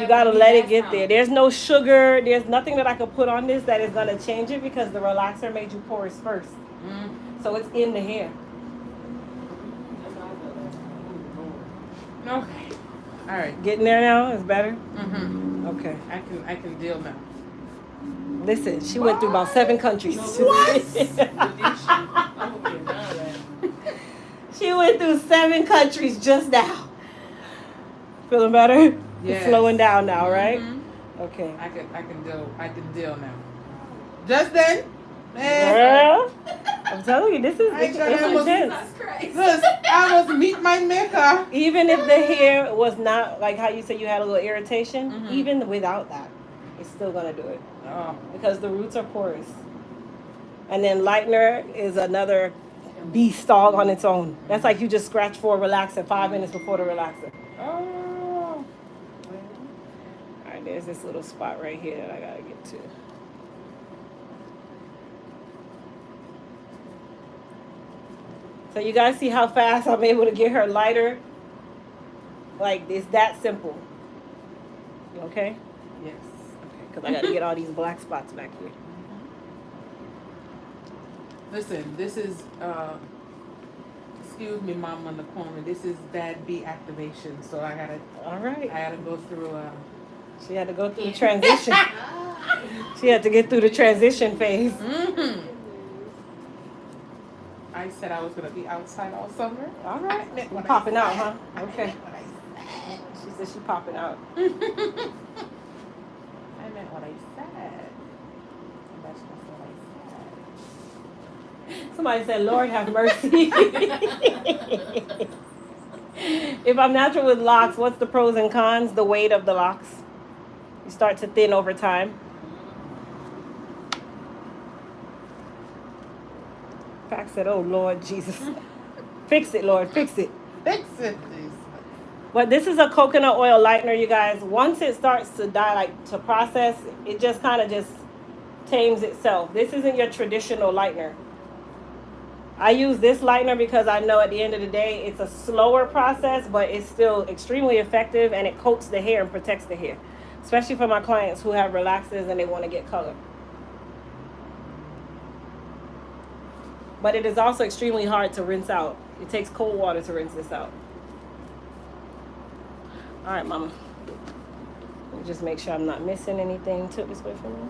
You gotta let it get there. There's no sugar. There's nothing that I could put on this that is gonna change it because the relaxer made you porous first. So it's in the hair. Okay. All right. Getting there now is better. Mm-hmm. Okay. I can deal now. Listen, she went through about 7 countries. She went through 7 countries just now. Feeling better? Yes. It's slowing down now, right? Mm-hmm. Okay. I can deal now. Just then, man. Girl, I'm telling you, this is I it's got almost- intense. Look, I was meet my maker. Even if the hair was not like how you said you had a little irritation, Mhm. even without that, it's still gonna do it Oh. because the roots are porous. And then lightener is another beast all on its own. That's like you just scratch for a relaxer 5 minutes before the relaxer. Oh. All right, there's this little spot right here that I gotta get to. So you guys see how fast I'm able to get her lighter? Like, it's that simple. You okay? Yes. Okay, because I gotta get all these black spots back here. Listen, this is excuse me, mom on the corner. This is bad B activation, so I All right. gotta go through She had to go through the transition. She had to get through the transition phase. I said I was gonna be outside all summer. All right. What I Popping out, said. huh? Okay. What I said. She said she popping out. I meant what I said. And that's just what I said. Somebody said, Lord have mercy. If I'm natural with locks, what's the pros and cons? The weight of the locks. You start to thin over time. Pac said, oh, Lord Jesus. Fix it, Lord. Fix it. Fix it, please. But this is a coconut oil lightener, you guys. Once it starts to die, like to process, it just kind of just tames itself. This isn't your traditional lightener. I use this lightener because I know at the end of the day, it's a slower process, but it's still extremely effective, and it coats the hair and protects the hair, especially for my clients who have relaxers and they want to get color. But it is also extremely hard to rinse out. It takes cold water to rinse this out. All right, mama. Let me just make sure I'm not missing anything. Took this way from me.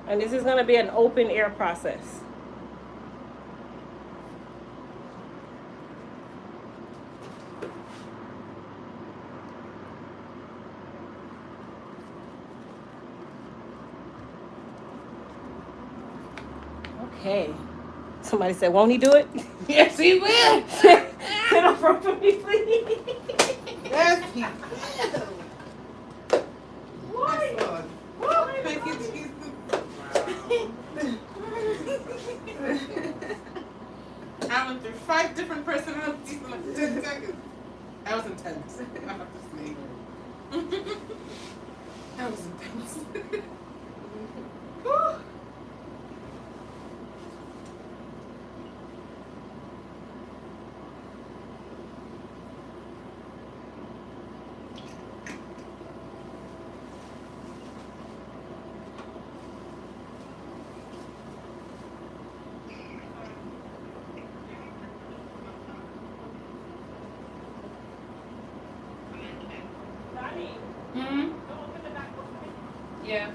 And this is going to be an open air process. Okay. Somebody said, won't he do it? Yes, he will. Sit up front for me, please. Yes, he will. Why? Lord. Thank you, Jesus. I went through 5 different personalities in like 10 seconds. That was intense. I have to say. That was intense. Whew. Mm-hmm. Yeah.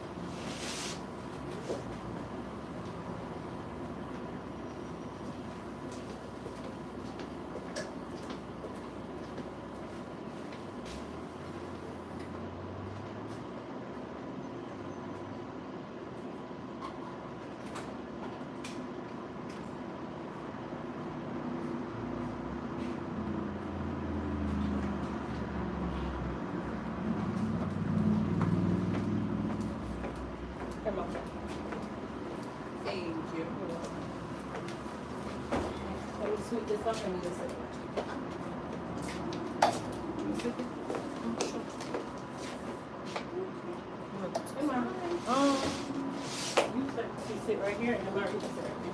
Come on. Thank you. Let me sweep this up and you just sit. Come on. You sit right here and Mark, you sit right here.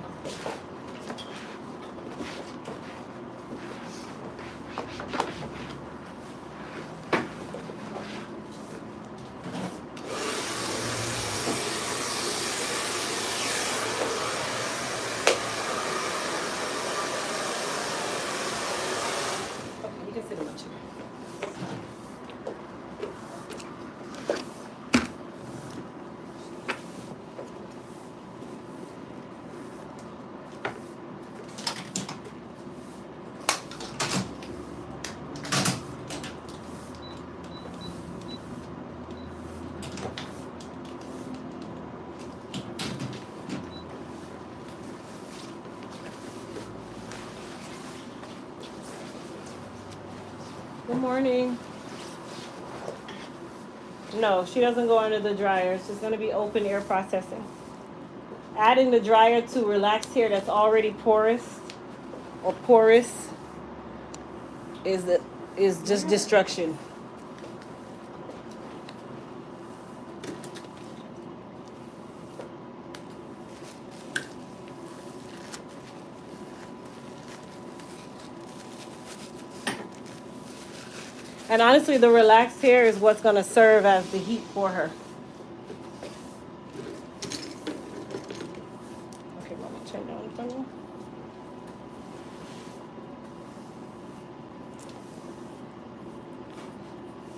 Okay, you can sit in my chair. Good morning. No, she doesn't go under the dryer. It's just going to be open air processing. Adding the dryer to relaxed hair that's already porous or porous is just destruction. And honestly, the relaxed hair is what's going to serve as the heat for her. Okay, let me turn down for me.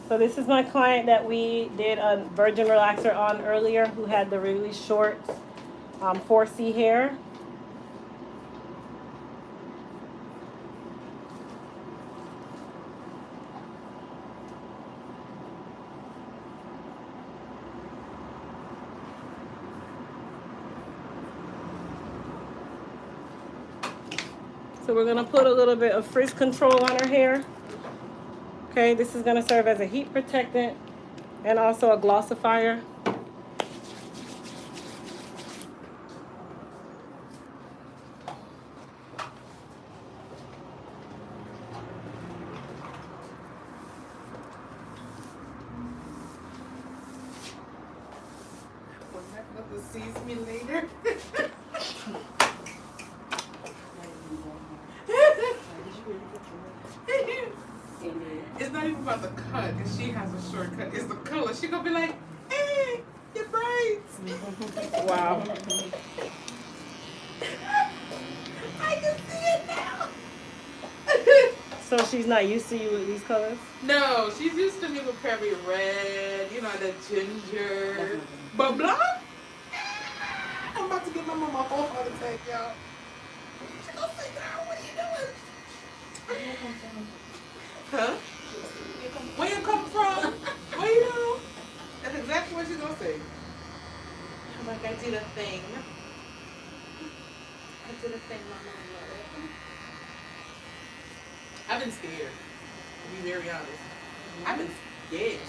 So this is my client that we did a virgin relaxer on earlier, who had the really short 4C hair. So we're gonna put a little bit of frizz control on her hair. Okay, this is gonna serve as a heat protectant and also a glossifier. Sees me later. It's not even about the cut, because she has a short cut. It's the color. She gonna be like, hey, your braids. Wow. I can see it now. So she's not used to you with these colors? No, she's used to me with probably red, you know, the ginger. But blonde? I'm about to get my mama a whole heart attack, y'all. She gonna say, girl, what are you doing? Huh? Where you come from? Where you know? That's exactly what she's gonna say. I'm like, I did a thing. I did a thing, mama. I love it. I've been scared, to be very honest. I've been scared.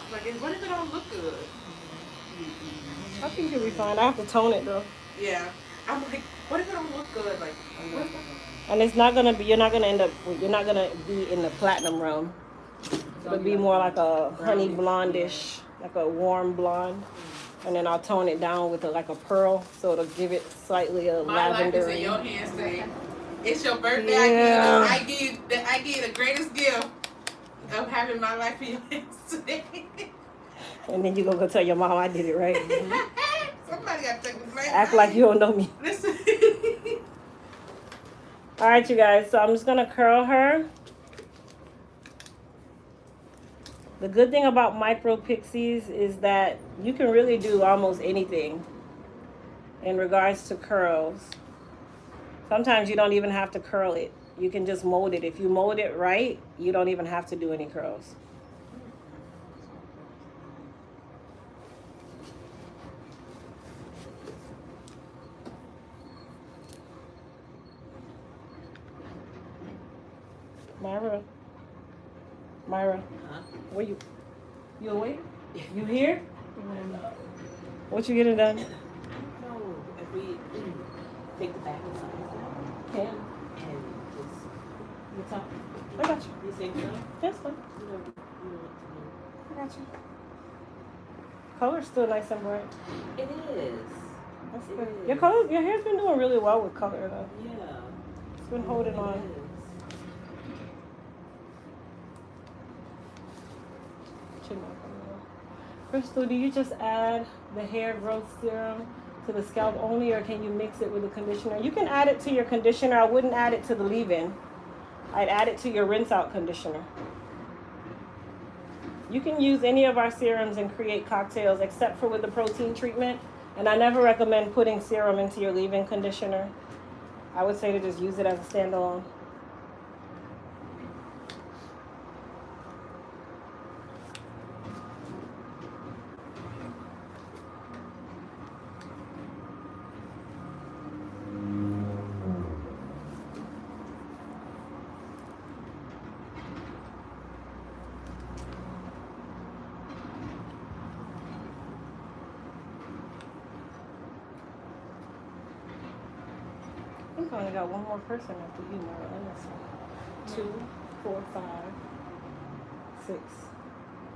I'm like, what if it don't look good? I think you'll be fine. I have to tone it though. Yeah. I'm like, what if it don't look good? Like, what if And it's not gonna be, you're not gonna be in the platinum realm. It'll be more like a honey blondish, like a warm blonde. And then I'll tone it down with like a pearl, so it'll give it slightly a my lavender. life is in your hands, Say. It's your birthday. Yeah. I give you the greatest gift of having my life in your hands today. And then you gonna go tell your mom I did it right. Somebody got to take the blame. Act like you don't know me. Listen. All right, you guys. So I'm just gonna curl her. The good thing about micro pixies is that you can really do almost anything in regards to curls. Sometimes you don't even have to curl it. You can just mold it. If you mold it right, you don't even have to do any curls. Myra, where you awake? You here? What you getting done? No, if we take the back inside Yeah. and just, You talk. I got you. you think so? That's fine. You know I got you. Color's still nice and bright. it is. That's It good. is. Your hair's been doing really well with color though. Yeah. It's been holding on. It is. Crystal, do you just add the hair growth serum to the scalp only, or can you mix it with the conditioner? You can add it to your conditioner. I wouldn't add it to the leave-in. I'd add it to your rinse-out conditioner. You can use any of our serums and create cocktails, except for with the protein treatment. And I never recommend putting serum into your leave-in conditioner. I would say to just use it as a standalone. think I only got one more person after you, Marilyn. Let's see. 2, 4, 5, 6.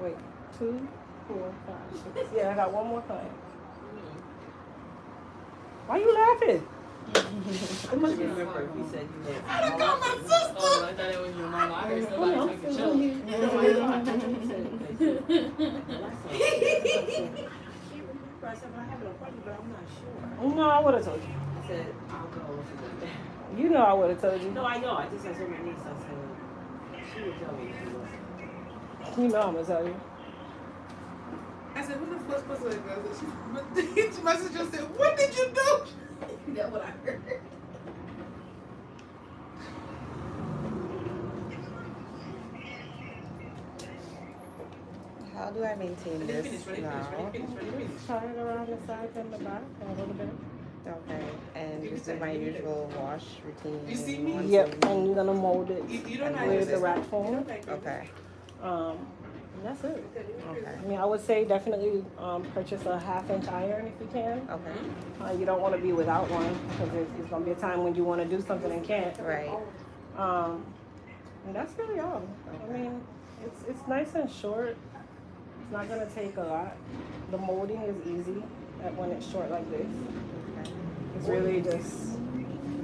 Wait, 2, 4, 5, 6. Yeah, I got one more client. Why you laughing? I must remember if you said you had. I done got my sister. Oh, I thought it was your mom. I heard somebody talking I said, I have an appointment, but I'm not sure. No, I would have told you. I said, I'll go. You know I would have told you. No, I know. I just said my niece. I said, she would tell me if she wasn't. You know I'm gonna tell you. I said, who's the first person that does it? She must have just said, what did you do? That's what I heard. How do I maintain this now? Just tie it around the sides and the back a little bit. Okay, and just do my usual wash routine. You see me? once a Yep, week. and you're gonna mold it You don't And like with this. the rack foam. Okay. And that's it. Okay. I mean, I would say definitely purchase a 1/2-inch iron if you can. Okay. You don't want to be without one because there's gonna be a time when you want to do something and can't. Right. And that's really all. I mean, it's nice and short. It's not gonna take a lot. The molding is easy when it's short like this. Okay. It's really just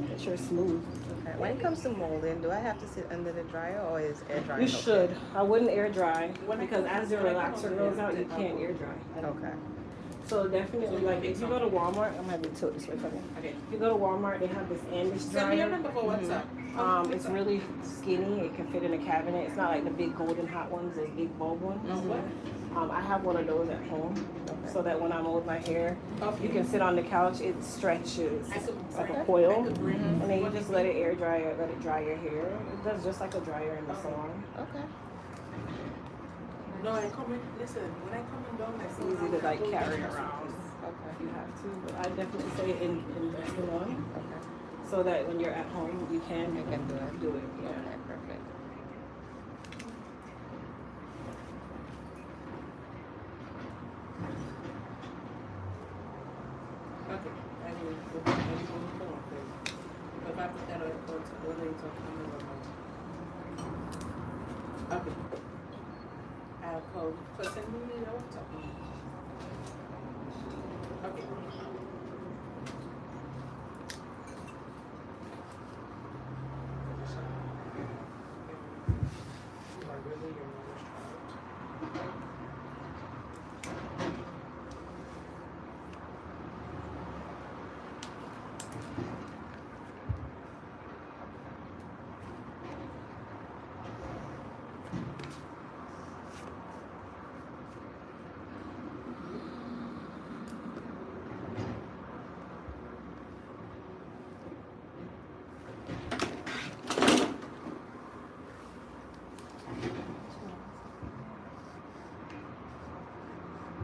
make sure it's smooth. Okay. When it comes to molding, do I have to sit under the dryer or is air drying? You should. I wouldn't air dry because as your relaxer goes out, you can't air dry. Okay. So definitely, like if you go to Walmart, I'm gonna tilt this way for me. Okay. If you go to Walmart, they have this Amish Send me your dryer. number for WhatsApp. It's really skinny. It can fit in a cabinet. It's not like the big golden hot ones, those big bulb ones. I have one of those at home, so that when I mold my hair, you can sit on the couch. It stretches like a coil, and then you just let it air dry. Let it dry your hair. It does just like a dryer in the salon. Okay. No, I come in. Listen, when I come in down, It's easy to like carry around Okay. if you have to, but I definitely say invest in one Okay. so that when you're at home, you can You can do it. do it. Yeah. Okay. Perfect. Okay. I will go back and go on the phone, please. But if I put that on the phone, what are you talking about? Okay. I'll call the person who you know what I'm talking about. Okay. You are really your mother's child.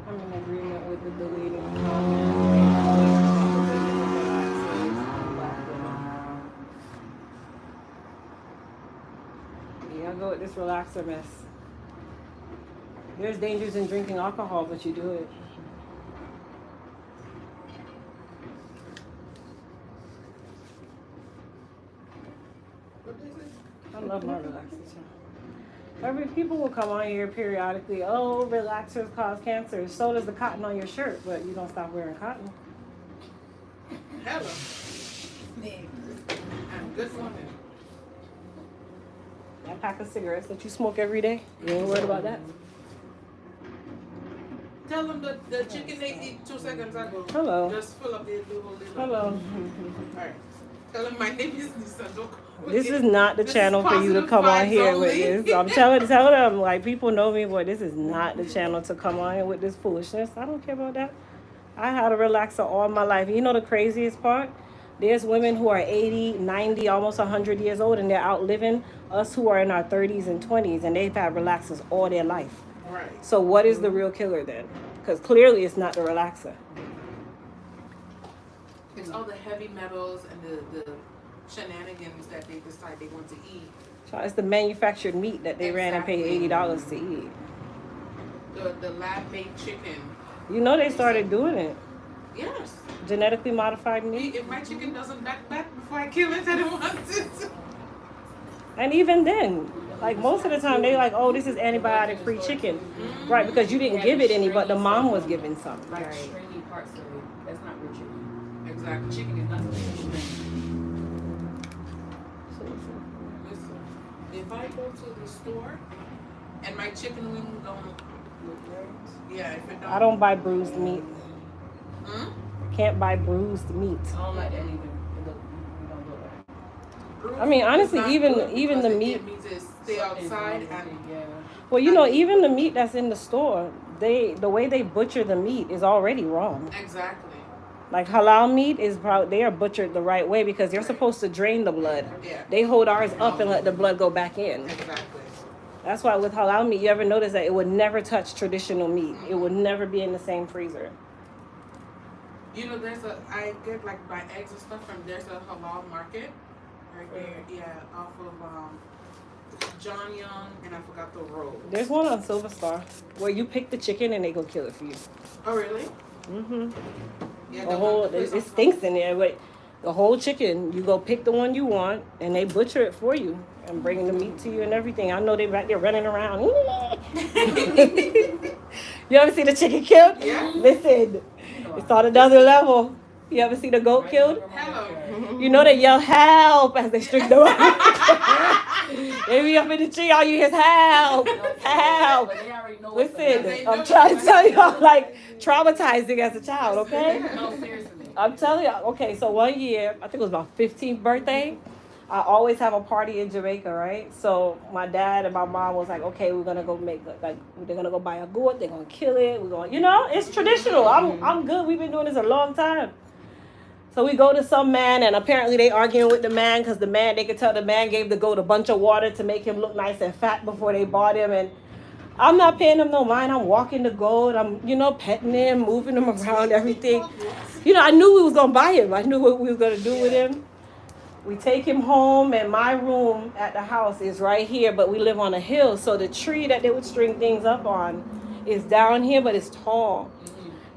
I'm in agreement with the deleting Yeah, I'll go with this relaxer mess. There's dangers in drinking alcohol, but you do it. I love my relaxers. People will come on here periodically. Oh, relaxers cause cancer. So does the cotton on your shirt, but you don't stop wearing cotton. Hello. I'm good woman. That pack of cigarettes that you smoke every day, you ain't worried about that. Tell them the chicken they eat 2 seconds ago. Hello. Just fill up the little. Hello. Alright. Tell them my name is Lisa. Don't call This me. is not the This channel is for you to positive come on vibes here with only. this. I'm tell them, like, people know me, boy, this is not the channel to come on here with this foolishness. I don't care about that. I had a relaxer all my life. You know the craziest part? There's women who are 80, 90, almost 100 years old, and they're outliving us who are in our 30s and 20s, and they've had relaxers all their life. Right. So what is the real killer then? Because clearly it's not the relaxer. It's all the heavy metals and the shenanigans that they decide they want to eat. So it's the manufactured meat that they ran and paid $80 to eat. The lab made chicken. You know they started doing it. Yes. Genetically modified meat. If my chicken doesn't back before I kill it, I don't want it. And even then, like most of the time, they like, oh, this is antibiotic-free chicken, right? Because you didn't give it any, but the mom was given some. Like stringy parts of it. That's not real chicken. Exactly. Chicken is not stringy. Listen, if I go to the store and my chicken wing don't look right, yeah, if it don't. I don't buy bruised meat. Hmm? Can't buy bruised meat. I don't like that either. It don't look right. I mean, honestly, It's not even good the because meat. It means it stay outside and Yeah. Well, you know, even the meat that's in the store, the way they butcher the meat is already wrong. exactly. Like halal meat is probably they are butchered the right way because they're supposed to drain the blood. Yeah, They hold ours up and let the blood go back in. exactly. That's why with halal meat, you ever notice that it would never touch traditional meat. It would never be in the same freezer. You know, I get like my eggs and stuff from there's a halal market right there. Yeah, off of John Young and I forgot the road. There's one on Silver Star where you pick the chicken and they go kill it for you. Oh really? Mm-hmm. Yeah, The whole it stinks in there, but the whole chicken, you go pick the one you want and they butcher it for you and bring the meat to you and everything. I know they back there running around. You ever see the chicken killed? Yeah. Listen, it's on another level. You ever see the goat killed? Hello. You know they yell help as they string them up. They be up in the tree, all you hear is help, help. But they already know what's Listen, I'm trying to tell y'all, like, traumatizing as a child, okay? No, seriously. I'm telling you, okay, so one year, I think it was my 15th birthday, I always have a party in Jamaica, right? So my dad and my mom was like, okay, we're gonna go make, like, they're gonna go buy a goat, they're gonna kill it, we're going, you know, it's traditional. I'm good, we've been doing this a long time. So we go to some man, and apparently they arguing with the man because the man, they could tell the man gave the goat a bunch of water to make him look nice and fat before they bought him. And I'm not paying him no mind. I'm walking the goat. I'm, you know, petting him, moving him around, everything. You know, I knew we was going to buy him. I knew what we was going to do with him. We take him home, and my room at the house is right here, but we live on a hill. So the tree that they would string things up on is down here, but it's tall.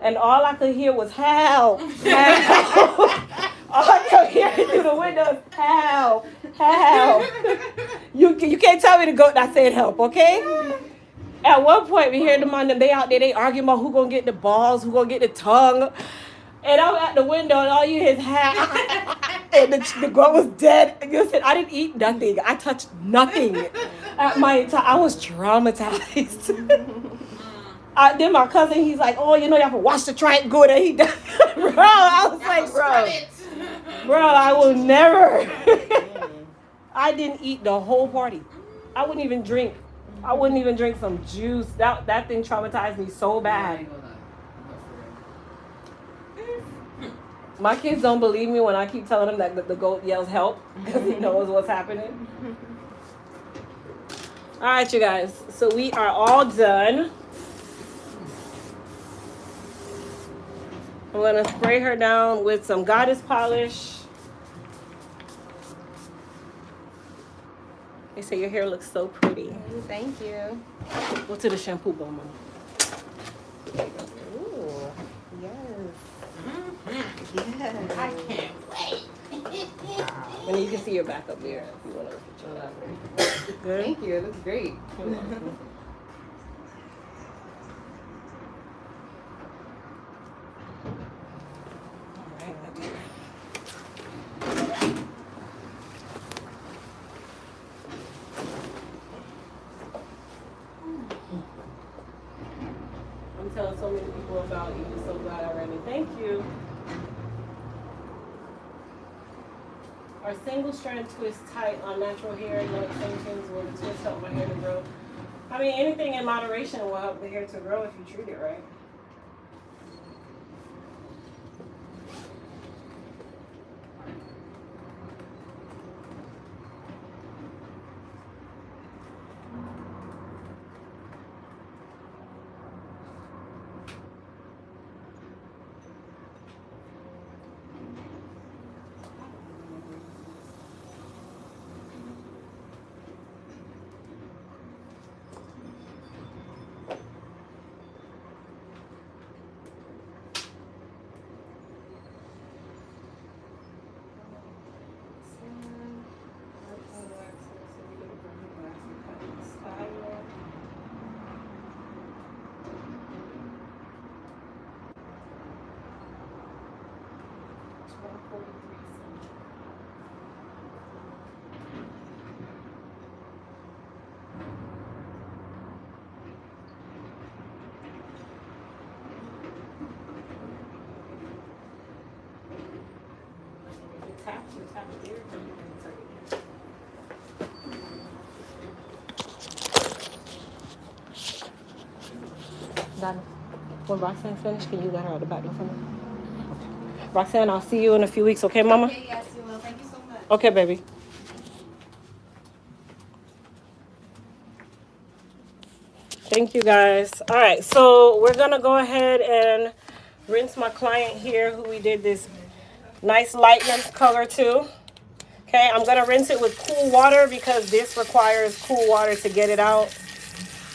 And all I could hear was help, help. All I kept hearing through the windows, help, help. You can't tell me to go not saying help, okay? At one point, we hear them on them, they out there, they arguing about who gonna get the balls, who gonna get the tongue. And I'm at the window, and all you hear is help. And the goat was dead. And you said, I didn't eat nothing. I touched nothing. I was traumatized. Then my cousin, he's like, oh, you know, you have to wash the tripe good. And he does. Bro, I was like, bro, I will never. I didn't eat the whole party. I wouldn't even drink. I wouldn't even drink some juice. That thing traumatized me so bad. My kids don't believe me when I keep telling them that the goat yells help because he knows what's happening. All right, you guys. So we are all done. I'm going to spray her down with some goddess polish. They say your hair looks so pretty. Thank you. Go to the shampoo bowl, Mama. Ooh, yes. Yes. I can't wait. And you can see your back up there if you want to look at your back. Good? Thank you. It looks great. I'm telling so many people about you. So glad I ran it. Thank you. Our single strand twist tight on natural hair, no extensions. Will the twist help my hair to grow? I mean, anything in moderation will help the hair to grow if you treat it right. Done. When Roxanne's finished, can you let her out the back door for me? Roxanne, I'll see you in a few weeks, okay, Mama? Okay, yes, you will. Thank you so much. Okay, baby. Thank you, guys. All right, so we're gonna go ahead and rinse my client here, who we did this nice lightness color to. Okay, I'm gonna rinse it with cool water because this requires cool water to get it out.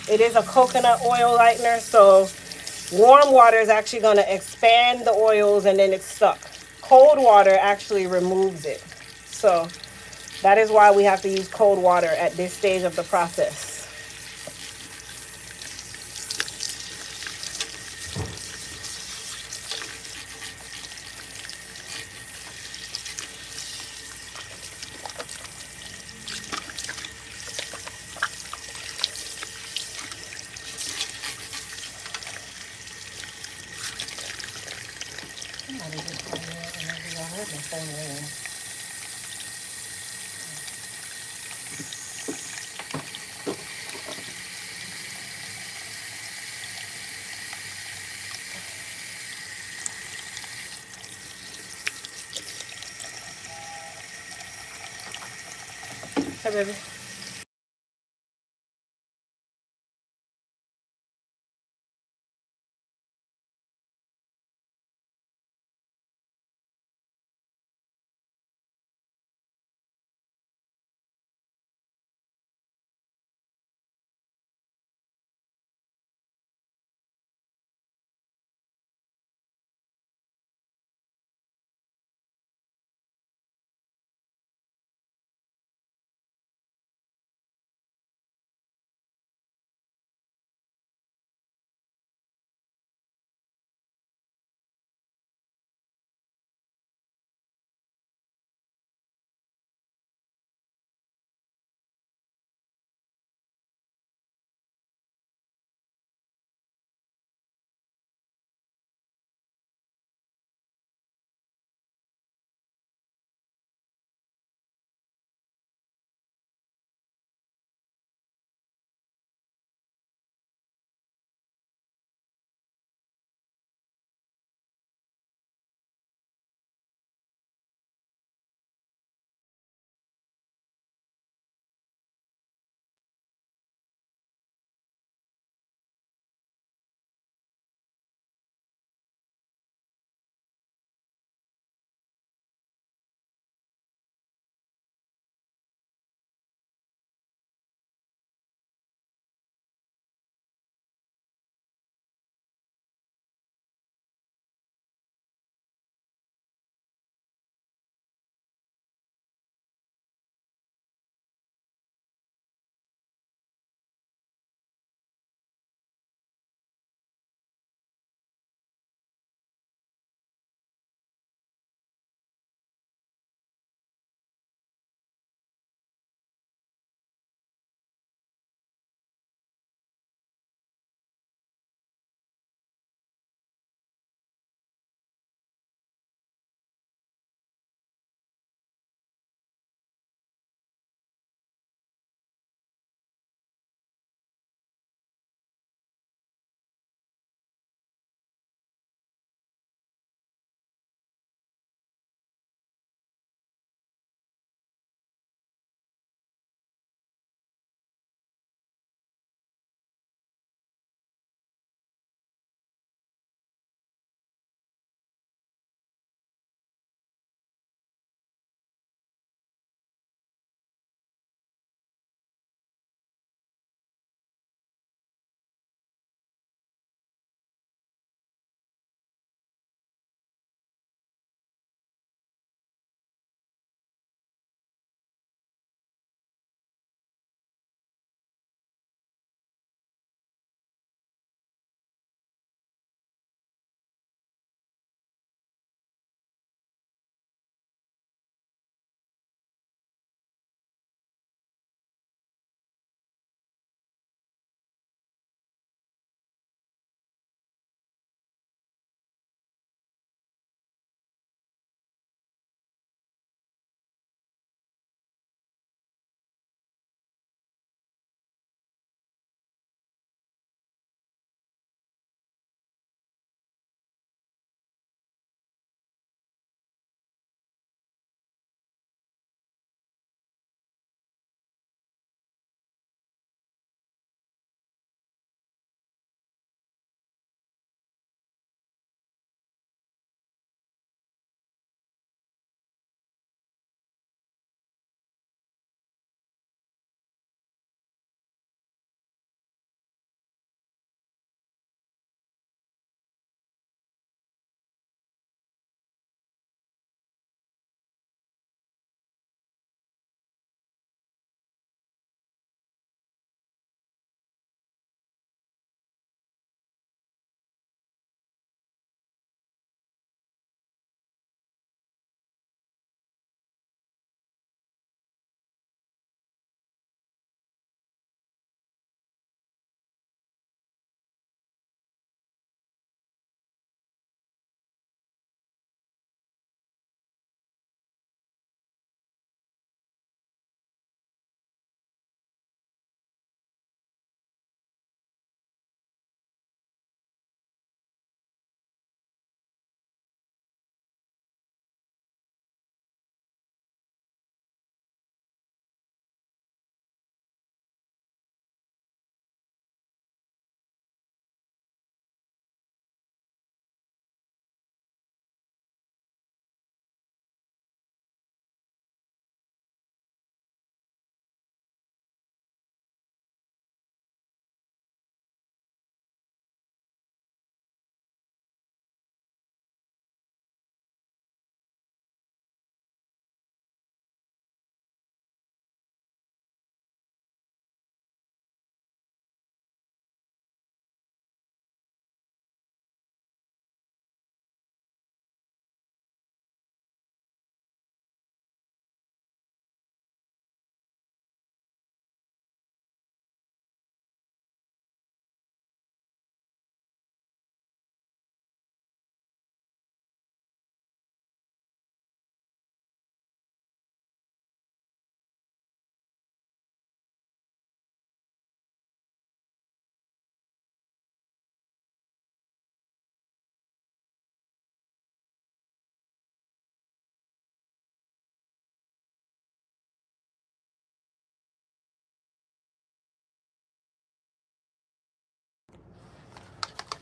It is a coconut oil lightener, so warm water is actually gonna expand the oils and then it's stuck. Cold water actually removes it. So that is why we have to use cold water at this stage of the process. Hey, baby.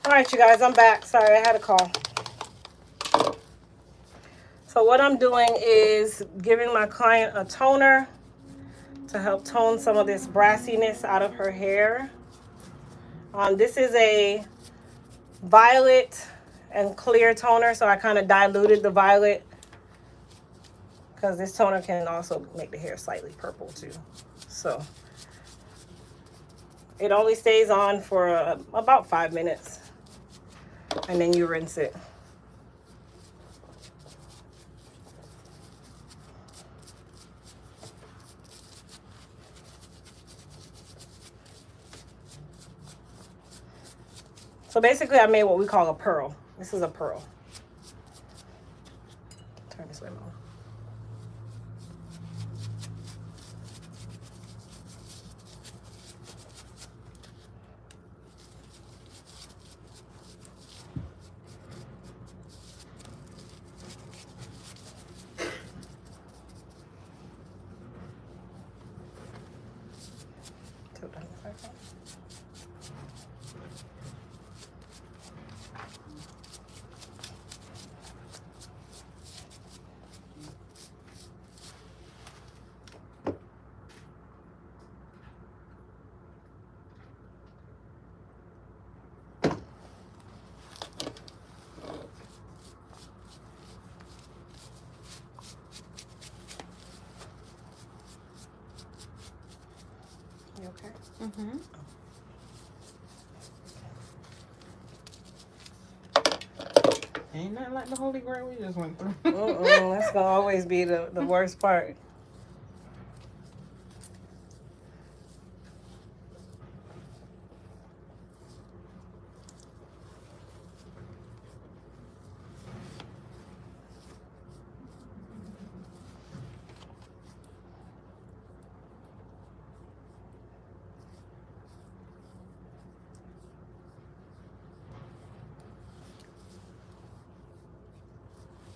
All right, you guys, I'm back. Sorry, I had a call. So what I'm doing is giving my client a toner to help tone some of this brassiness out of her hair. This is a violet and clear toner, so I kind of diluted the violet because this toner can also make the hair slightly purple too. So it only stays on for about 5 minutes, and then you rinse it. So basically I made what we call a pearl. This is a pearl. Turn this way, Mom. You okay? Mm-hmm. Ain't nothing like the Holy Grail we just went through. That's gonna always be the worst part.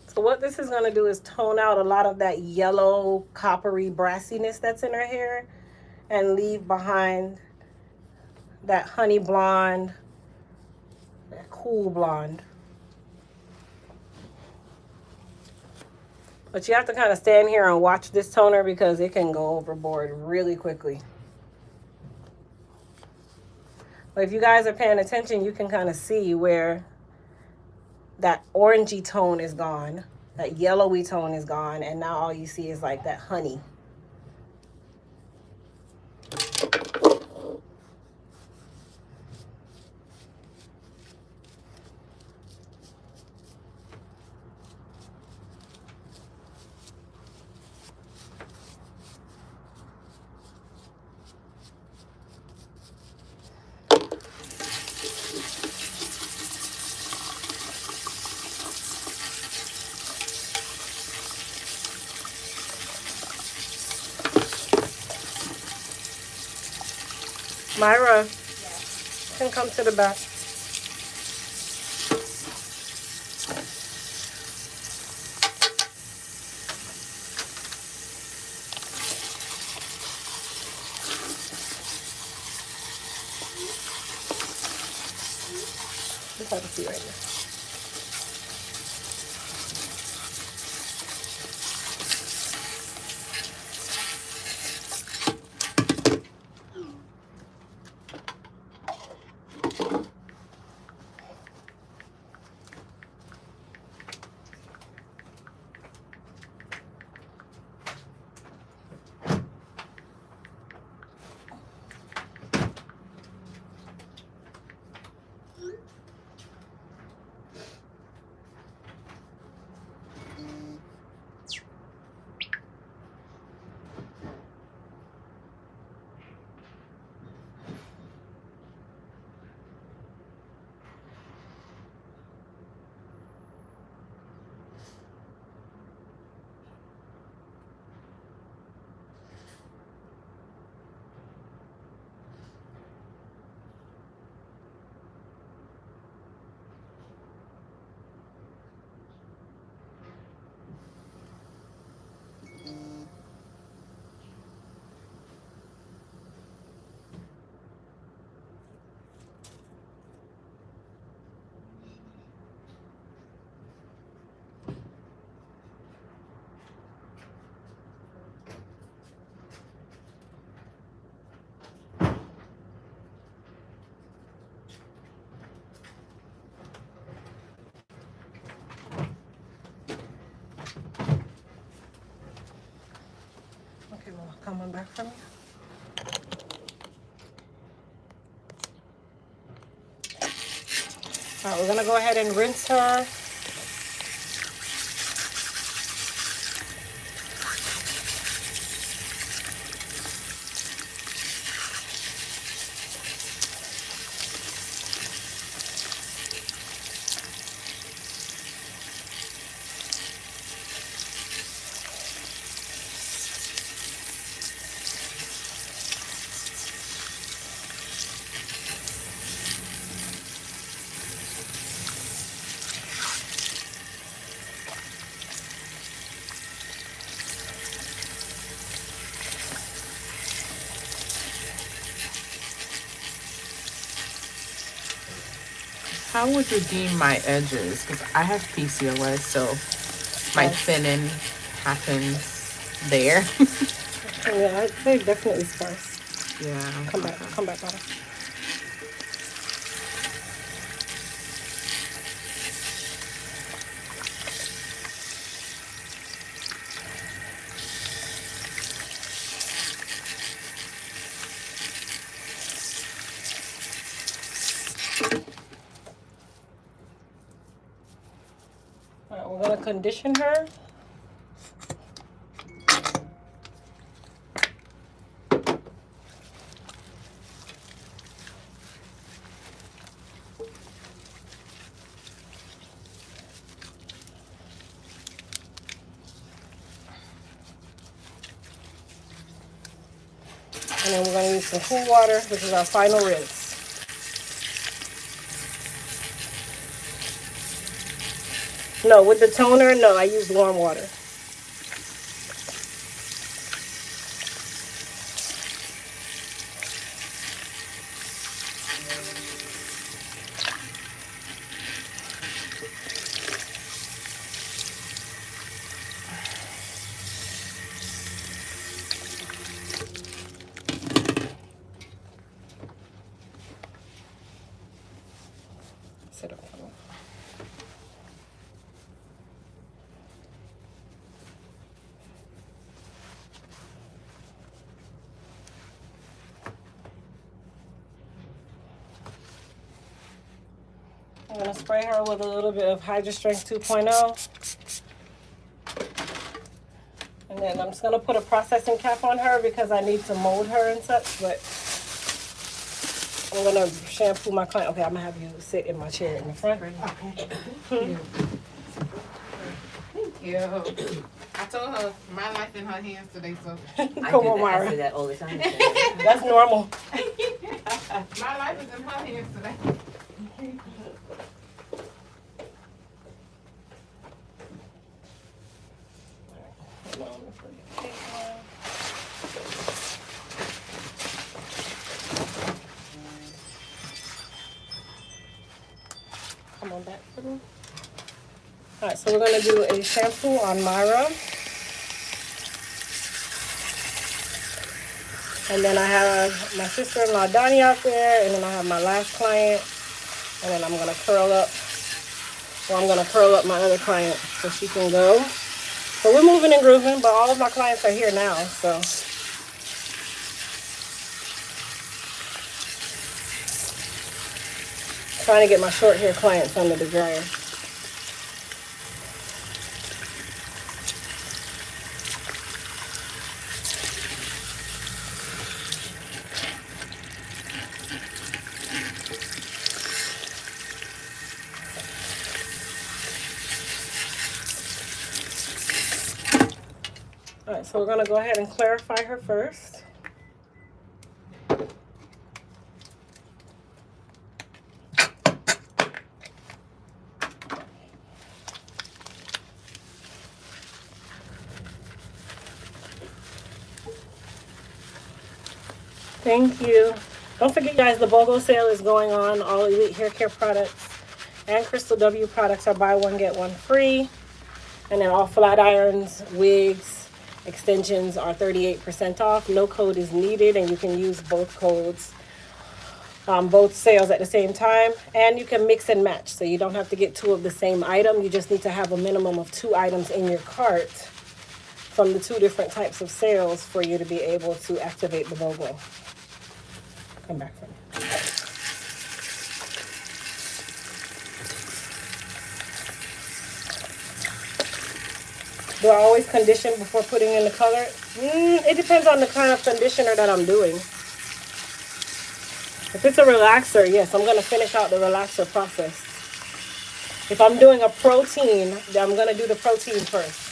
So what this is gonna do is tone out a lot of that yellow, coppery brassiness that's in her hair and leave behind that honey blonde, that cool blonde. But you have to kind of stand here and watch this toner because it can go overboard really quickly. But if you guys are paying attention, you can kind of see where that orangey tone is gone, that yellowy tone is gone, and now all you see is like that honey. Myra, can come to the back. Just have to see right now. coming back from you. All right, we're gonna go ahead and rinse her. How would you deem my edges? Because I have PCOS, so my thinning happens there. Yeah, I'd say definitely sparse. Yeah. Come back, Bella. All right, we're gonna condition her. And then we're going to use some cool water, which is our final rinse. No, with the toner, no, I used warm water. Sit up for me. I'm going to spray her with a little bit of Hydra Strength 2.0. And then I'm just going to put a processing cap on her because I need to mold her and such. But I'm going to shampoo my client. Okay, I'm going to have you sit in my chair in the front. Okay. Thank you. I told her my life in her hands today, so. Come on, I Myra. say that all the time. That's normal. My life is in her hands today. Come on back for me. All right, so we're gonna do a shampoo on Myra. And then I have my sister-in-law Donnie out there, and then I have my last client. And then I'm gonna curl up, or I'm gonna curl up my other client so she can go. So we're moving and grooving, but all of my clients are here now, so. Trying to get my short hair clients under the dryer. All right, so we're gonna go ahead and clarify her first. Thank you. Don't forget, guys, the BOGO sale is going on. All Elite Hair Care products and Crystal W products are buy one, get one free. And then all flat irons, wigs, extensions are 38% off. No code is needed, and you can use both codes, both sales at the same time. And you can mix and match, so you don't have to get two of the same item. You just need to have a minimum of 2 items in your cart from the 2 different types of sales for you to be able to activate the BOGO. Come back from me. Do I always condition before putting in the color? It depends on the kind of conditioner that I'm doing. If it's a relaxer, yes, I'm going to finish out the relaxer process. If I'm doing a protein, I'm going to do the protein first.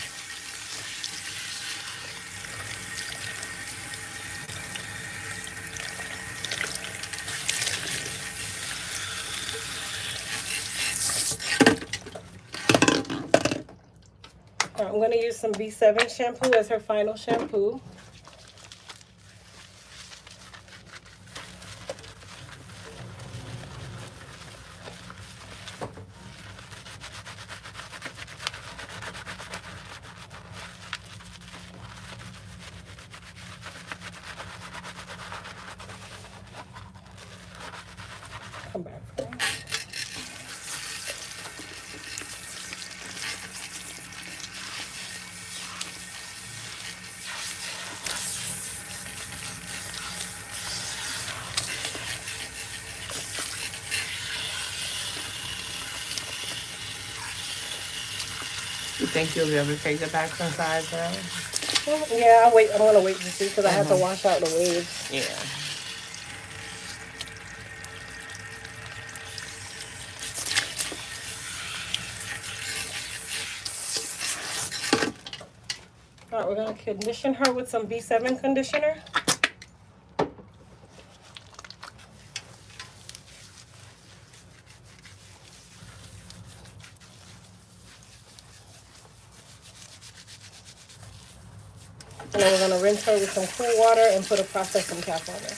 I'm going to use some B7 shampoo as her final shampoo. Come back. You think you'll be able to take the back and sides down? Yeah, I'll wait. I'm going to wait to see because I have to wash out the waves. Yeah. All right, we're going to condition her with some B7 conditioner. And then we're going to rinse her with some cool water and put a processing cap on her.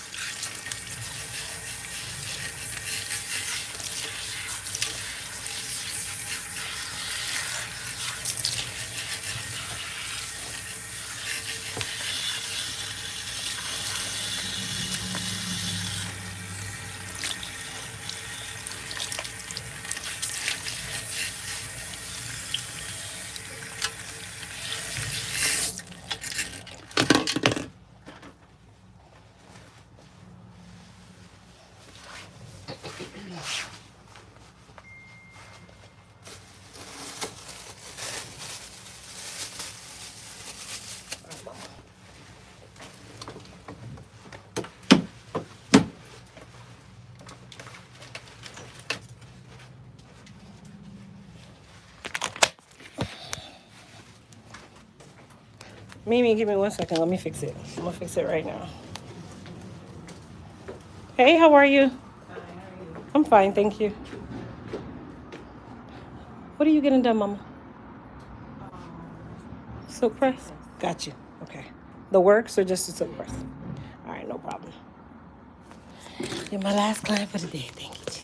Mimi, give me 1 second. Let me fix it. I'm going to fix it right now. Hey, how are you? I'm fine, thank you. What are you getting done, Mama? Silk press? Got you. Okay. The works or just the silk press? All right, no problem. You're my last client for the day. Thank you, Jesus.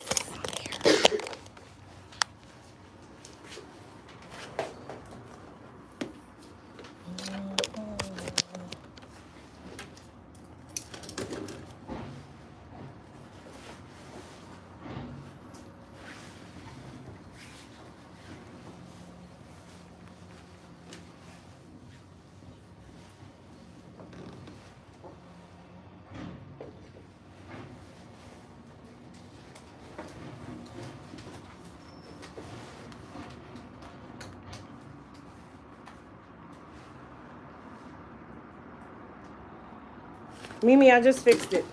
Mimi, I just fixed it.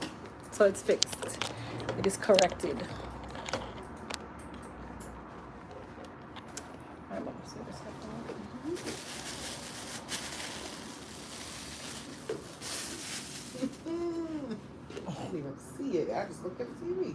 So it's fixed. It is corrected. All right, Mama, see this I didn't even see it. I just looked at the TV.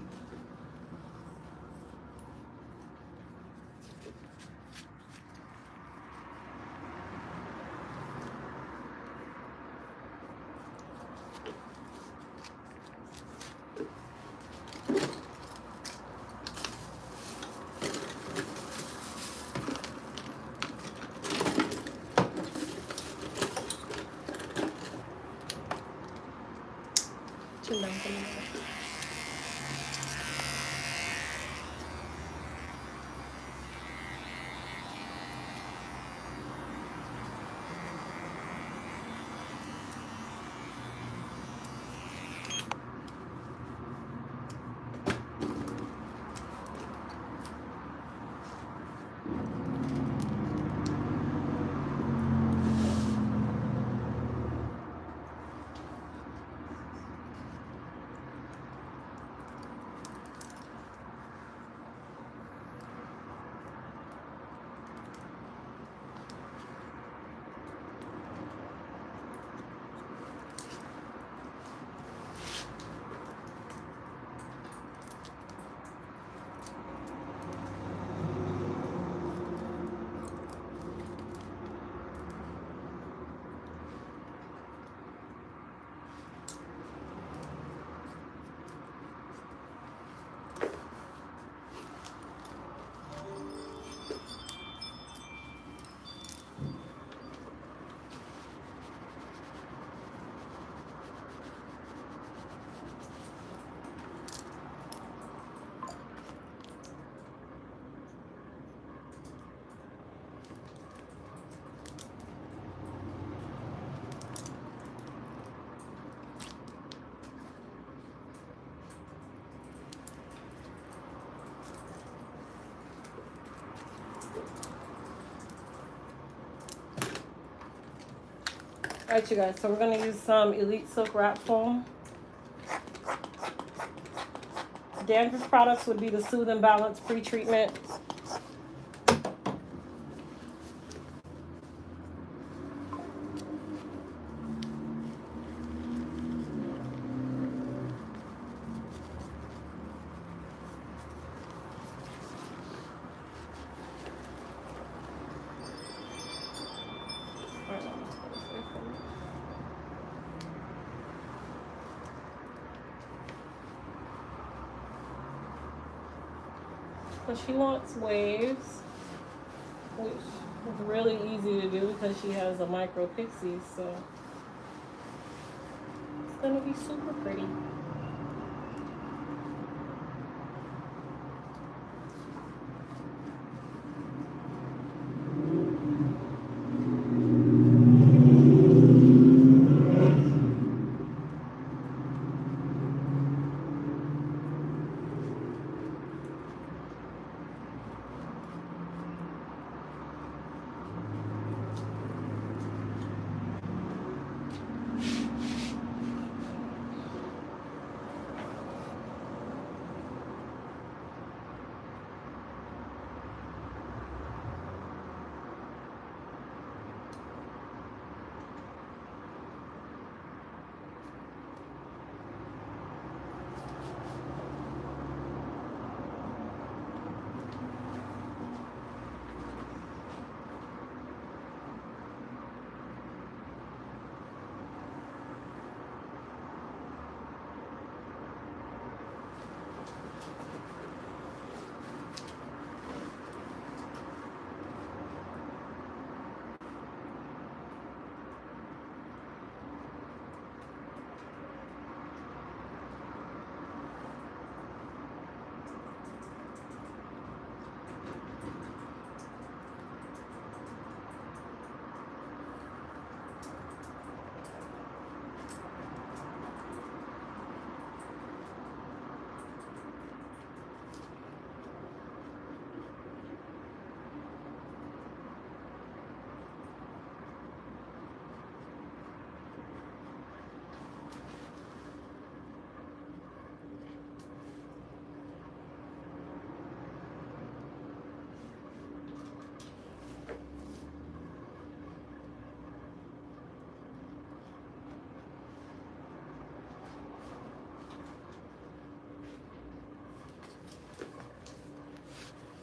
Chin down for me. Alright, you guys, so we're gonna use some Elite Silk Wrap Foam. Dandruff products would be the Soothe and Balance pre-treatment. So she wants waves, which is really easy to do because she has a micro pixie, so it's gonna be super pretty.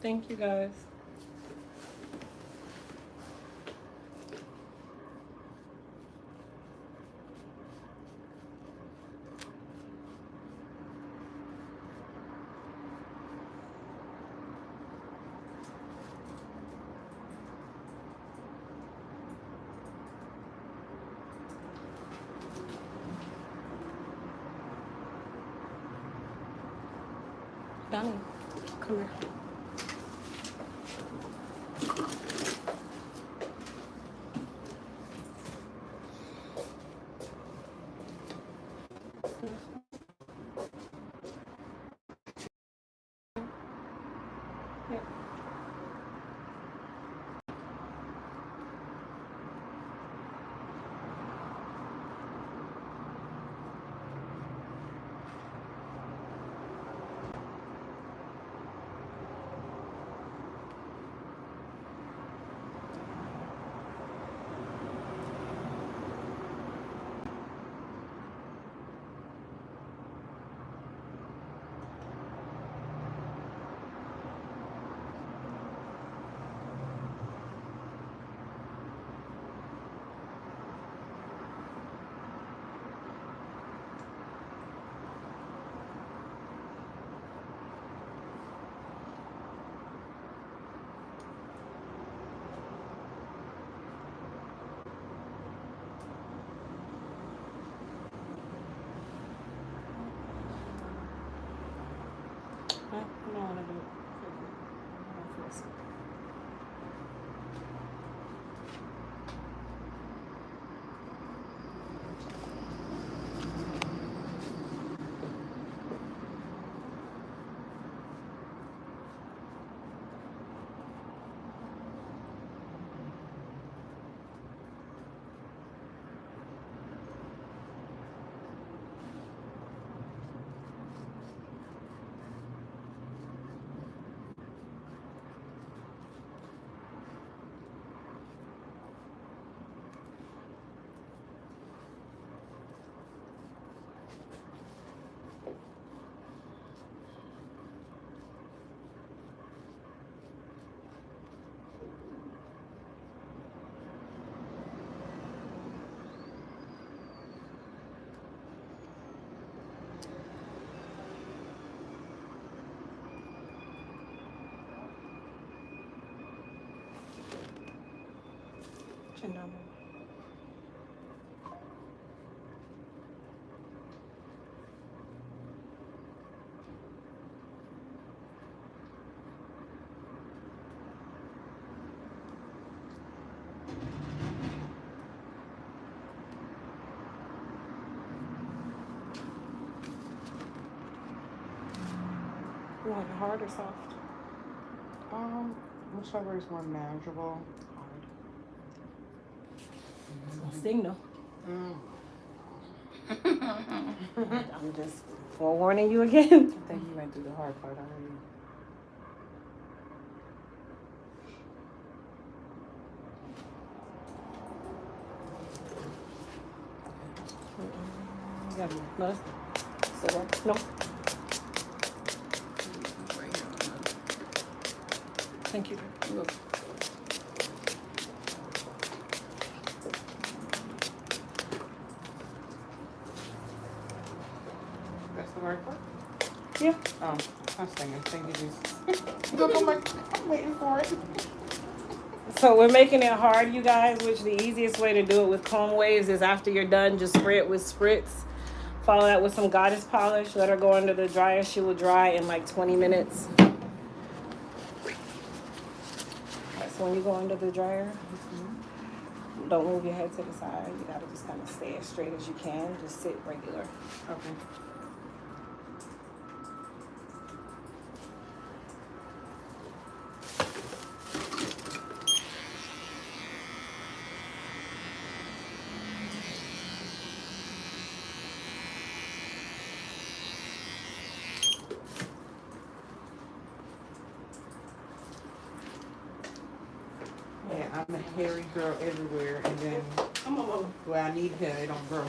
Thank you guys. Donnie, come here. I don't want to do it. watching them. You want it hard or soft? Whichever is more manageable. Signal. Mm. I'm just forewarning you again. I think you went through the hard part already. Yeah, no, no. Thank you. Look. That's the hard part? Yeah. Oh, I was thinking, thank you, Jesus. Look, I'm waiting for it. So we're making it hard, you guys, which the easiest way to do it with comb waves is after you're done, just spray it with spritz. Follow that with some goddess polish. Let her go under the dryer. She will dry in like 20 minutes. Alright, so when you go under the dryer, don't move your head to the side. You gotta just kind of stay as straight as you can. Just sit regular. Okay. Yeah, I'm a hairy girl everywhere, and then where I need hair, it don't grow.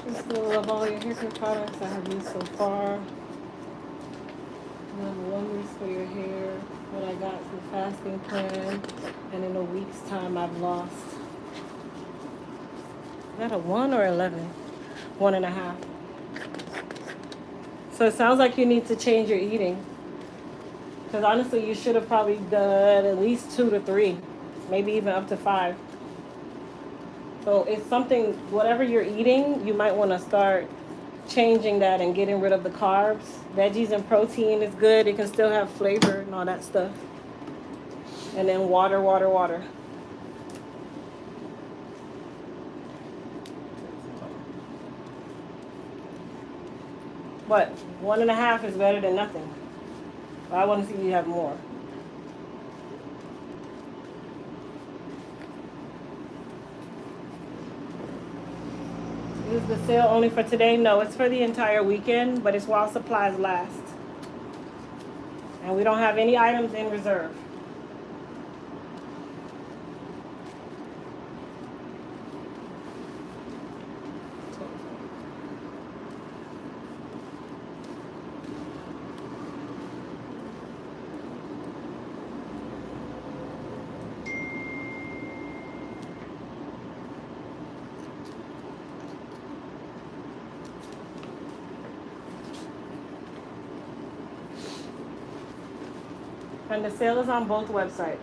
Just a little of all your hair care products I have used so far. Number wonders for your hair. What I got from fasting plan, and in a week's time I've lost. Is that a 1 or 11? 1.5. So it sounds like you need to change your eating. Because honestly, you should have probably done at least 2 to 3, maybe even up to 5. So it's something, whatever you're eating, you might want to start changing that and getting rid of the carbs. Veggies and protein is good. It can still have flavor and all that stuff. And then water, water, water. But 1.5 is better than nothing. But I want to see you have more. Is the sale only for today? No, it's for the entire weekend, but it's while supplies last. And we don't have any items in reserve. And the sale is on both websites.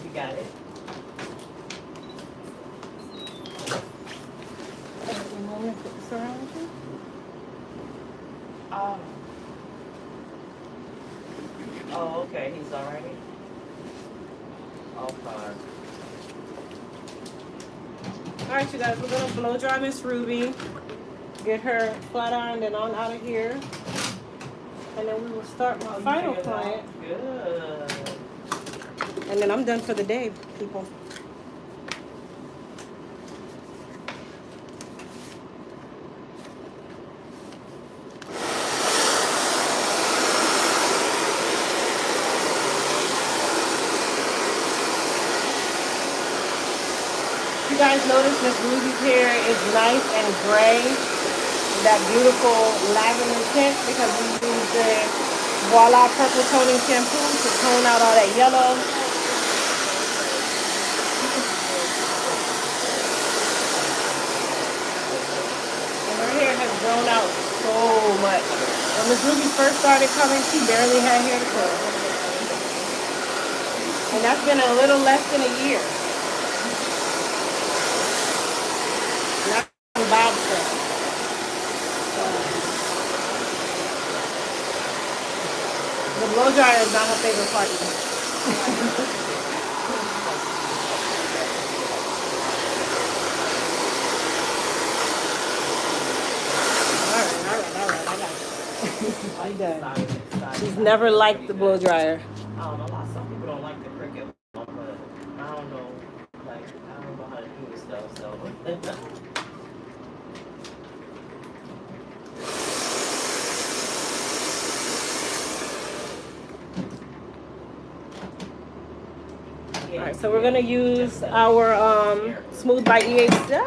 You got it. One moment, put this around you. Oh. Oh, okay. He's already. Okay. All right, you guys, we're gonna blow dry Miss Ruby, get her flat ironed and on out of here, and then we will start my final client. Good. And then I'm done for the day, people. You guys notice Miss Ruby's hair is nice and gray, that beautiful lavender tint, because we use the Voila Purple Toning Shampoo to tone out all that yellow. And her hair has grown out so much. When Miss Ruby first started coming, she barely had hair to curl. And that's been a little less than a year. Not bobtail. The blow dryer is not her favorite part either. All right, I got it. I'm done. She's never liked the blow dryer. I don't know. Some people don't like the cricket one, but I don't know. Like, I don't know how to do this stuff, so. All right, so we're gonna use our Smooth by EHC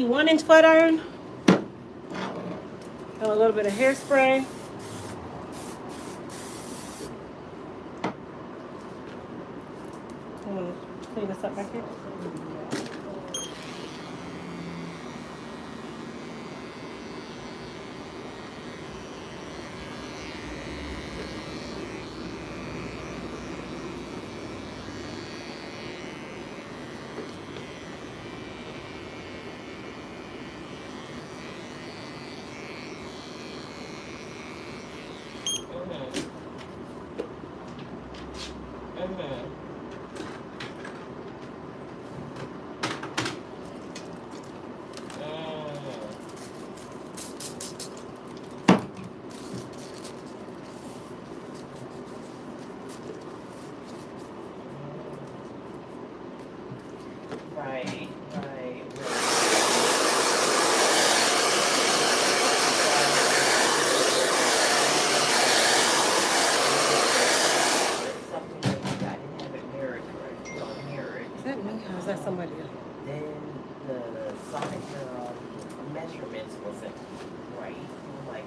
1-inch flat iron and a little bit of hairspray. I'm gonna clean this up back here. Right. Is that me or is that somebody else? Then the size measurements wasn't right. I'm like,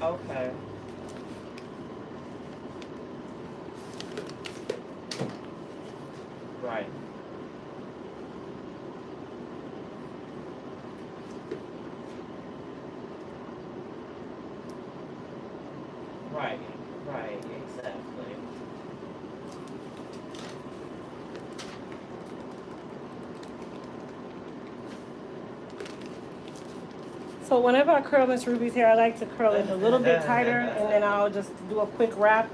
okay. Right. Right, exactly. So whenever I curl Miss Ruby's hair, I like to curl it a little bit tighter, and then I'll just do a quick wrap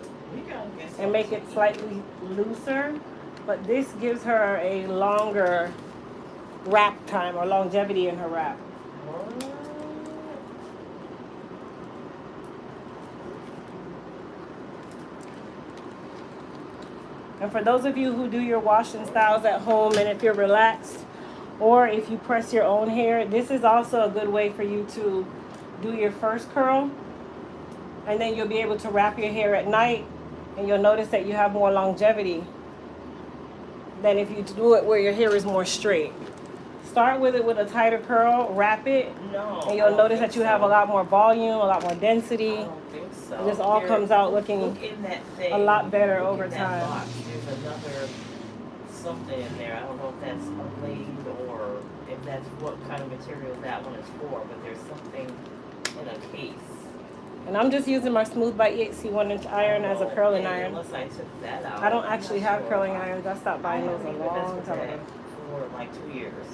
and make it slightly looser. But this gives her a longer wrap time or longevity in her wrap. And for those of you who do your washing styles at home, and if you're relaxed, or if you press your own hair, this is also a good way for you to do your first curl. And then you'll be able to wrap your hair at night, and you'll notice that you have more longevity than if you do it where your hair is more straight. Start with it with a tighter curl, wrap it, and you'll notice that you have a lot more volume, a lot more density. I don't think so. So This all here, comes out looking look in that thing, a lot better look over in that time. box. There's another something in there. I don't know if that's a blade or if that's what kind of material that one is for, but there's something in a case. And I'm just using my Smooth by EHC 1-inch iron as a curling And iron. Unless I took that out. I don't I'm actually not have sure. curling irons. I stopped buying those a haven't even messed long with time that ago. for like 2 years.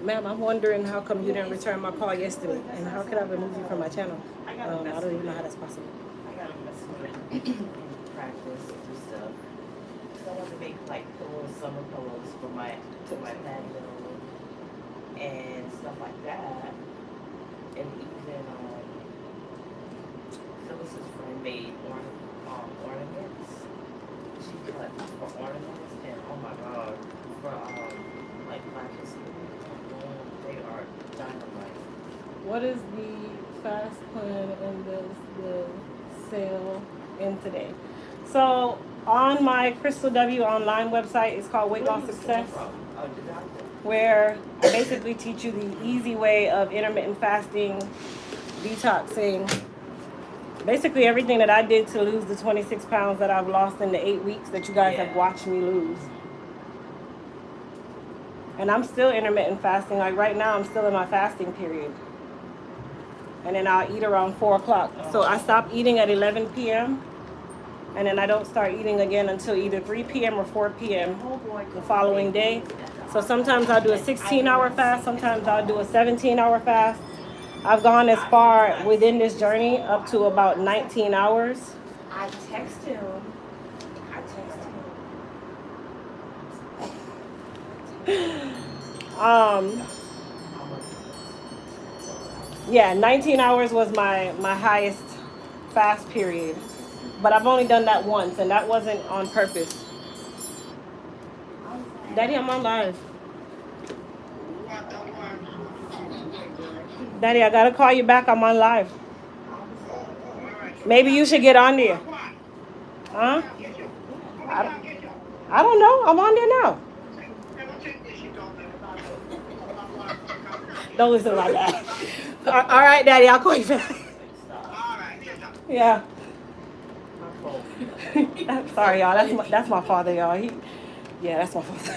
Ma'am, I'm wondering how come you didn't return my call yesterday, and how could I remove you from my channel? I I gotta mess don't even with know it. how that's possible. I gotta mess with it and practice and stuff. So I want to make like pillows, summer pillows for my patio and stuff like that. And even Phyllis's friend made ornaments. She cut for ornaments and oh my god, for like Black History. They are dynamite. What is the fast plan and the sale in today? So on my Crystal W online website, it's called Weight Loss Success, where I basically teach you the easy way of intermittent fasting, detoxing, basically everything that I did to lose the 26 pounds that I've lost in the 8 weeks that you guys have watched me lose. And I'm still intermittent fasting. Like right now, I'm still in my fasting period. And then I'll eat around 4 o'clock. So I stop eating at 11 p.m. And then I don't start eating again until either 3 p.m. or 4 p.m. the following day. So sometimes I'll do a 16-hour fast. Sometimes I'll do a 17-hour fast. I've gone as far within this journey up to about 19 hours. I text him. Yeah, 19 hours was my highest fast period. But I've only done that once, and that wasn't on purpose. Daddy, I'm on live. Daddy, I gotta call you back. I'm on live. Maybe you should get on there. Huh? I don't know. I'm on there now. Don't listen like that. All right, Daddy, I'll call you back. Yeah. Sorry, y'all. That's my father, y'all. That's my father.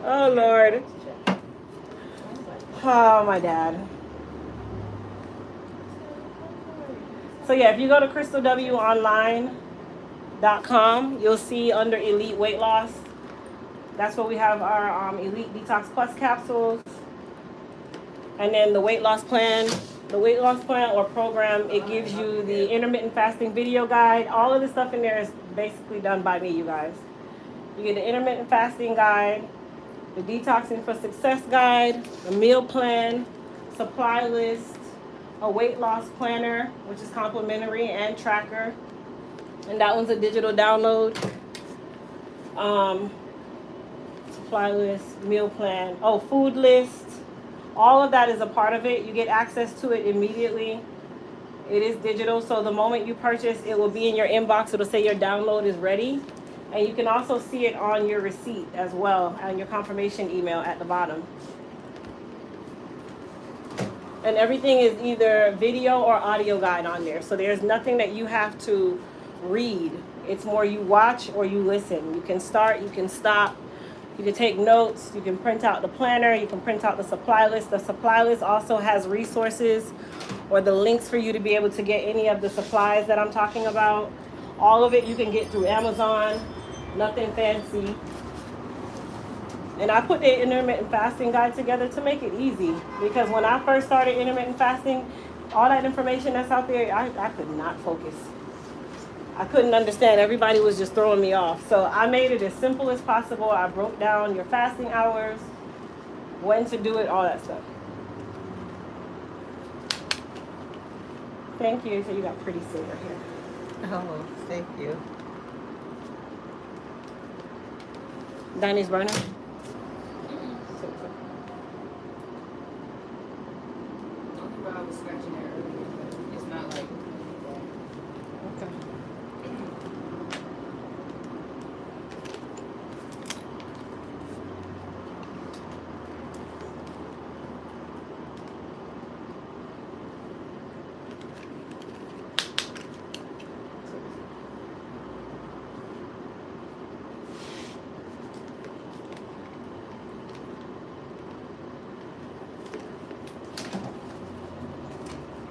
Oh Lord. Oh, my dad. So yeah, if you go to crystalwonline.com, you'll see under Elite Weight Loss. That's where we have our Elite Detox Plus capsules. And then the weight loss plan. The weight loss plan or program, it gives you the intermittent fasting video guide. All of the stuff in there is basically done by me, you guys. You get the intermittent fasting guide, the detoxing for success guide, a meal plan, supply list, a weight loss planner, which is complimentary and tracker. And that one's a digital download. Supply list, meal plan, food list. All of that is a part of it. You get access to it immediately. It is digital, so the moment you purchase, it will be in your inbox. It'll say your download is ready. And you can also see it on your receipt as well, and your confirmation email at the bottom. And everything is either video or audio guide on there. So there's nothing that you have to read. It's more you watch or you listen. You can start, you can stop, you can take notes, you can print out the planner, you can print out the supply list. The supply list also has resources or the links for you to be able to get any of the supplies that I'm talking about. All of it you can get through Amazon, nothing fancy. And I put the intermittent fasting guide together to make it easy, because when I first started intermittent fasting, all that information that's out there, I could not focus. I couldn't understand. Everybody was just throwing me off. So I made it as simple as possible. I broke down your fasting hours, when to do it, all that stuff. Thank you. So you got pretty silver here. Oh, thank you. Danny's burner. I was scratching there earlier, but it's not like Okay.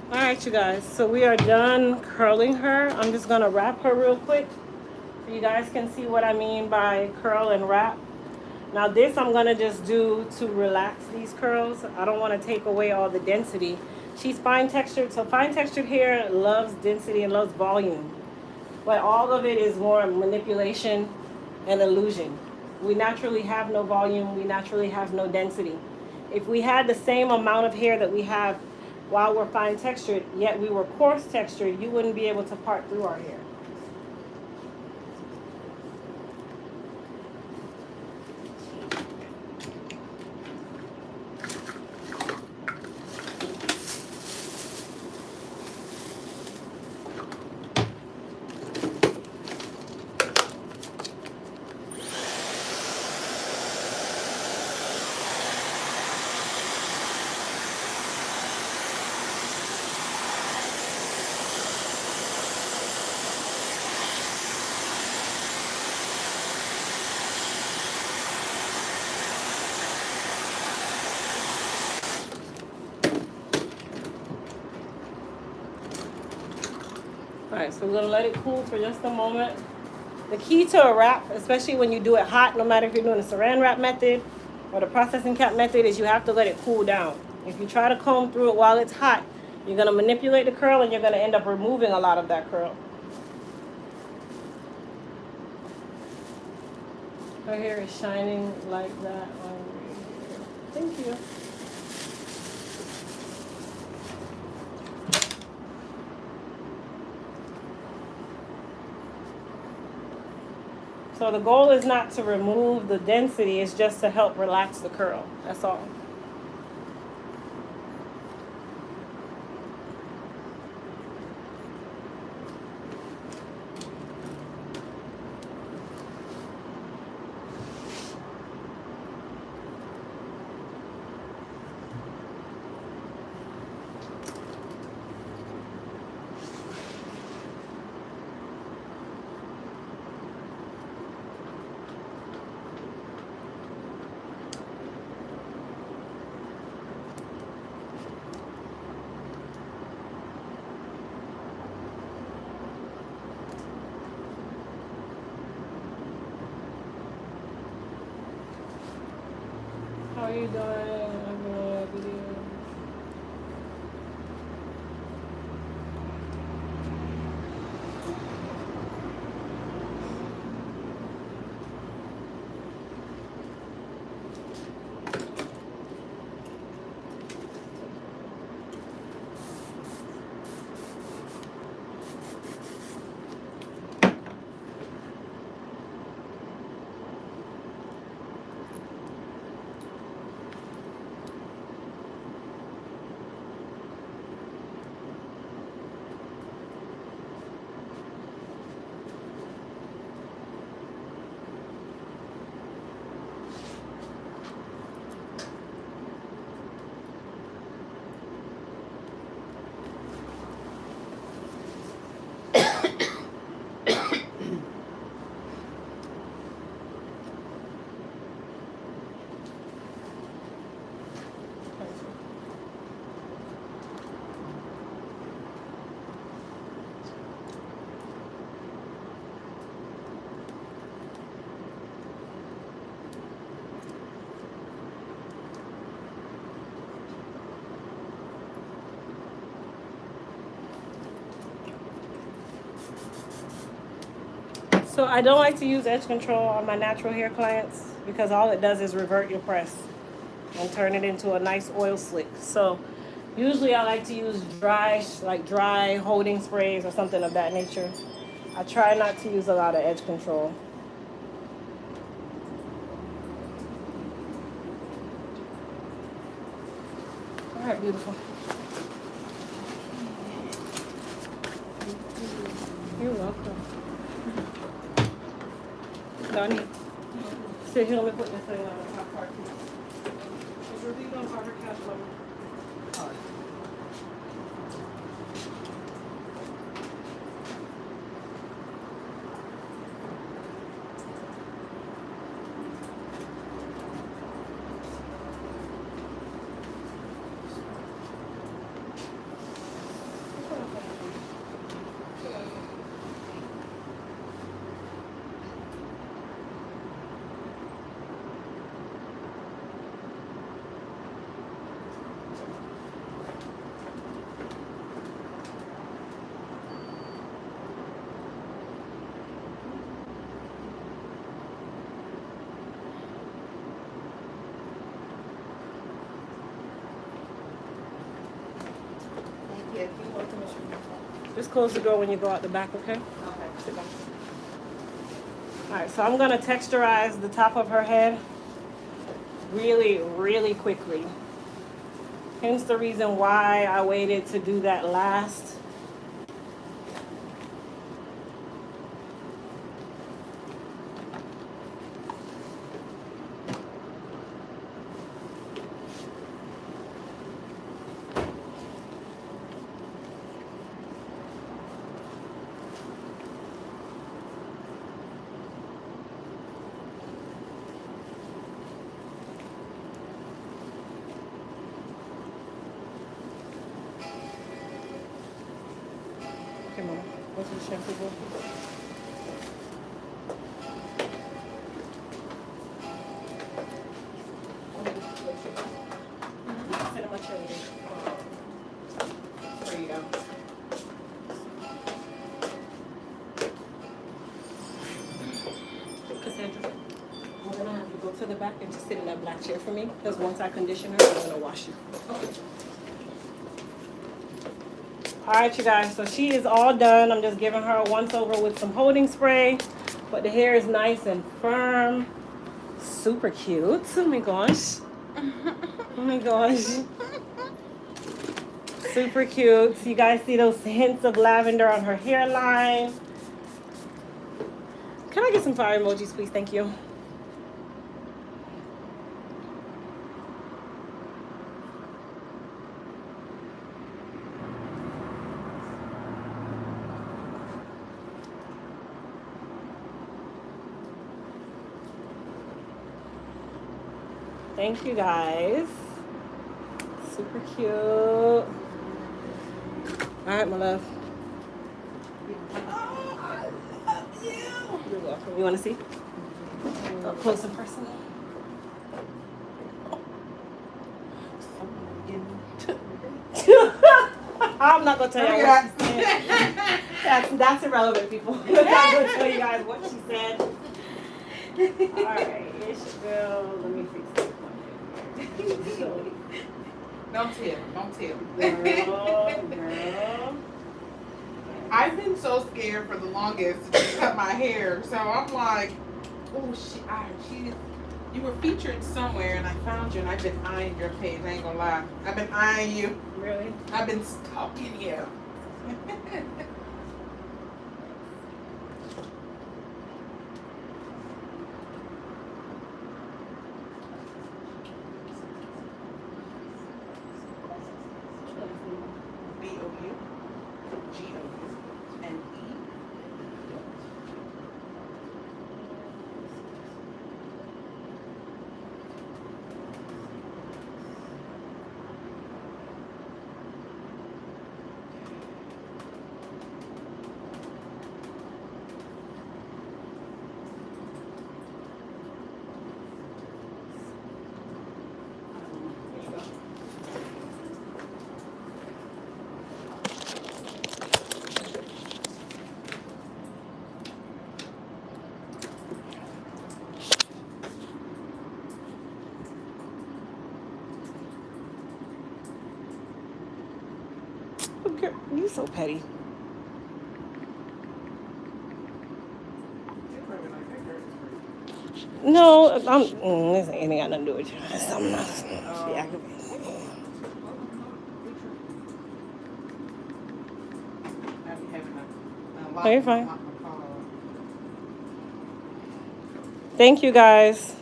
All right, you guys. So we are done curling her. I'm just gonna wrap her real quick so you guys can see what I mean by curl and wrap. Now this I'm gonna just do to relax these curls. I don't want to take away all the density. She's fine textured, so fine textured hair loves density and loves volume. But all of it is more manipulation and illusion. We naturally have no volume, we naturally have no density. If we had the same amount of hair that we have while we're fine textured, yet we were coarse textured, you wouldn't be able to part through our hair. All right, so we're gonna let it cool for just a moment. The key to a wrap, especially when you do it hot, no matter if you're doing the saran wrap method or the processing cap method, is you have to let it cool down. If you try to comb through it while it's hot, you're gonna manipulate the curl and you're gonna end up removing a lot of that curl. Her hair is shining like that on here. Thank you. So the goal is not to remove the density, it's just to help relax the curl. That's all. How are you doing? I'm doing a video. So I don't like to use edge control on my natural hair clients because all it does is revert your press and turn it into a nice oil slick. So usually I like to use dry holding sprays or something of that nature. I try not to use a lot of edge control. All right, beautiful. You're welcome. Donnie, sit here. Let me put this thing on the top part. Is Ruby going to her couch, Mama? All right. Just close the door when you go out the back, okay? Okay. Sit down. All right, so I'm gonna texturize the top of her head really, really quickly. Hence the reason why I waited to do that last. Okay, Mama. Go to the shampoo bowl. Sit in my chair with you. There you go. Cassandra, I'm gonna have you go to the back and just sit in that black chair for me, because once I condition her, I'm gonna wash you. Okay. All right, you guys, so she is all done. I'm just giving her a once over with some holding spray, but the hair is nice and firm. Super cute. Oh my gosh. Oh my gosh. Super cute. You guys see those hints of lavender on her hairline. Can I get some fire emojis, please? Thank you. Thank you, guys. Super cute. All right, my love. Oh, I love you. You're welcome. You want to see? Up close and personal. I'm not gonna tell you what she said. That's irrelevant, people. I'm not gonna tell you guys what she said. All right, here she goes. Let me fix this one here. Don't tell. Don't tell. Girl. I've been so scared for the longest to just cut my hair. So I'm like, oh shit, you were featured somewhere and I found you and I've been eyeing your page. I ain't gonna lie. I've been eyeing you. Really? I've been stalking you. B-O-U-G-O-U-N-E. You're so petty. No, this ain't got nothing to do with you. It's something else. She aggravates. Oh, you're fine. Thank you, guys.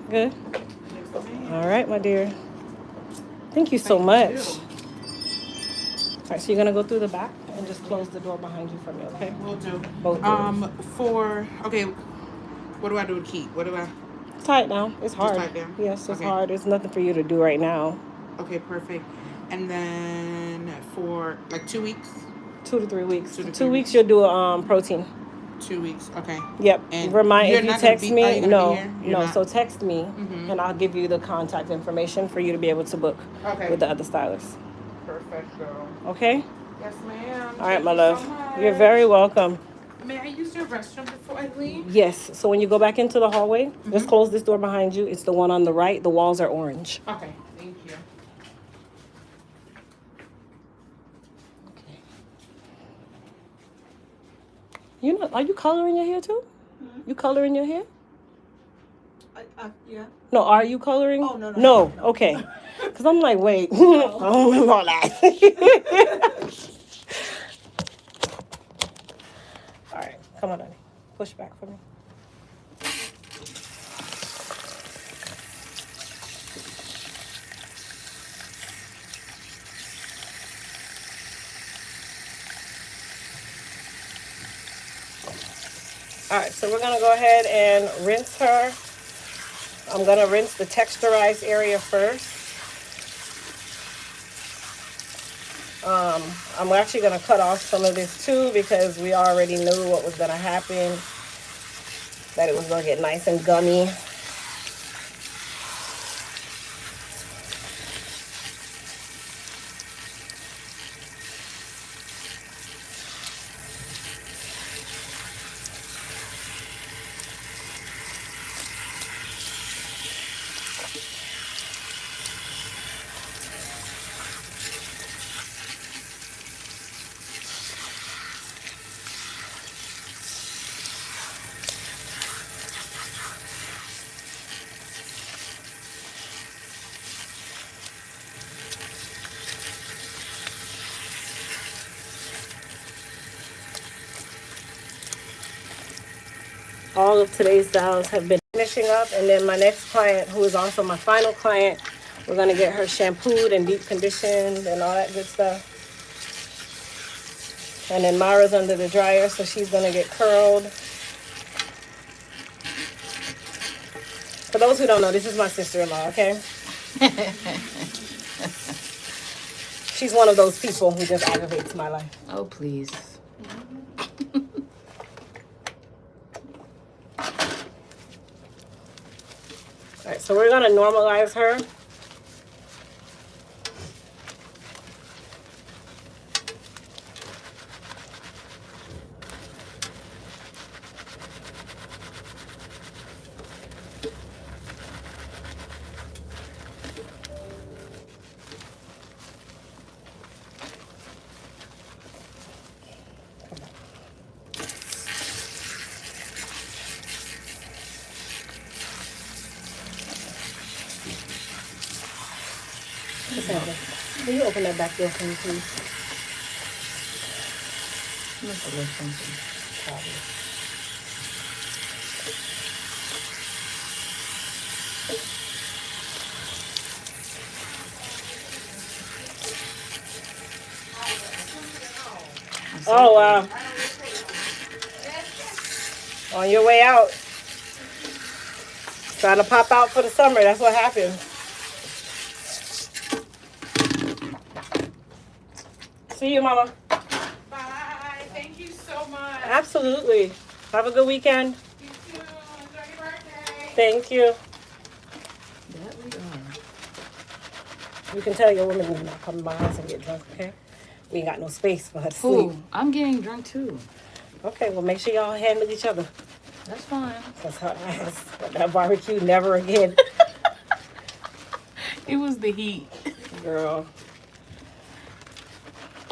Good. All right, my dear. Thank you so much. All right, so you're gonna go through the back and just close the door behind you for me, okay? We'll do. Both doors. Okay, what do I do with key? What do I? Tie it down. It's hard. tie it down? Yes, it's Okay. hard. There's nothing for you to do right now. Okay, perfect. And then for like 2 weeks? 2 to 3 weeks. 2 to 3 2 weeks you'll do a protein. 2 weeks, okay. Yep. And Remind you're if you not gonna text be- are me. you gonna No, be here? You're no. not? So text me, Mhm. and I'll give you the contact information for you to be able to book Okay. with the other stylists. Perfect, girl. Okay. Yes, ma'am. All right, Thank my you love. so much. You're very welcome. May I use your restroom before I leave? Yes. So when you go back into the hallway, just close this door behind you. It's the one on the right. The walls are orange. Okay, thank you. Okay. You know? Are you coloring your hair too? You coloring your hair? Yeah. No. Are you coloring? Oh, no. No. Okay. Because I'm like, wait. I don't remember all that. All right. Come on, honey. Push back for me. All right, so we're gonna go ahead and rinse her. I'm gonna rinse the texturized area first. I'm actually gonna cut off some of this too because we already knew what was gonna happen, that it was gonna get nice and gummy. All of today's styles have been finishing up, and then my next client, who is also my final client, we're gonna get her shampooed and deep conditioned and all that good stuff. And then Mara's under the dryer, so she's gonna get curled. For those who don't know, this is my sister-in-law, okay? She's one of those people who just aggravates my life. Oh, please. All right, so we're gonna normalize her. Cassandra, can you open that back door for me, please? Must have left something. Probably. Oh, wow. On your way out. Trying to pop out for the summer. That's what happens. See you, Mama. Bye. Thank you so much. Absolutely. Have a good weekend. You too. Thank you. That we are. You can tell your women to not come to my house and get drunk, okay? We ain't got no space for her to sleep. Ooh, I'm getting drunk too. Okay, well, make sure y'all handle each other. That's fine. That's her ass. That barbecue never again. It was the heat. Girl.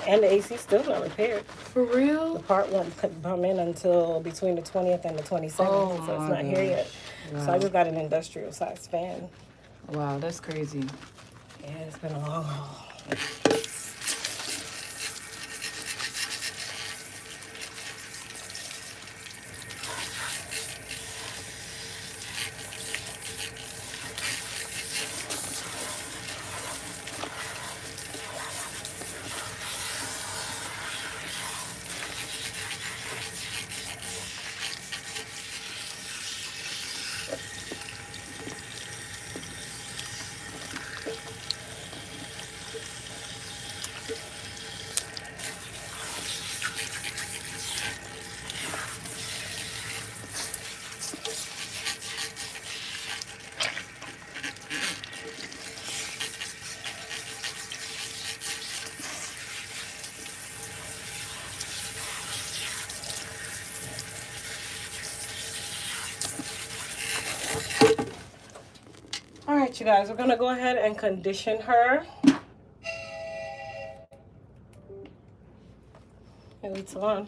And the AC still not repaired. For real? The part won't come in until between the 20th and the 27th, Oh, so it's my not here yet. gosh. So I just got an industrial size fan. Wow, that's crazy. Yeah, it's been a long haul. All right, you guys, we're gonna go ahead and condition her. And it's on.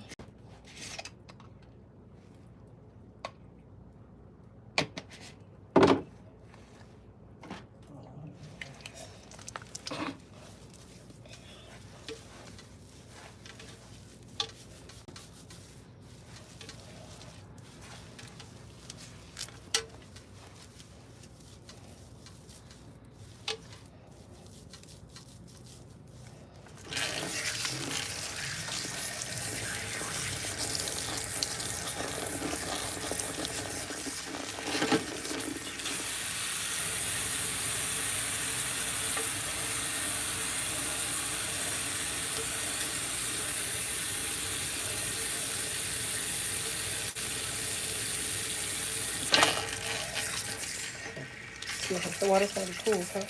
The water's gonna be cool, okay?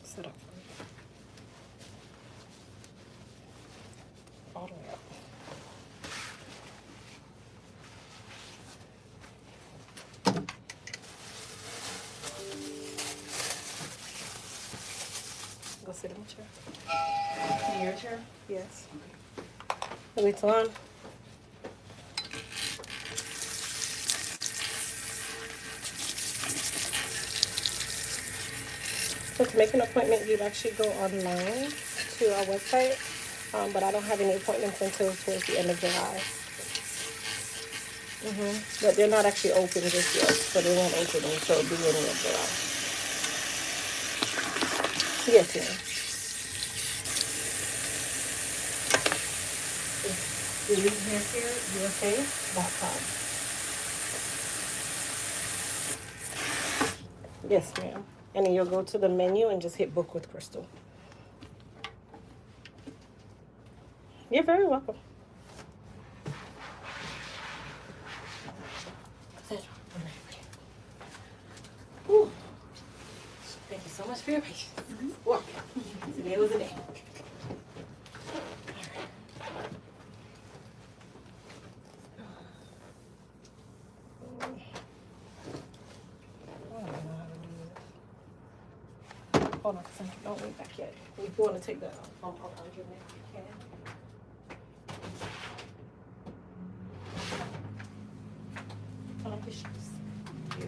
Sit up for me. All the way up. Go sit in the chair. In your chair? Yes. It's on. So to make an appointment, you'd actually go online to our website, but I don't have any appointments until towards the end of July. But they're not actually open just yet, so they won't open until the beginning of July. Yes, ma'am. DeleteHairCare.com. Yes, ma'am. And then you'll go to the menu and just hit book with Crystal. You're very welcome. Whew. Thank you so much for your patience. Walk. Today was a day. Hold on, don't wait back yet. If you want to take the around your neck, you can. issues. Yeah.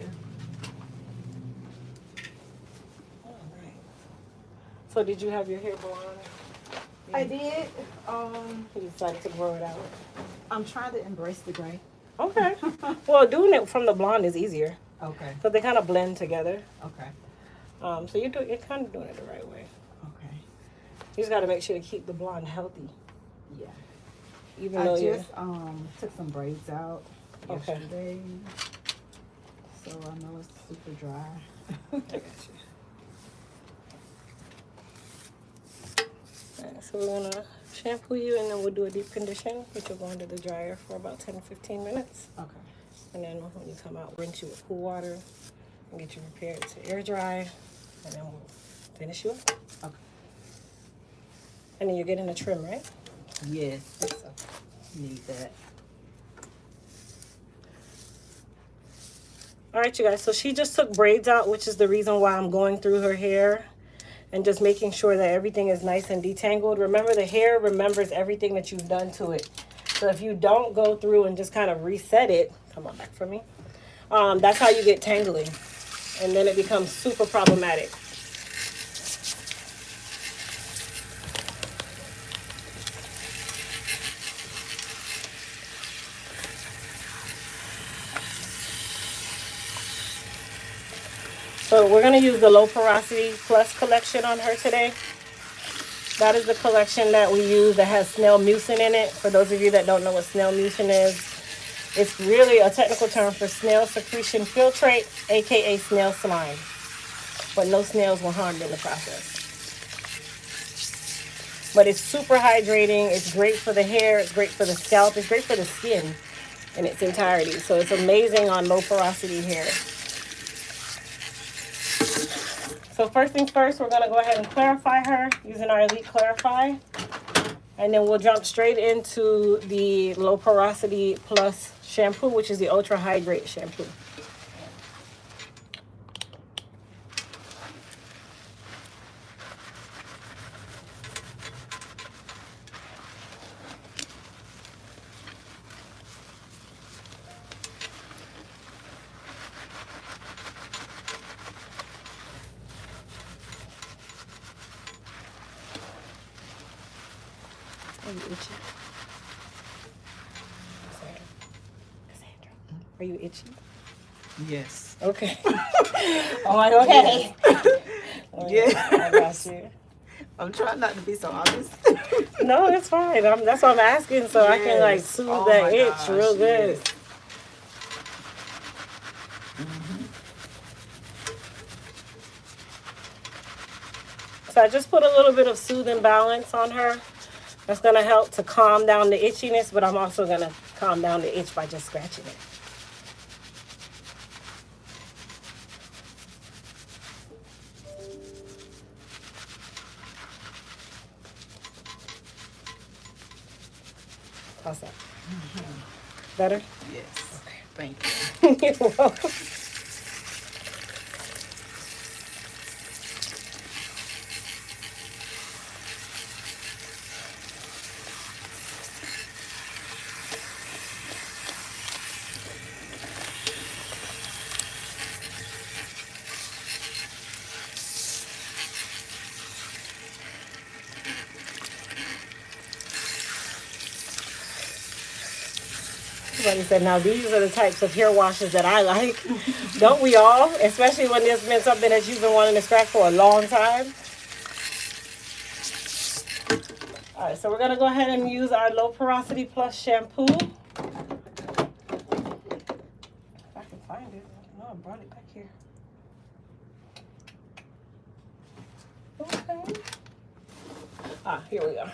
All right. So did you have your hair blonde? I did. You decided to grow it out. I'm trying to embrace the gray. Okay. Well, doing it from the blonde is easier. Okay. So they kind of blend together. Okay. So you're kind of doing it the right way. Okay. You just got to make sure to keep the blonde healthy. Yeah. Even I though just took some braids out Okay. yesterday, so I know it's super dry. I got you. Alright, so we're gonna shampoo you and then we'll do a deep condition, which will go into the dryer for about 10 to 15 minutes. Okay. And then when you come out, rinse you with cool water and get you prepared to air dry. And then we'll finish you up. Okay. And then you're getting a trim, right? Yes. Need that. All right, you guys, so she just took braids out, which is the reason why I'm going through her hair and just making sure that everything is nice and detangled. Remember, the hair remembers everything that you've done to it. So if you don't go through and just kind of reset it, come on back for me, that's how you get tangling. And then it becomes super problematic. So we're going to use the Low Porosity Plus collection on her today. That is the collection that we use that has snail mucin in it. For those of you that don't know what snail mucin is, it's really a technical term for snail secretion filtrate, aka snail slime. But no snails were harmed in the process. But it's super hydrating. It's great for the hair. It's great for the scalp. It's great for the skin in its entirety. So it's amazing on low porosity hair. So first things first, we're going to go ahead and clarify her using our Elite Clarify. And then we'll jump straight into the Low Porosity Plus shampoo, which is the Ultra Hydrate shampoo. Are you itchy? Cassandra, are you itchy? Yes. Okay. I'm like, okay. Yeah. I got you. I'm trying not to be so honest. No, it's fine. That's what I'm asking, so I can like Yes. soothe Oh that my itch gosh, real good. yes. So I just put a little bit of Soothing Balance on her. That's going to help to calm down the itchiness, but I'm also going to calm down the itch by just scratching it. How's that? Better? Yes. Okay. Thank you. You're welcome. Somebody said, now these are the types of hair washes that I like. Don't we all? Especially when there's been something that you've been wanting to scratch for a long time. All right, so we're going to go ahead and use our Low Porosity Plus shampoo. If I can find it. No, I brought it back here. Okay. Here we go.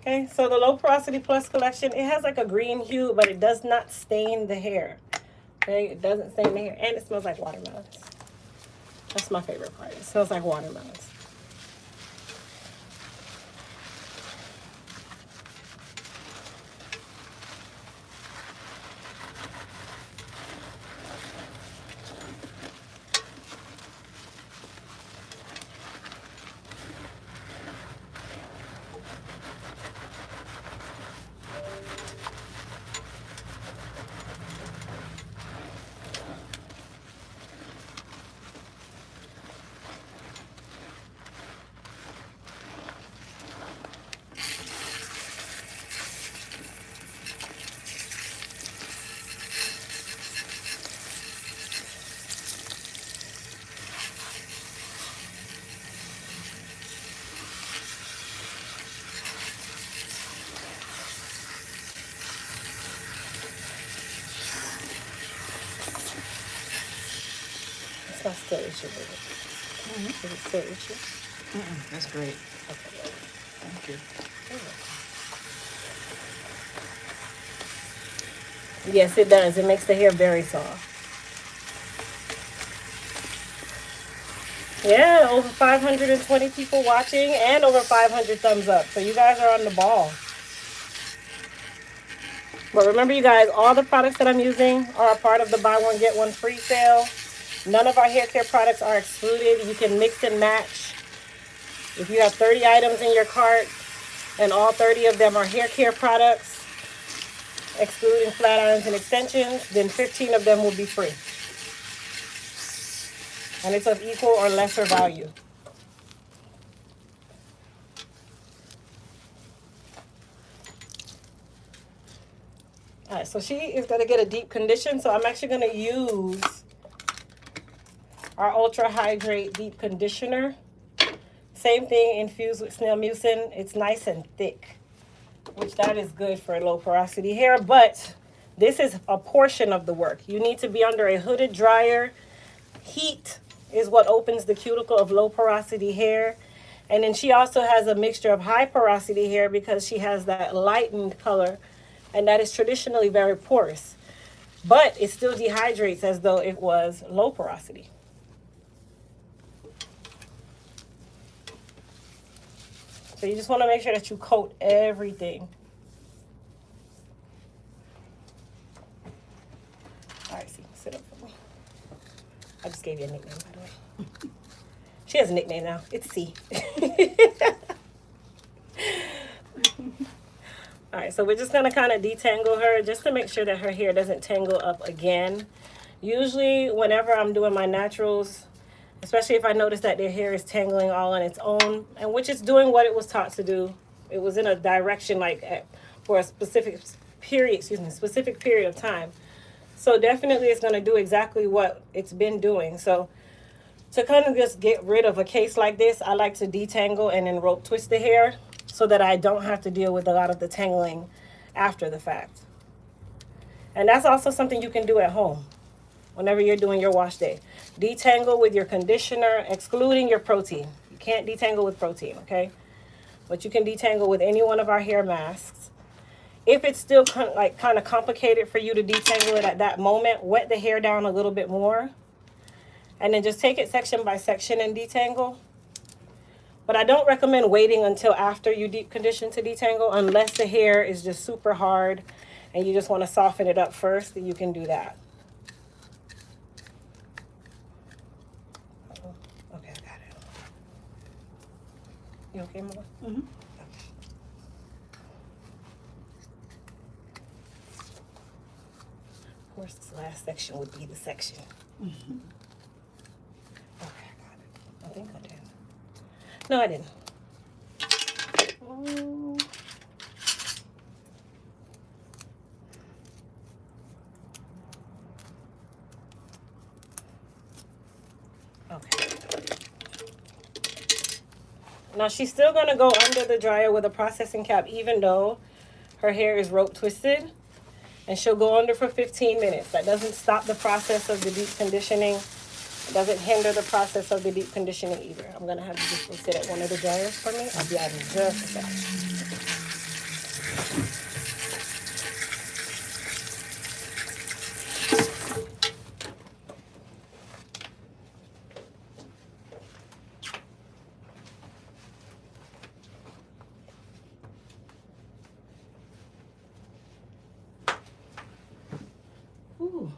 Okay, so the Low Porosity Plus collection, it has like a green hue, but it does not stain the hair. Okay, it doesn't stain the hair, and it smells like watermelons. That's my favorite part. It smells like watermelons. still itching with it? Is it still itchy? That's great. Okay. Thank you. Yes, it does. It makes the hair very soft. Yeah, over 520 people watching and over 500 thumbs up. So you guys are on the ball. But remember, you guys, all the products that I'm using are a part of the buy one, get one free sale. None of our hair care products are excluded. You can mix and match. If you have 30 items in your cart and all 30 of them are hair care products, excluding flat irons and extensions, then 15 of them will be free. And it's of equal or lesser value. All right, so she is going to get a deep condition. So I'm actually going to use our Ultra Hydrate Deep Conditioner. Same thing, infused with snail mucin. It's nice and thick, which that is good for low porosity hair. But this is a portion of the work. You need to be under a hooded dryer. Heat is what opens the cuticle of low porosity hair. And then she also has a mixture of high porosity hair because she has that lightened color. And that is traditionally very porous. But it still dehydrates as though it was low porosity. So you just want to make sure that you coat everything. All right, see, sit up for me. I just gave you a nickname, by the way. She has a nickname now. It's C. All right, so we're just going to kind of detangle her just to make sure that her hair doesn't tangle up again. Usually, whenever I'm doing my naturals, especially if I notice that their hair is tangling all on its own, and which is doing what it was taught to do. It was in a direction for a specific period of time. So definitely it's going to do exactly what it's been doing. So to kind of just get rid of a case like this, I like to detangle and then rope twist the hair so that I don't have to deal with a lot of the tangling after the fact. And that's also something you can do at home whenever you're doing your wash day. Detangle with your conditioner, excluding your protein. You can't detangle with protein, okay? But you can detangle with any one of our hair masks. If it's still kind of complicated for you to detangle it at that moment, wet the hair down a little bit more. And then just take it section by section and detangle. But I don't recommend waiting until after you deep condition to detangle unless the hair is just super hard and you just want to soften it up first, then you can do that. Okay, I got it. You okay, Mama? Mm-hmm. Of course, this last section would be the section. Mm-hmm. Okay, I got it. I think I did. No, I didn't. Oh. Okay. Now she's still going to go under the dryer with a processing cap even though her hair is rope twisted. And she'll go under for 15 minutes. That doesn't stop the process of the deep conditioning. It doesn't hinder the process of the deep conditioning either. I'm going to have you just go sit at one of the dryers for me. I'll be out in just a second. Ooh.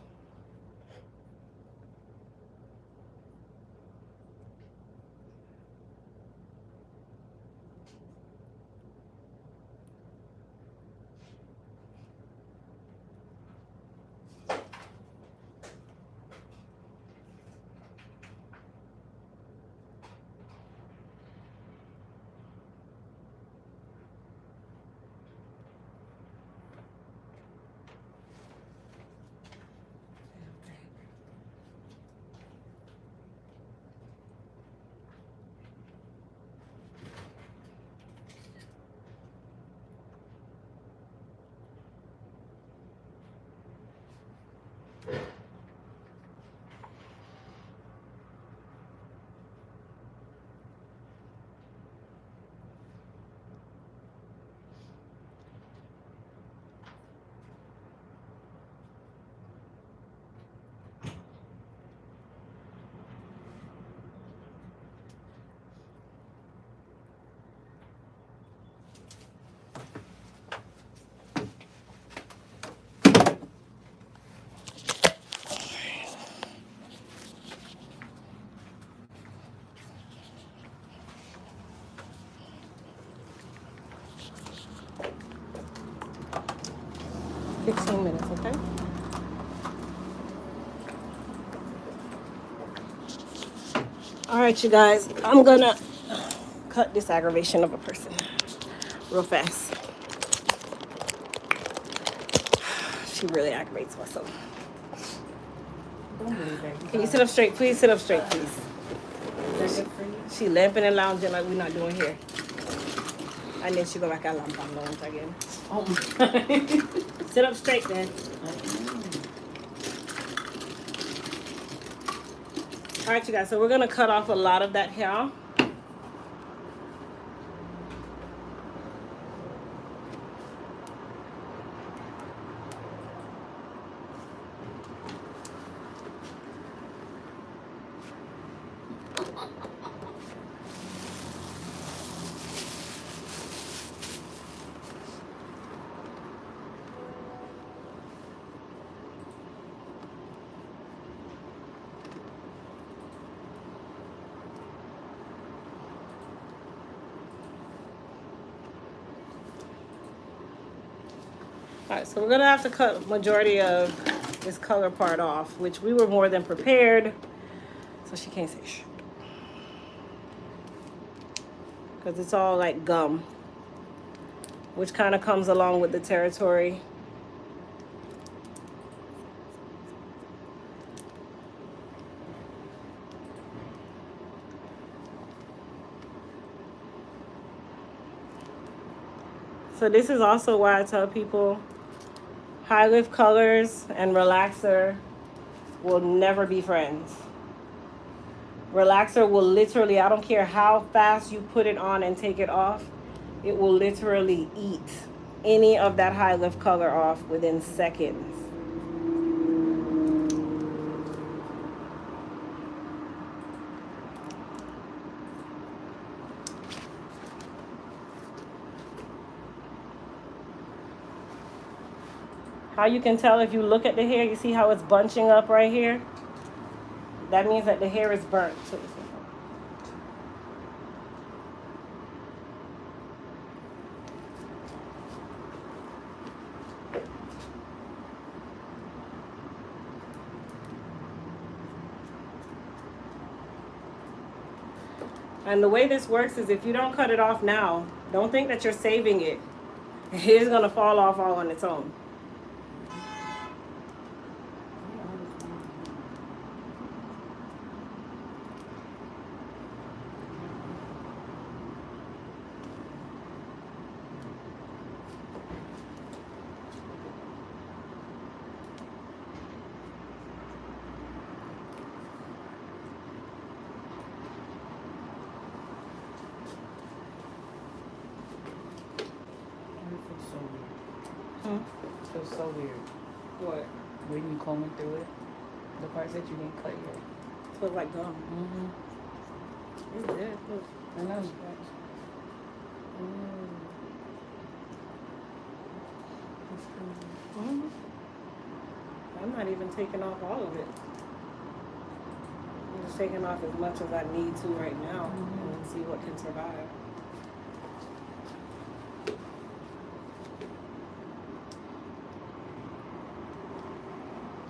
15 minutes, okay? All right, you guys, I'm gonna cut this aggravation of a person real fast. She really aggravates me, so. Don't believe that. Can you sit up straight, please? Sit up straight, please. She lamping and lounging like we're not doing here. And then she go back and lamp and lounge again. Oh my. Sit up straight then. All right, you guys, so we're gonna cut off a lot of that hair. All right, so we're gonna have to cut majority of this color part off, which we were more than prepared. So she can't say shh. Because it's all like gum, which kind of comes along with the territory. So this is also why I tell people high lift colors and relaxer will never be friends. Relaxer will literally, I don't care how fast you put it on and take it off, it will literally eat any of that high lift color off within seconds. How you can tell if you look at the hair, you see how it's bunching up right here? That means that the hair is burnt. And the way this works is if you don't cut it off now, don't think that you're saving it. It's gonna fall off all on its own. It feels so weird. What? When you combing through it, the parts that you didn't cut yet. It feels like gum. It's good. I know. I'm not even taking off all of it. I'm just taking off as much as I need to right now and see what can survive.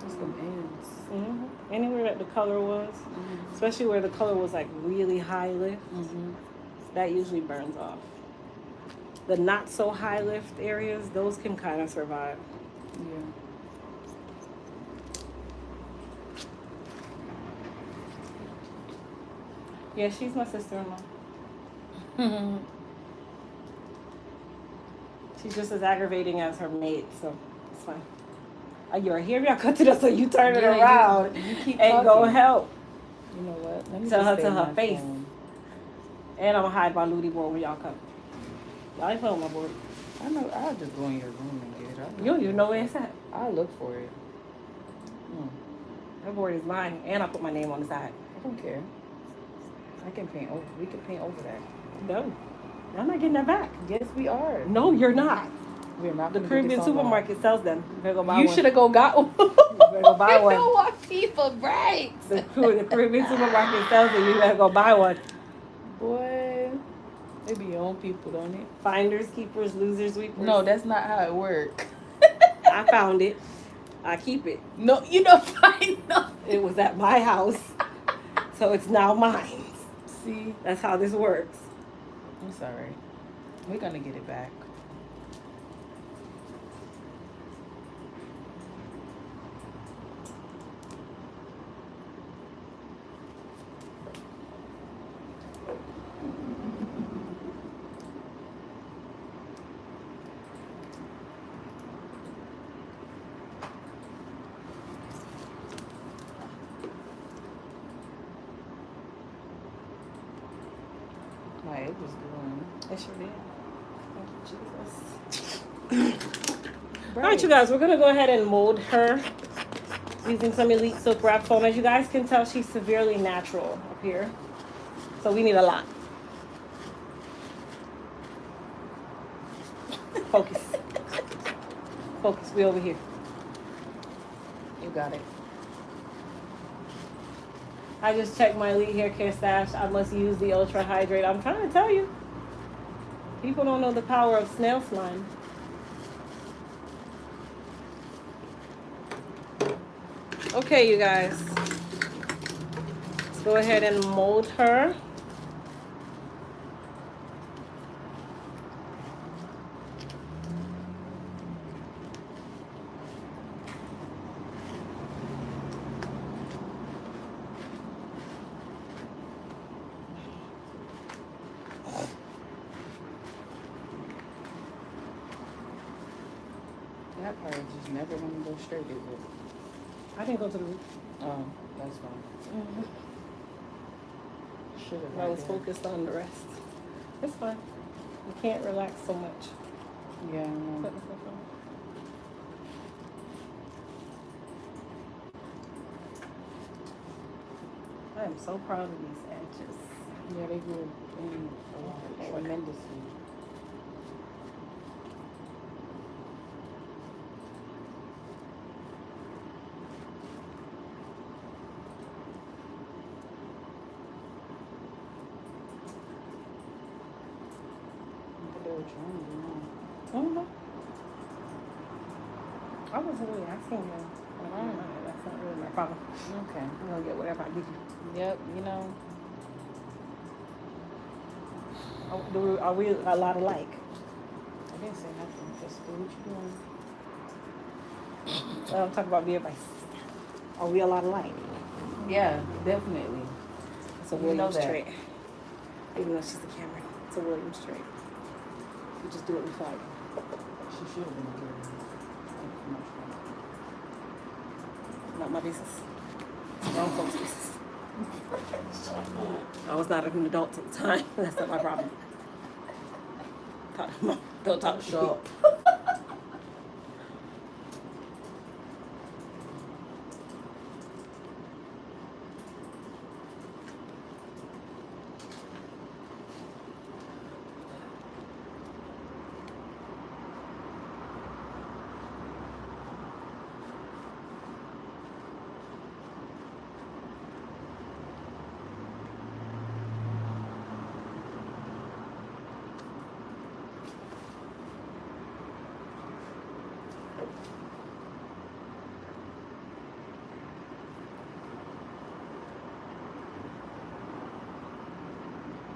Some ends. Anywhere that the color was, especially where the color was like really high lift, that usually burns off. The not so high lift areas, those can kind of survive. Yeah. Yeah, she's my sister-in-law. She's just as aggravating as her mate, so it's fine. You're here, y'all cut to this, so you turn it around you keep and talking. go help. You know what? Let me Tell just her stay to on her my face. phone. And I'm gonna hide my lootie board when y'all come. Y'all ain't playing with my board. I know. I'll just go in your room and get it. You don't even know where it's at. I'll look for it. That board is mine, and I put my name on the side. I don't care. I can paint over. We can paint over that. No, I'm not getting that back. Yes, we are. No, you're not. We're not. The gonna do Caribbean this online. supermarket sells them. You better go buy You one. should have got one. You better go buy one. You know what people right? The Caribbean supermarket sells it. You better go buy one. Boy, they be your own people, don't it? Finders, keepers, losers, weepers. No, that's not how it works. I found it. I keep it. No, you don't find nothing. It was at my house, so it's now mine. See, That's how this works. I'm sorry. We're gonna get it back. Like, it was doing. It sure did. Thank you, Jesus. All right, you guys, we're gonna go ahead and mold her using some Elite Silk Wrap foam. As you guys can tell, she's severely natural up here, so we need a lot. Focus. Focus. We over here. You got it. I just checked my Elite Hair Care stash. I must use the Ultra Hydrate. I'm trying to tell you. People don't know the power of snail slime. Okay, you guys. Let's go ahead and mold her. That part just never want to go straight, is it? I didn't go to the roof. Oh, that's fine. Should have. I was focused on the rest. It's fine. You can't relax so much. Yeah, I know. Put the stuff on. I am so proud of these edges. Yeah, they grew in tremendously. What they were trying to do now. Mm-hmm. I wasn't really asking you. That's not really my problem. Okay. I'm gonna get whatever I give you. Yep, you know. Are we a lot alike? I didn't say nothing. Just do what you're doing. I'm talking about being my sister. Are we a lot alike? Yeah, definitely. It's a You know Williams that. trait. Even though she's the camera, it's a Williams trait. You just do it before I go. She should have been here. Not my business. Wrong folks' business. I was not an adult at the time. That's not my problem. Don't talk shit.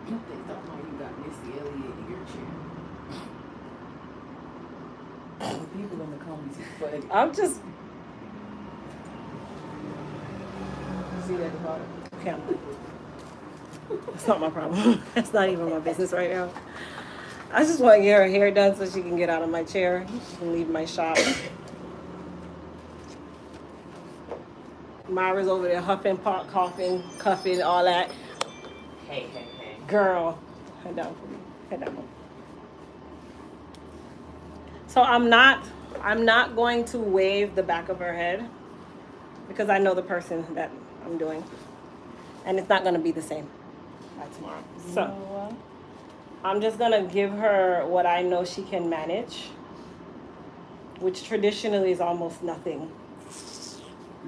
They thought you got Missy Elliott in your chair. The people in the comments are funny. I'm just See that at the bottom? okay. That's not my problem. That's not even my business right now. I just want to get her hair done so she can get out of my chair. She can leave my shop. Myra's over there huffing, coughing, cuffing, all that. Hey. Girl, head down for me. Head down. So I'm not going to wave the back of her head because I know the person that I'm doing, and it's not going to be the same by tomorrow. So You know what? I'm just gonna give her what I know she can manage, which traditionally is almost nothing.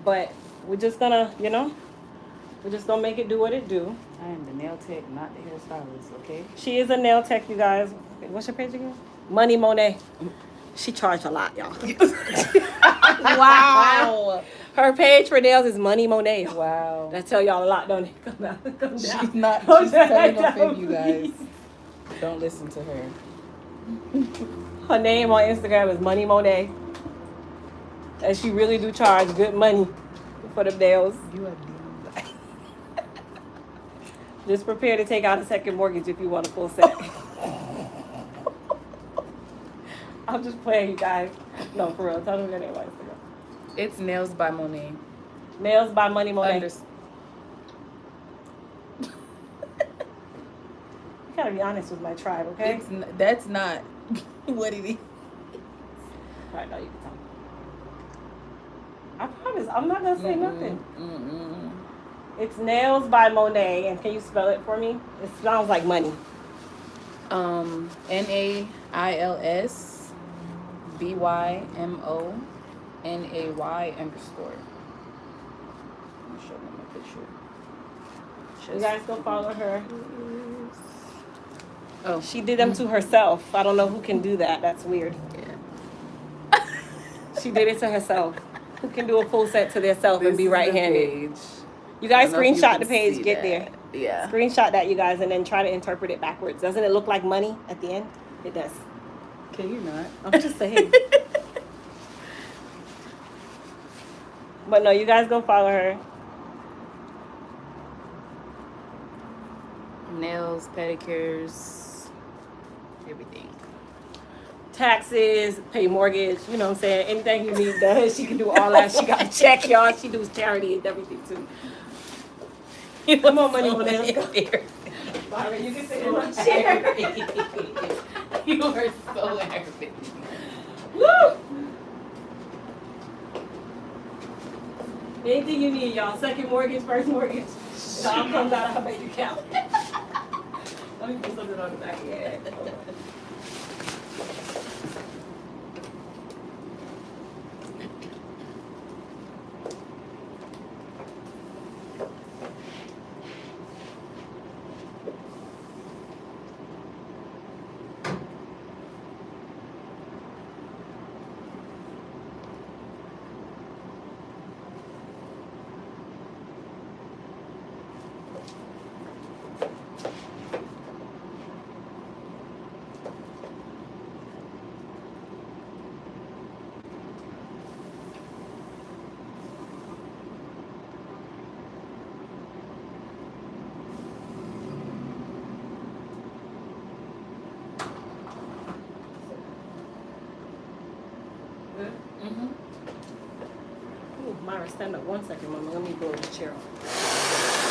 But we're just gonna, we're just gonna make it do what it do. I am the nail tech, not the hairstylist, okay? She is a nail tech, you guys. What's your page again? Money Monet. She charged a lot, y'all. Wow. Her page for nails is Money Monet. Wow. That tell y'all a lot, don't it? Come down. Come down. She's not. Come She's telling down, a fib, you guys. please. Don't listen to her. Her name on Instagram is Money Monet. And she really do charge good money for the nails. You are deep. Just prepare to take out a second mortgage if you want a full set. I'm just playing, you guys. No, for real. Tell them your name on Instagram. It's Nails by Monet. Nails by Money Monet. Unders- You gotta be honest with my tribe, okay? That's not what it is. Right now you can talk. I promise, I'm not gonna say nothing. It's Nails by Monet, and can you spell it for me? It sounds like money. NAILSBYMONAY_. Let me show them a picture. You guys go follow her. Oh, She did them to herself. I don't know who can do that. That's weird. yeah. She did it to herself. Who can do a full set to themselves and be This is the right-handed? page. You guys I don't know if you screenshot can the page, see get that. there. Yeah. Screenshot that, you guys, and then try to interpret it backwards. Doesn't it look like money at the end? It does. Can you not? I'm just saying. But no, you guys go follow her. Nails, pedicures, everything. Taxes, pay mortgage, you know what I'm saying? Anything you need done, she can do all that. She got a check, y'all. She does charity and everything too. Come on, money, money. Let's go. Byron, you can sit in my chair. You are so aggravating. Woo! Anything you need, y'all. Second mortgage, first mortgage. It all comes out of her bank account. Let me put something on the back of your head. Ooh, Myra, stand up 1 second, Mama. Let me blow the chair off.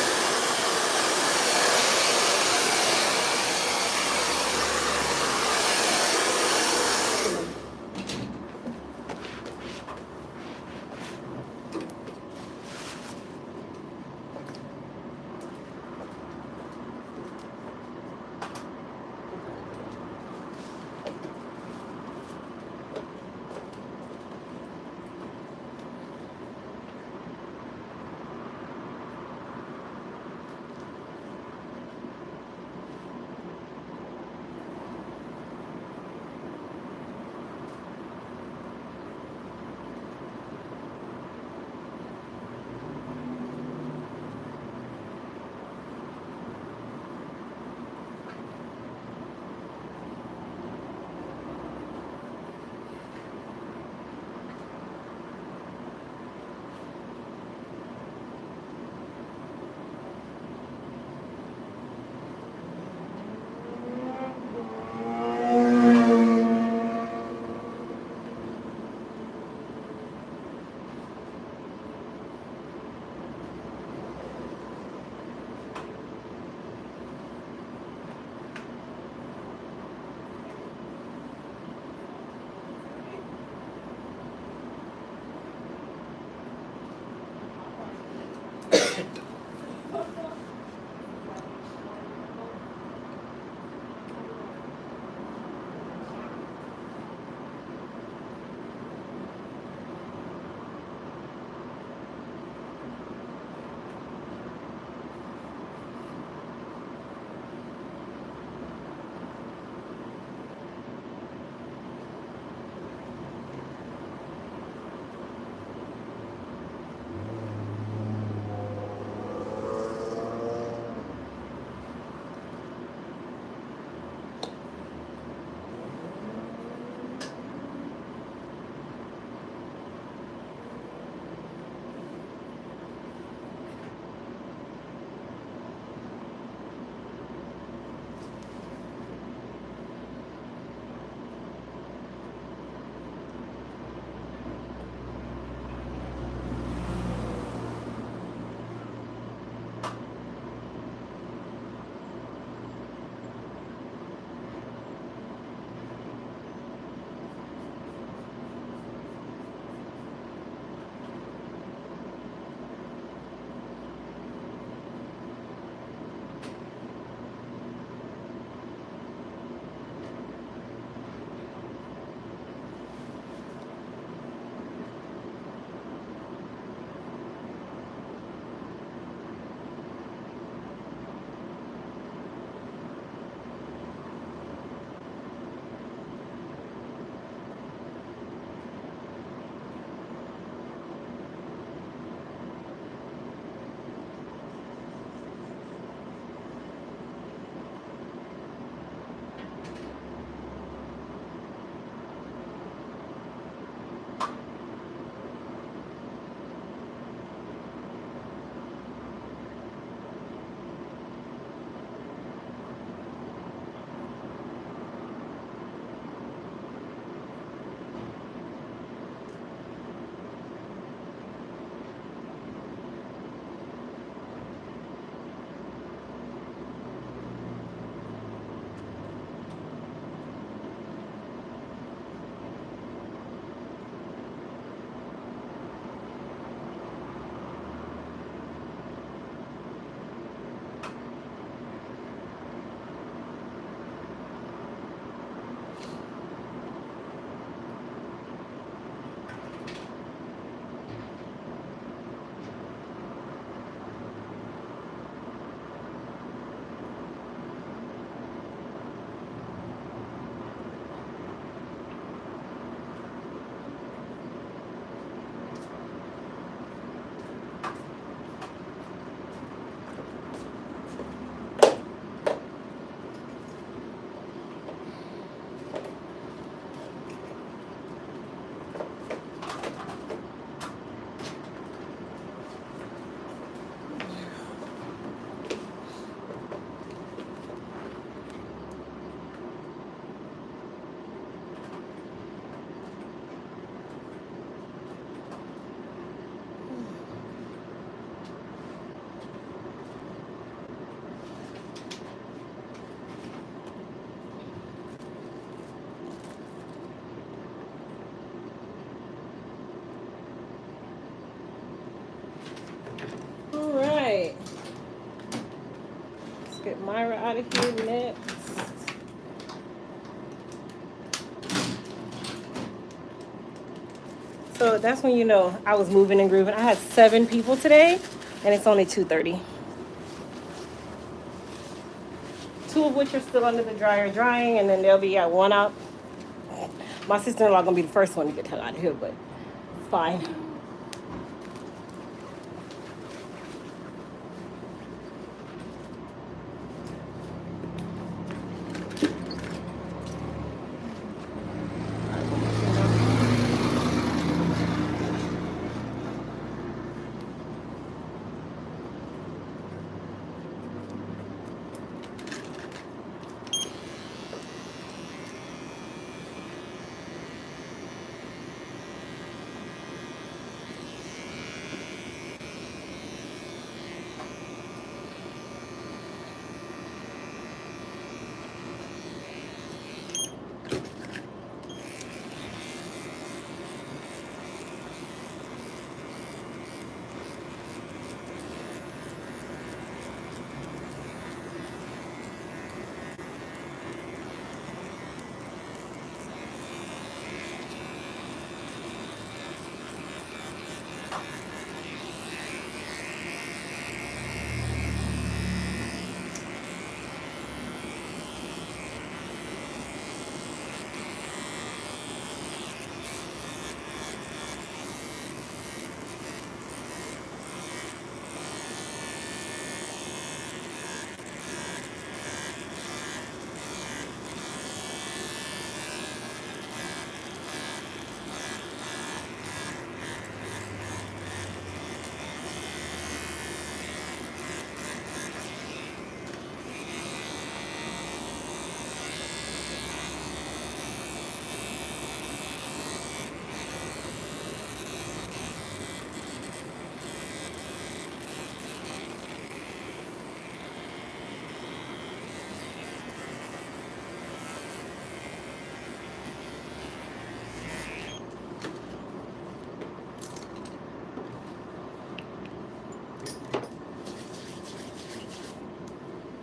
Myra out of here next. So that's when you know I was moving and grooving. I had 7 people today, and it's only 2:30. 2 of which are still under the dryer drying, and then they'll be at 1 out. My sister-in-law gonna be the first one to get the hell out of here, but it's fine.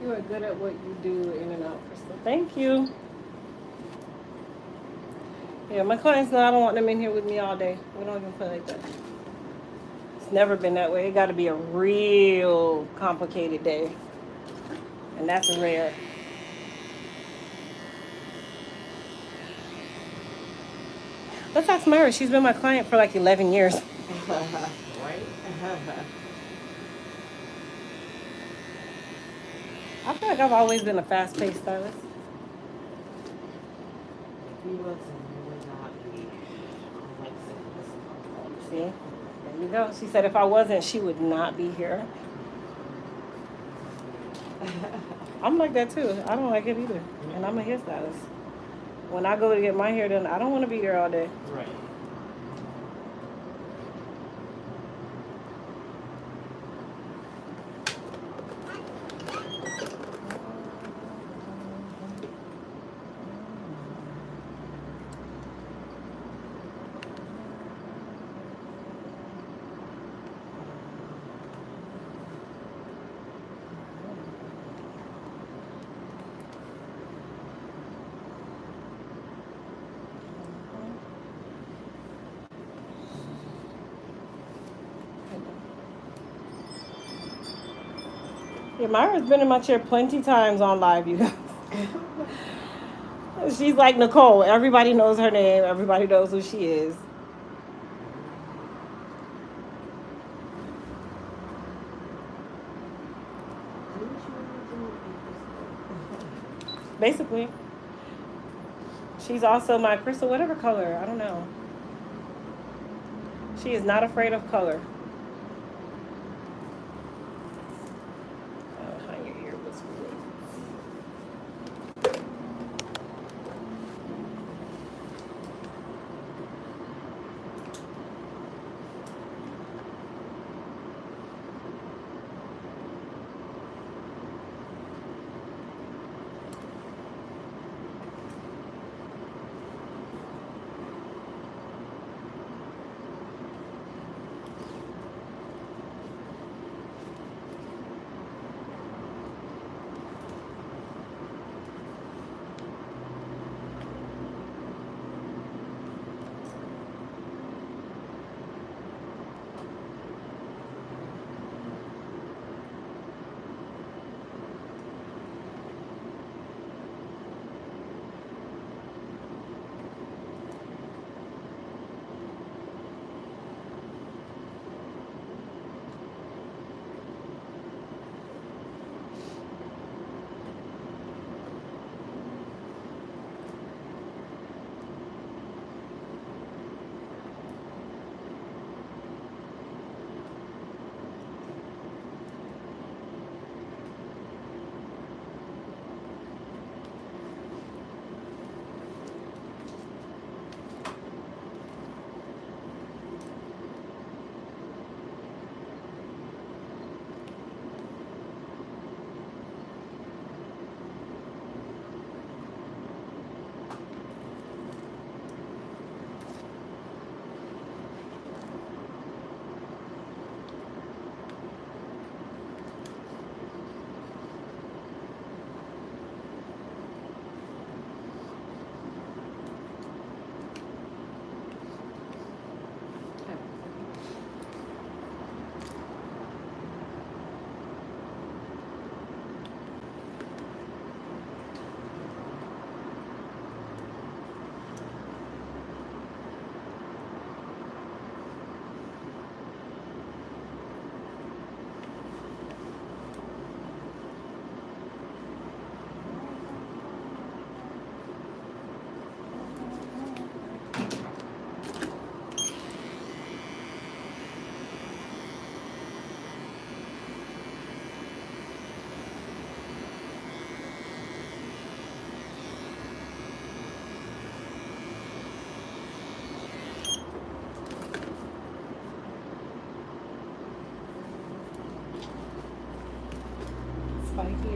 You are good at what you do, in and out, Crystal. Thank you. Yeah, my clients know I don't want them in here with me all day. We don't even play like that. It's never been that way. It got to be a real complicated day. And that's rare. Let's ask Myra. She's been my client for like 11 years. Right? I feel like I've always been a fast-paced stylist. If you wasn't, you would not be like this. See? There you go. She said if I wasn't, she would not be here. I'm like that too. I don't like it either. And I'm a hairstylist. When I go to get my hair done, I don't want to be there all day. Right. Yeah, Myra's been in my chair plenty times on live, you guys. She's like Nicole. Everybody knows her name. Everybody knows who she is. Basically. She's also my Crystal, whatever color. I don't know. She is not afraid of color.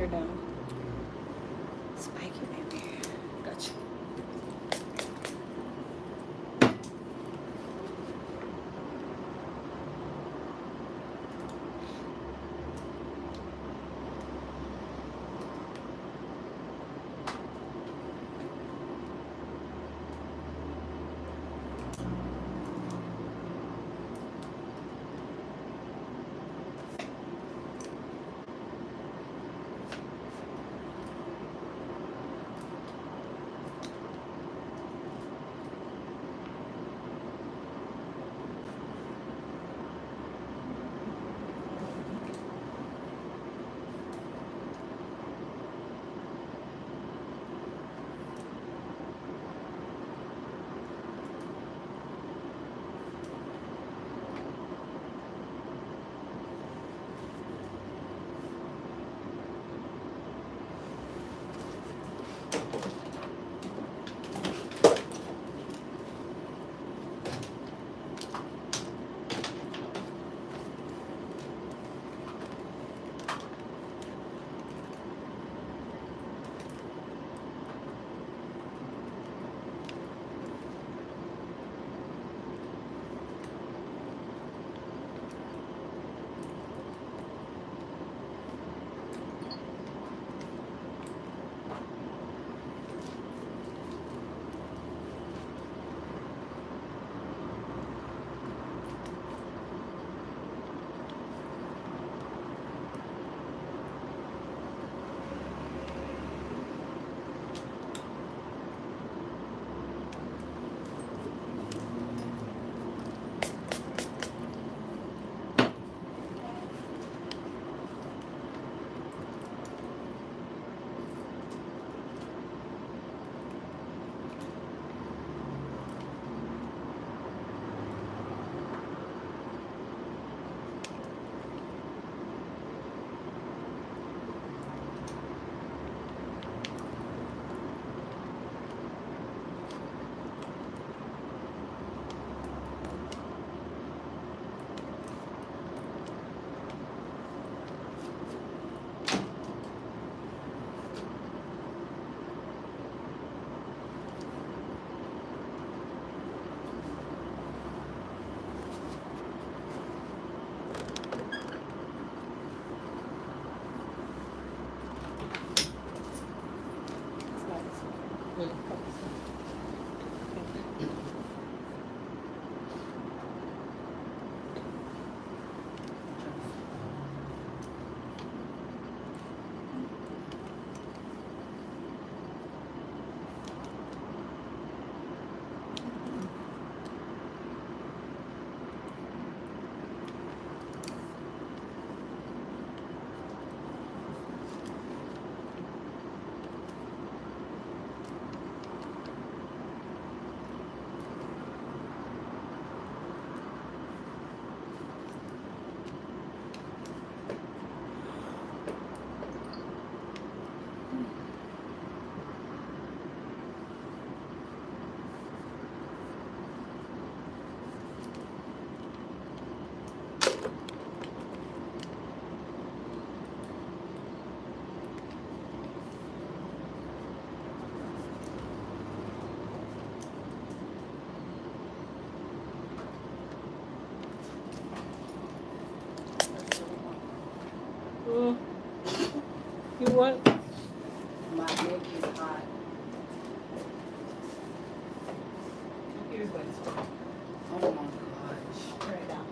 hair down. Spiky baby. Gotcha. You want? My neck is hot. Here's what it's for. Oh my gosh. Turn it down.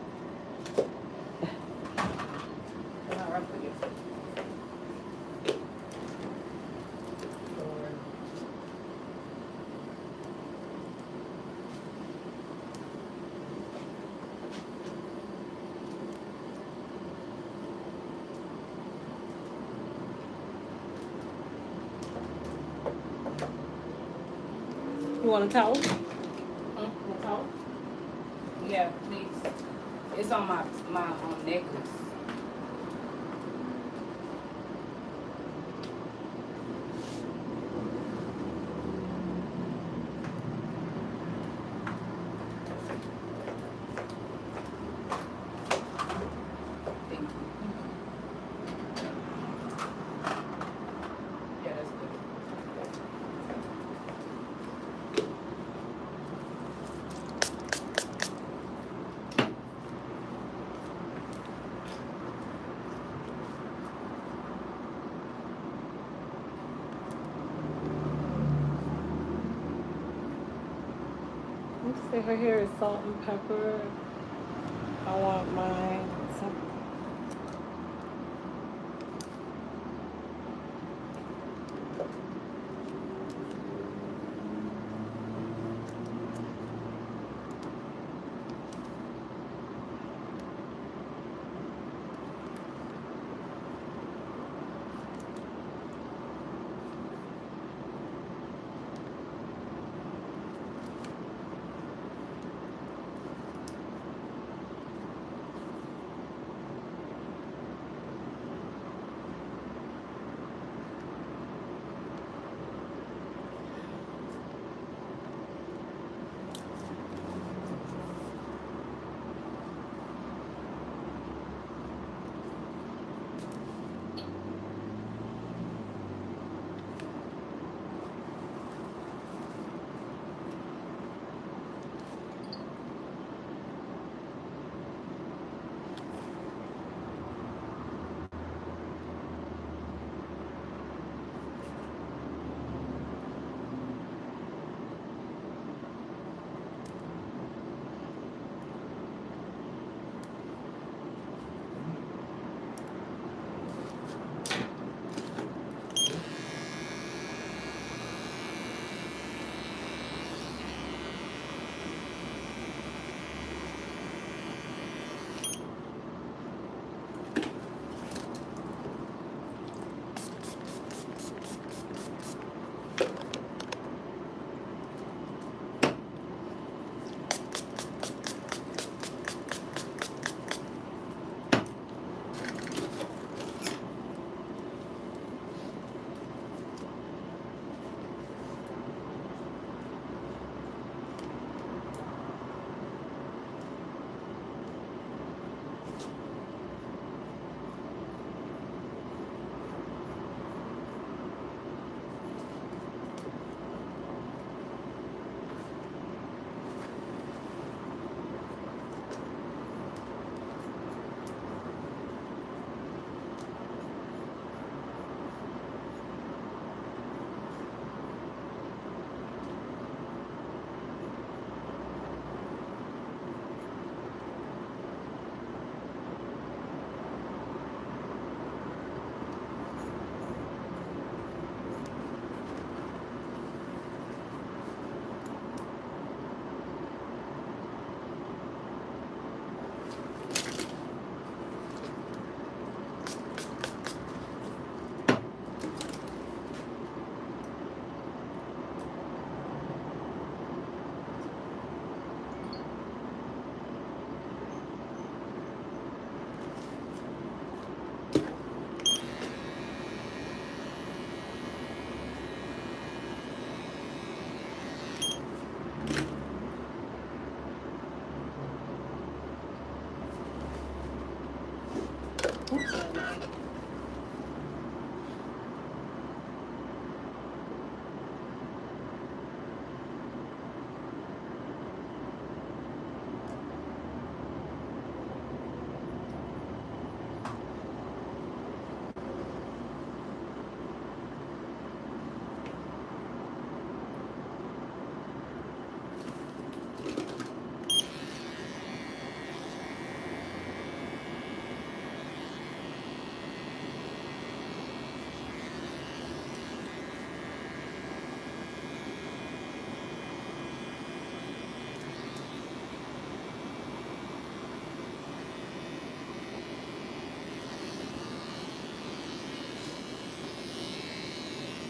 All right, put it. You want a towel? A towel? Yeah, please. It's on my necklace. Thank you. Say her hair is salt and pepper. I want mine.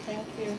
Thank you.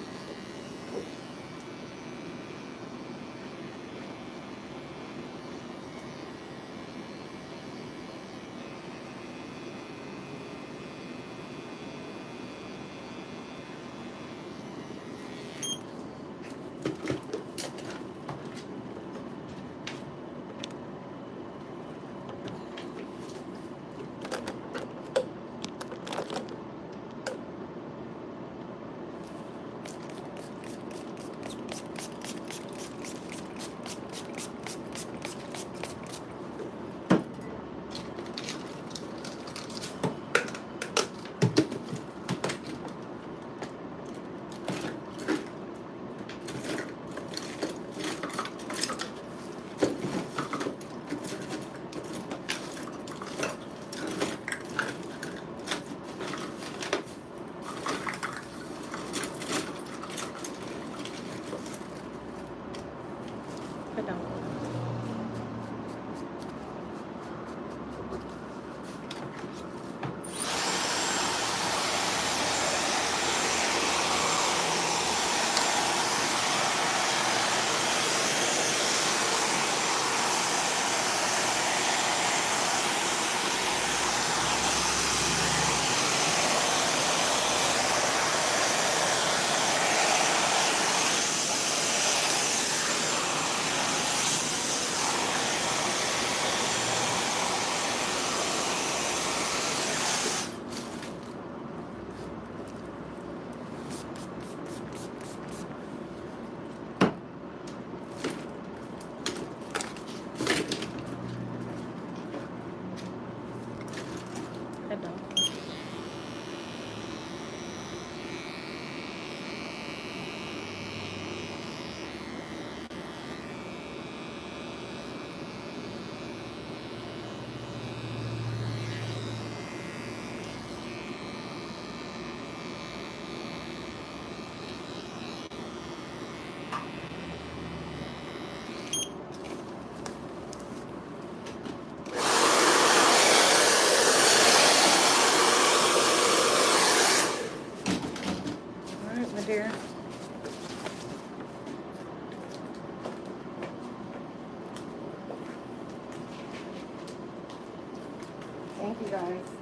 Thank you guys.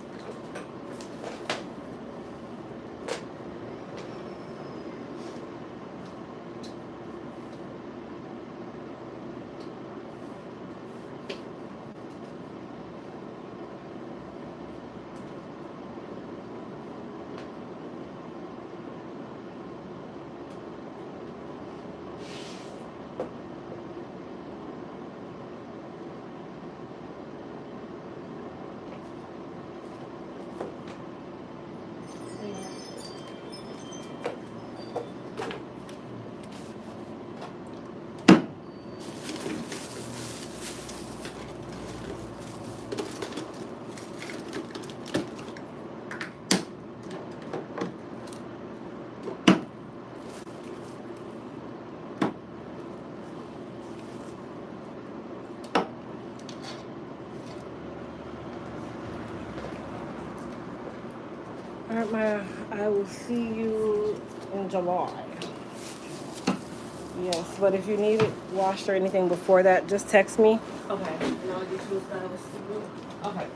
All right, Maya, I will see you in July. Yes, but if you need it washed or anything before that, just text me. Okay. And I'll get you a stylist too. Okay.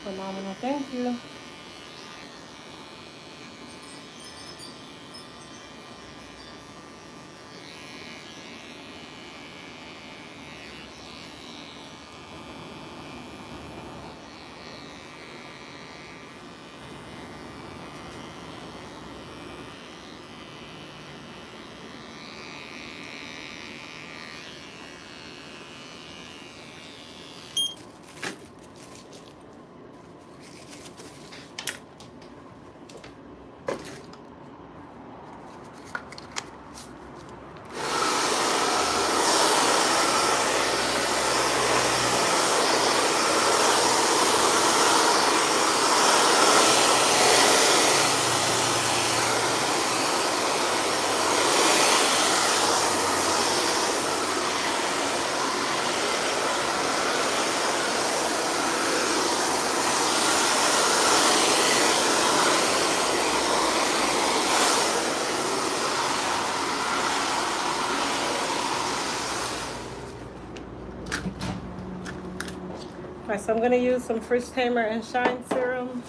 Phenomenal. Thank you. All right, so I'm gonna use some Fridge Tamer and Shine Serum.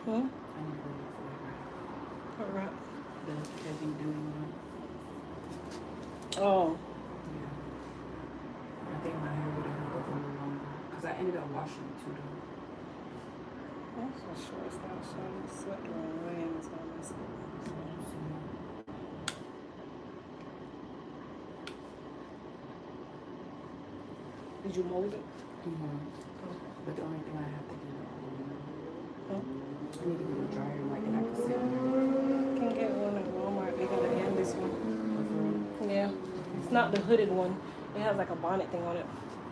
Hmm? I need to go look for that wrap. What wrap? The heavy duty one. Oh, Yeah. I think my hair would have held up a little longer. Because I ended up washing it too though. that's for sure. It's not shiny. Sweat going away and it's gonna mess up. Did you mold it? But the only thing I have to do Huh? I need to get a dryer like that I can sit in You can get one at Walmart. They got a hand this one. there. Yeah. It's not the hooded one. It has like a bonnet thing on it.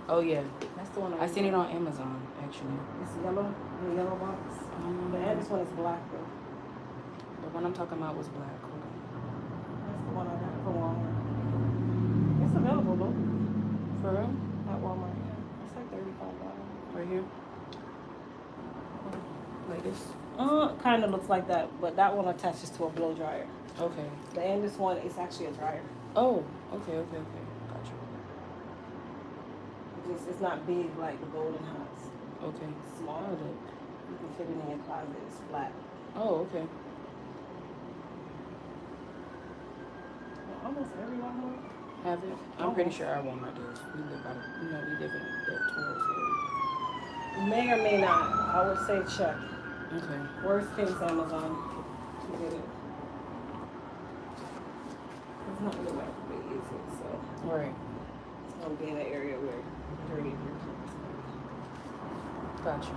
Oh yeah. That's the one I seen it on Amazon actually. It's yellow, in the yellow box. The Addis one is black though. The one I'm talking about was black. Hold on. That's the one I got from Walmart. It's available though For real? at Walmart. Yeah. It's like $35. Right here? Like this? Kind of looks like that, but that one attaches to a blow dryer. Okay. The Addis one is actually a dryer. Oh, okay. Gotcha. It's not big like the Golden Hots. Okay. It's small. Oh, look. You can fit it in your closet. It's flat. Oh, okay. Almost every Walmart. Have it? I'm pretty sure our Walmart does. We live by the, we live in that Taurus area. May or may not. I would say check. Okay. Worst case, Amazon. You get it. It's not really that big, is it? So Right. it's gonna be in an area where dirty. Gotcha.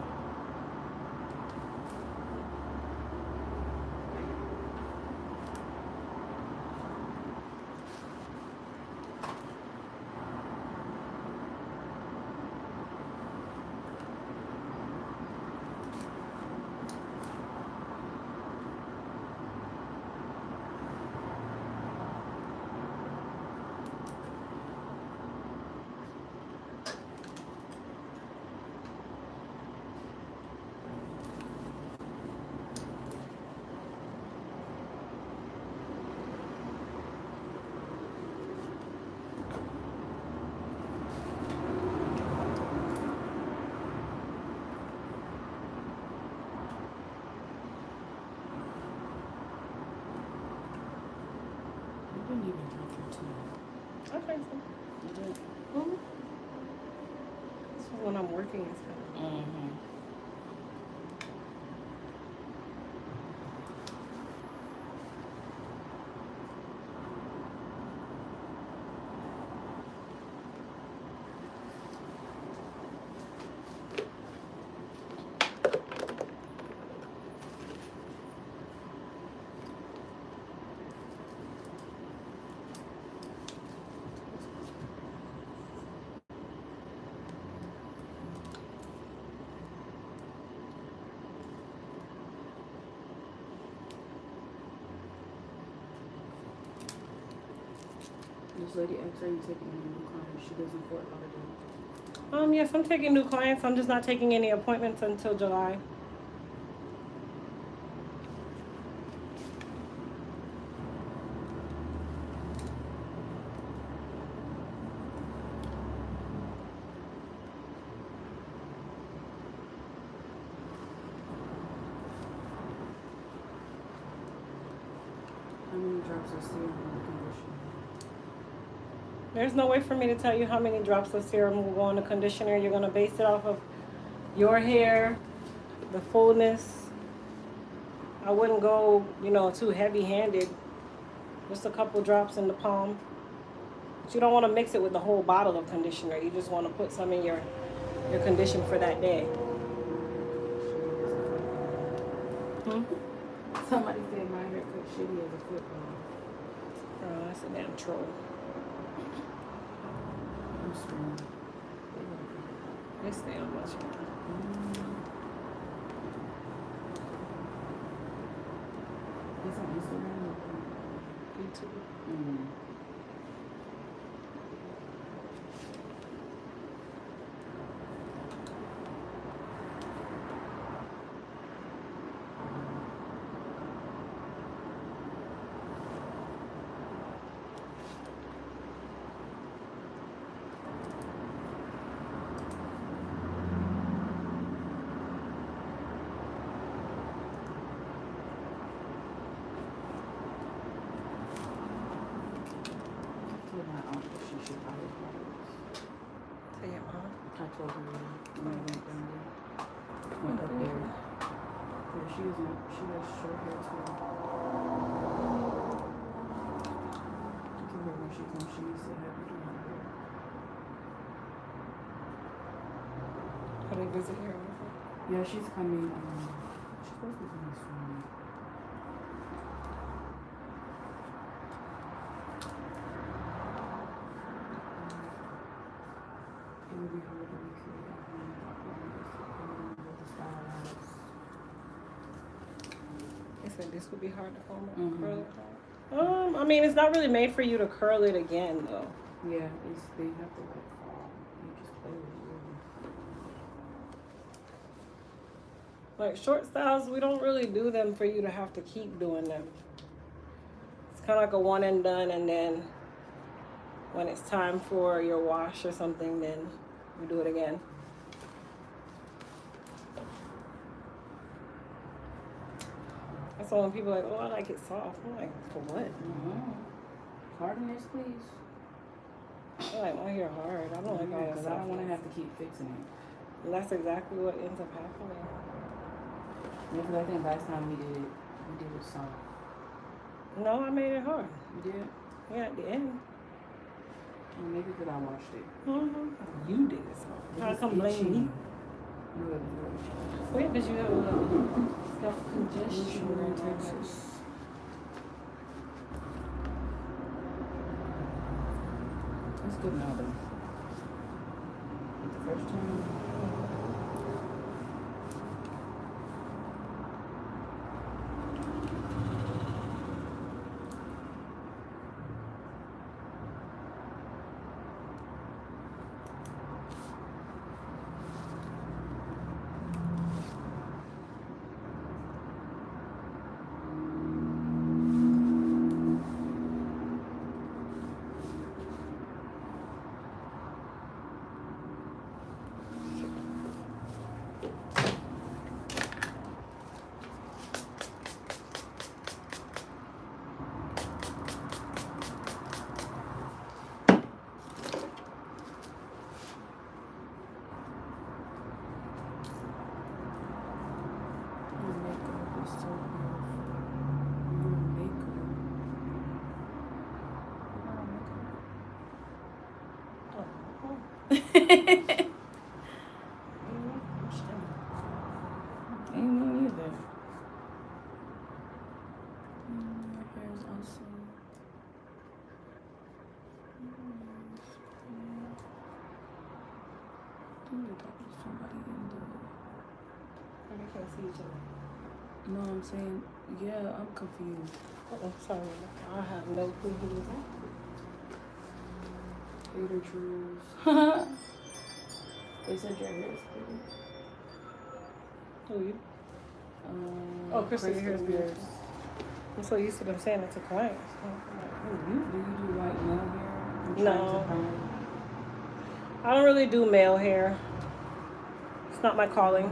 We need a doctor too. I think so. You do? Mhm. So when I'm working and stuff. Mm-hmm. This lady asked, are you taking any new clients? She lives in Fort Lauderdale. Yes, I'm taking new clients. I'm just not taking any appointments until July. How many drops of serum in the conditioner? There's no way for me to tell you how many drops of serum will go on the conditioner. You're going to base it off of your hair, the fullness. I wouldn't go, too heavy-handed. Just a couple drops in the palm. But you don't want to mix it with the whole bottle of conditioner. You just want to put some in your condition for that day. Somebody said my haircut shitty as a football. Oh, that's a damn troll. I'm sorry. They stay on my channel. It's on Instagram or YouTube. Mm. Told my aunt that she should buy it products. Tell your mom. I told her when I went down there. Went up there. Yeah, she has short hair too. I told her when she comes, she needs to have it in her hair. How they visit here? Yeah, she's coming. She's supposed to be coming soon. It would be hard to recreate at home with the style house. They said this would be hard to form Mhm. curl it out. I mean, it's not really made for you to curl it again, though. Yeah, they have to you just play with it. Like short styles, we don't really do them for you to have to keep doing them. It's kind of like a one and done, and then when it's time for your wash or something, then you do it again. That's why when people are like, oh, I like it soft. I'm like, for what? Mm-hmm. Hardness, please. I like my hair hard. I don't like all that Because I don't want to softness. have to keep fixing it. And that's exactly what ends up happening. Yeah, because I think last time we did it soft. No, I made it hard. You did? Yeah, at the end. Well, maybe because I washed it. You did it soft. How come blame me? No, it was really itchy. Wait, because you have scalp congestion in Texas. It's good now, though. The first time. Ain't me either. Here's also. I think they're talking to somebody in the. I can't see each other. No, I'm saying, yeah, I'm confused. Oh, sorry. I have no clue who is that. Trader Joe's. They said your hair is pretty. Who you? Oh, Crystal's hair is yours. I'm so used to them saying it to clients. Do you do like male hair? I'm trying No. to find- I don't really do male hair. It's not my calling.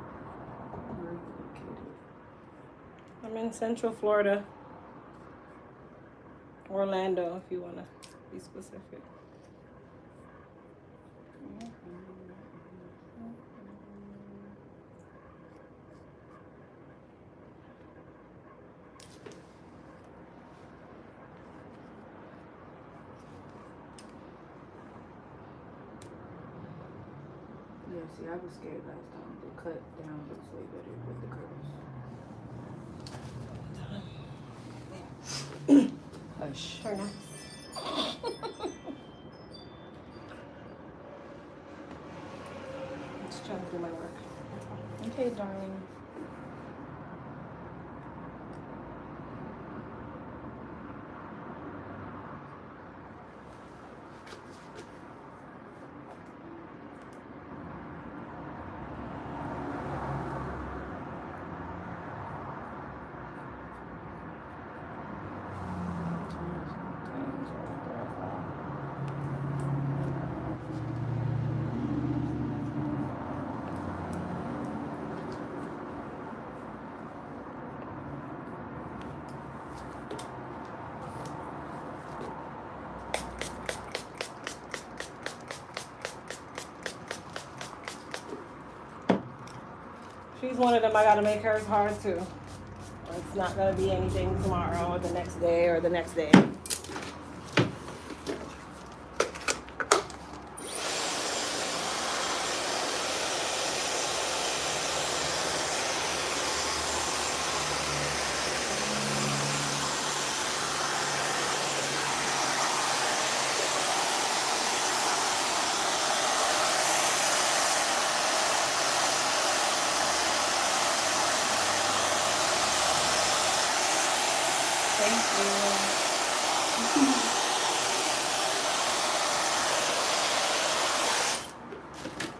Where are you located? I'm in Central Florida. Orlando, if you want to be specific. Yeah, see, I was scared last time. The cut down looks way better with the curls. Hush. Turn on. Just trying to do my work. Okay, darling. She's one of them. I gotta make hers hard too. It's not gonna be anything tomorrow or the next day or the next day.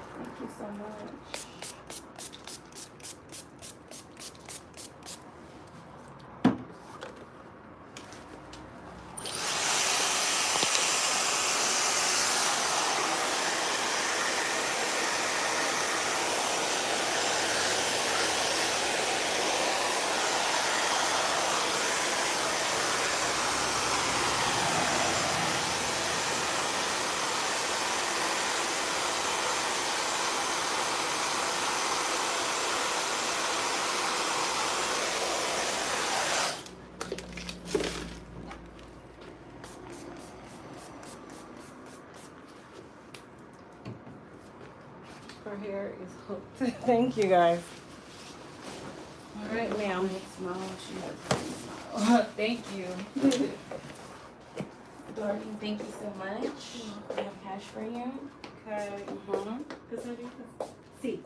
Thank you so much. Her hair is hooked. Thank you guys. All right, ma'am. Smile. She has thank you. Darling, thank you so much. I have cash for you. Okay. See.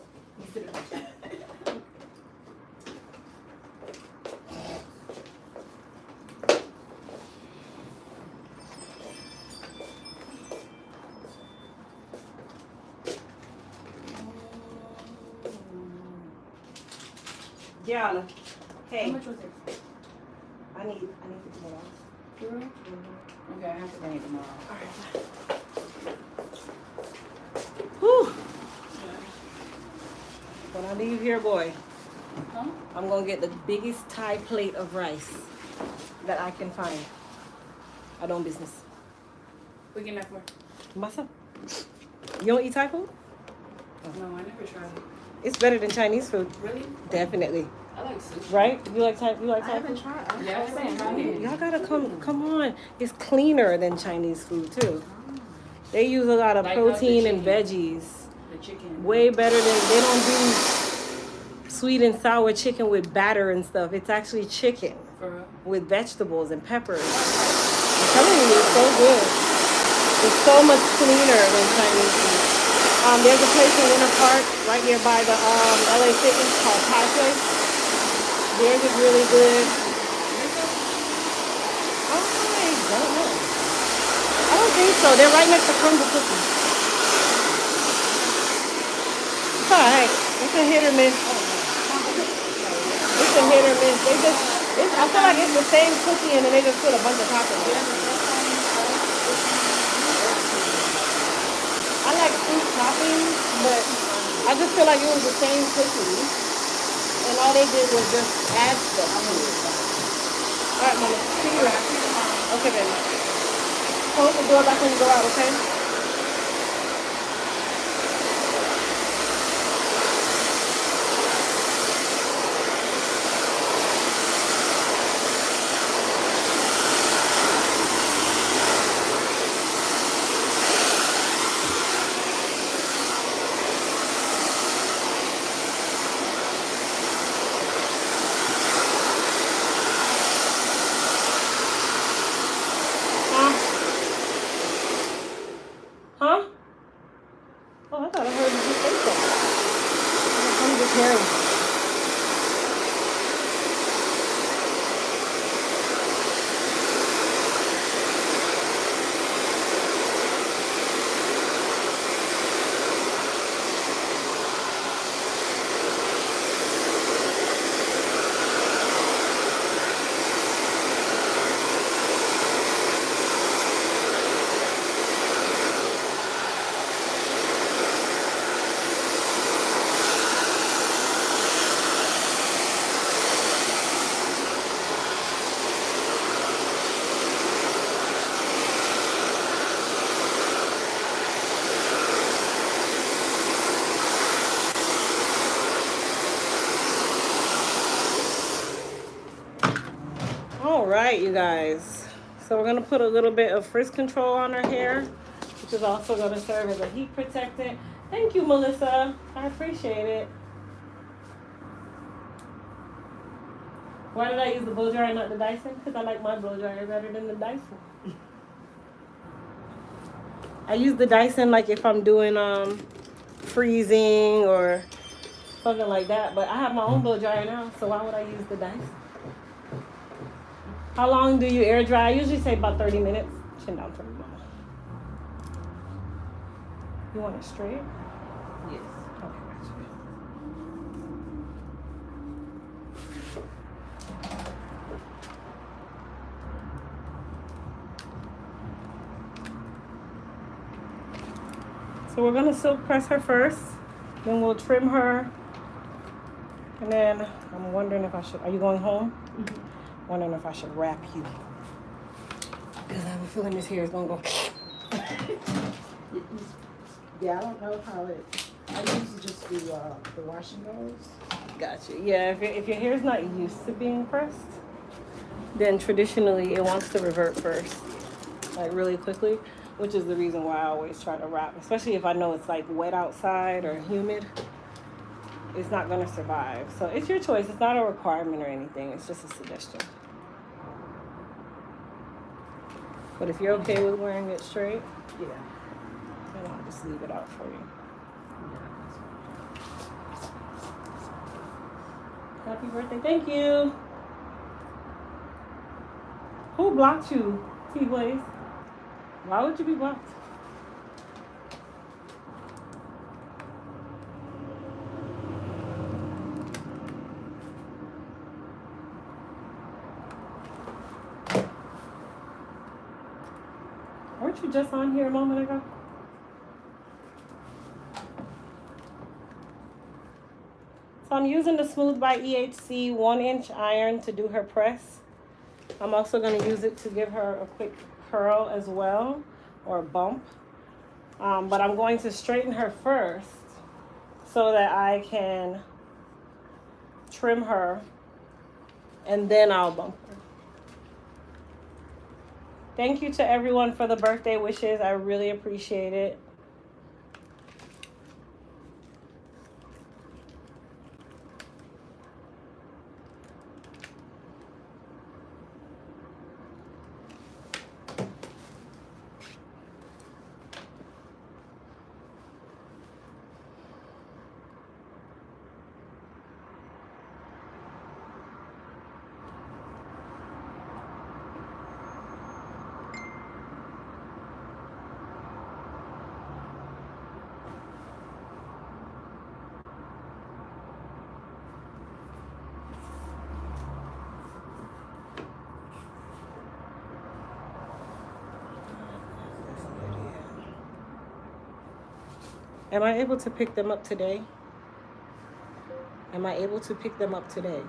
Gianna. How Hey, much was it? I need $50. Okay, I have to bring it tomorrow. All right. Whew. When I leave here, boy, Huh? I'm gonna get the biggest Thai plate of rice that I can find. I don't business. We getting that for? Myself. You don't eat Thai food? No, I never tried it. It's better than Chinese food. Really? Definitely. I like sushi. Right? You like Thai? You like I Thai haven't food? tried. Yeah, I'm saying right here. Y'all gotta come on. It's cleaner than Chinese food too. They use a lot of Like how's the protein and chicken? veggies. The chicken. Way better than they don't do sweet and sour chicken with batter and stuff. It's actually chicken For real? with vegetables and peppers. I'm telling you, it's so good. It's so much cleaner than Chinese food. There's a place in Winter Park right nearby the LA Fitness called Thai Place. Theirs is really good. I don't know. I don't think so. They're right next to Crumble Cookies. It's alright. It's a hit or miss. It's a hit or miss. I feel like it's the same cookie and then they just put a bunch of toppings on it. I like fruit toppings, but I just feel like it was the same cookie. And all they did was just add stuff to it. Alright, Mama. See you later. Okay, baby. Close the door back when you go out, okay? Huh? Oh, I thought I heard you say something. I'm just hearing. All right, you guys. So we're gonna put a little bit of frizz control on her hair, which is also gonna serve as a heat protectant. Thank you, Melissa. I appreciate it. Why did I use the blow dryer, not the Dyson? Because I like my blow dryer better than the Dyson. I use the Dyson like if I'm doing freezing or something like that, but I have my own blow dryer now, so why would I use the Dyson? How long do you air dry? I usually say about 30 minutes. Chin down for me, Mama. You want it straight? Yes. Okay, gotcha. So we're gonna silk press her first, then we'll trim her, and then I'm wondering if I should. Are you going home? Mm-hmm. Wondering if I should wrap you, because I have a feeling this hair is gonna go. Yeah, I don't know how it, I usually just do the wash and goes. Gotcha. Yeah, if your hair's not used to being pressed, then traditionally it wants to revert first, like really quickly, which is the reason why I always try to wrap, especially if I know it's like wet outside or humid. It's not gonna survive. So it's your choice. It's not a requirement or anything. It's just a suggestion. But if you're okay with wearing it straight, Yeah. then I'll just leave it out for you. Happy birthday. Thank you. Who blocked you, T-Blaze? Why would you be blocked? Weren't you just on here a moment ago? So I'm using the Smooth by EHC 1-inch iron to do her press. I'm also going to use it to give her a quick curl as well, or bump. But I'm going to straighten her first so that I can trim her, and then I'll bump her. Thank you to everyone for the birthday wishes. I really appreciate it. Am I able to pick them up today? Am I able to pick them up today?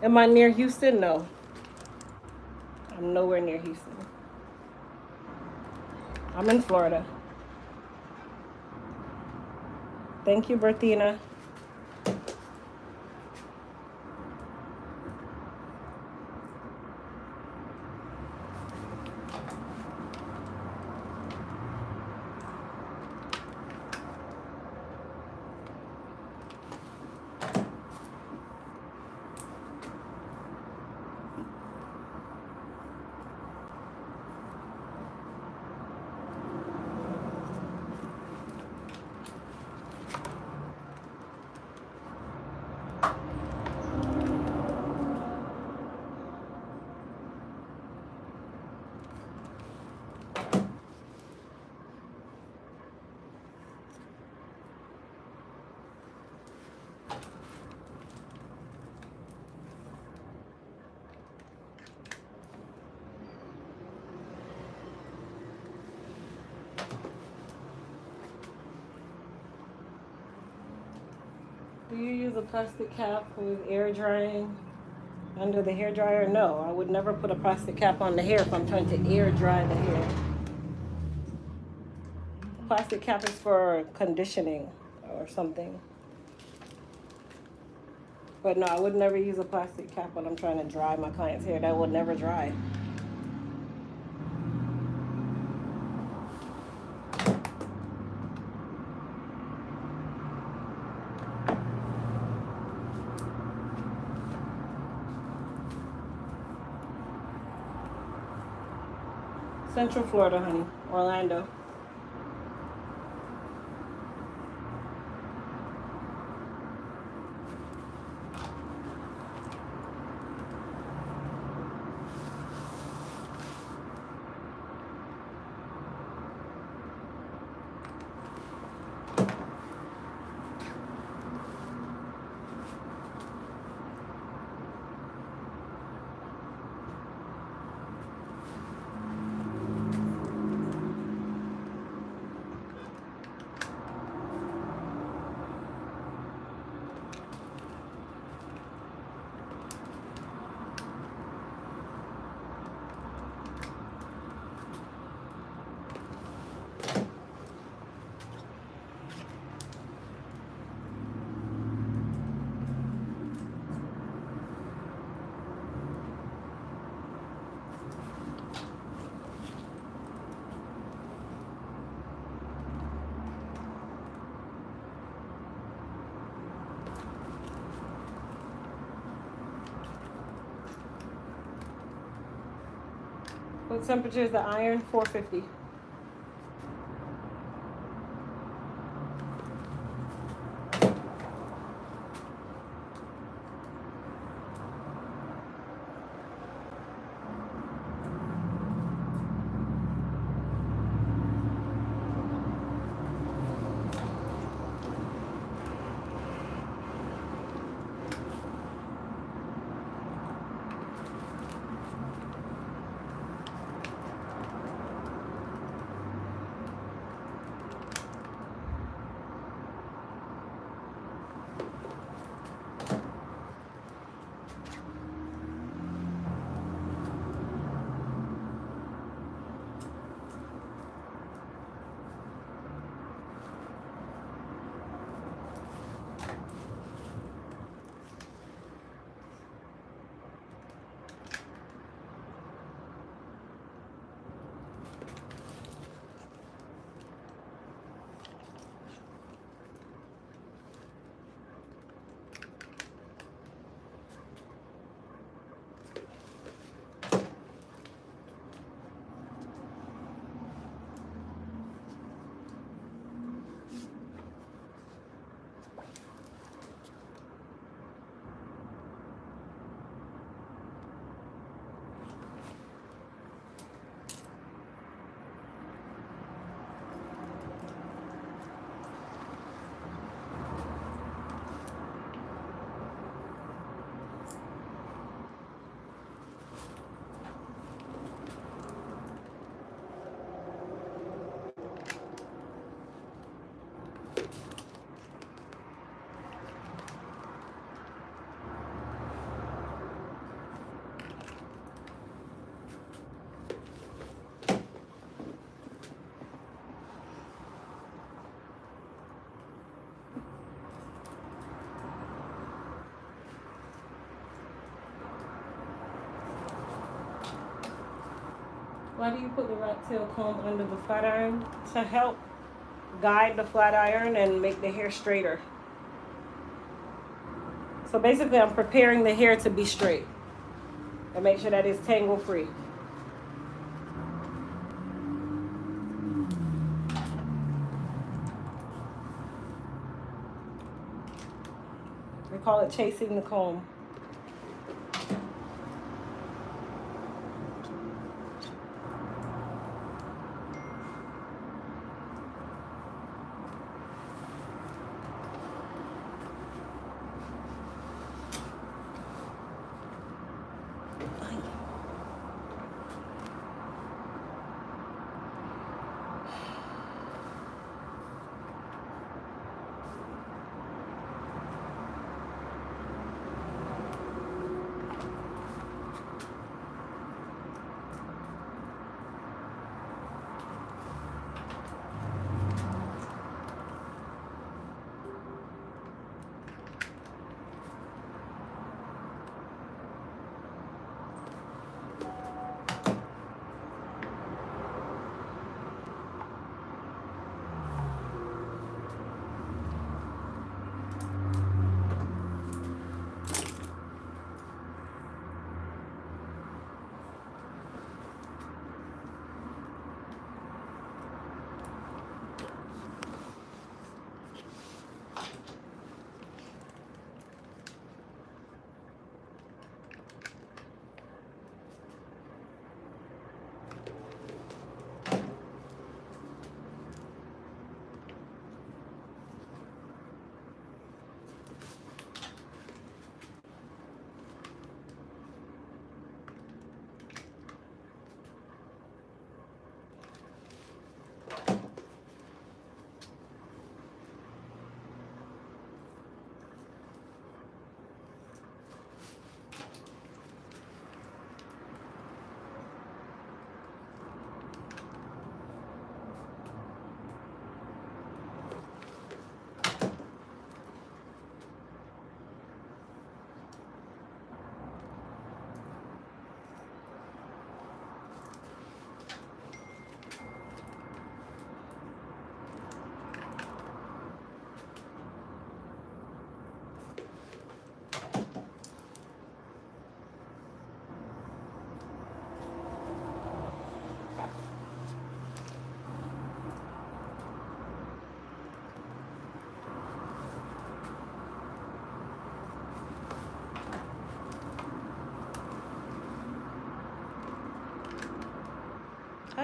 Am I near Houston? No. I'm nowhere near Houston. I'm in Florida. Thank you, Bertina. Do you use a plastic cap with air drying under the hair dryer? No, I would never put a plastic cap on the hair if I'm trying to air dry the hair. Plastic cap is for conditioning or something. But no, I would never use a plastic cap when I'm trying to dry my client's hair. That would never dry. Central Florida, honey. Orlando. What temperature is the iron? 450. Why do you put the rat tail comb under the flat iron? To help guide the flat iron and make the hair straighter. So basically I'm preparing the hair to be straight and make sure that it's tangle free. They call it chasing the comb.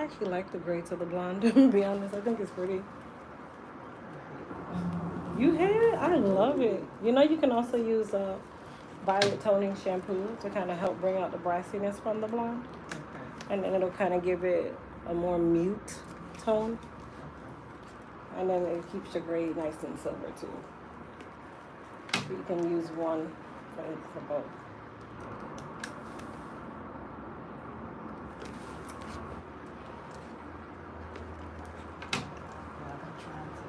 I actually like the gray to the blonde, to be honest. I think it's pretty. You hate it? I love it. You know, you can also use a violet toning shampoo to kind of help bring out the brassiness from the blonde. Okay. And then it'll kind of give it a more mute tone. And then it keeps your gray nice and silver too. So you can use one for both. Yeah, I've been trying to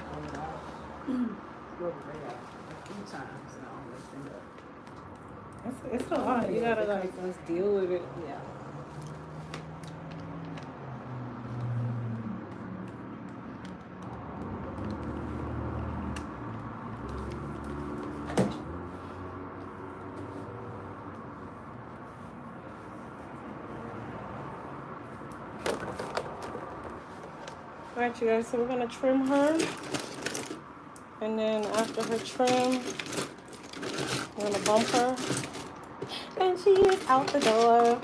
pull it off. Rub it out a few times and I always end up. It's a lot. You gotta like just deal with it. Yeah. Alright, you guys, so we're gonna trim her. And then after her trim, we're gonna bump her. And she is out the door.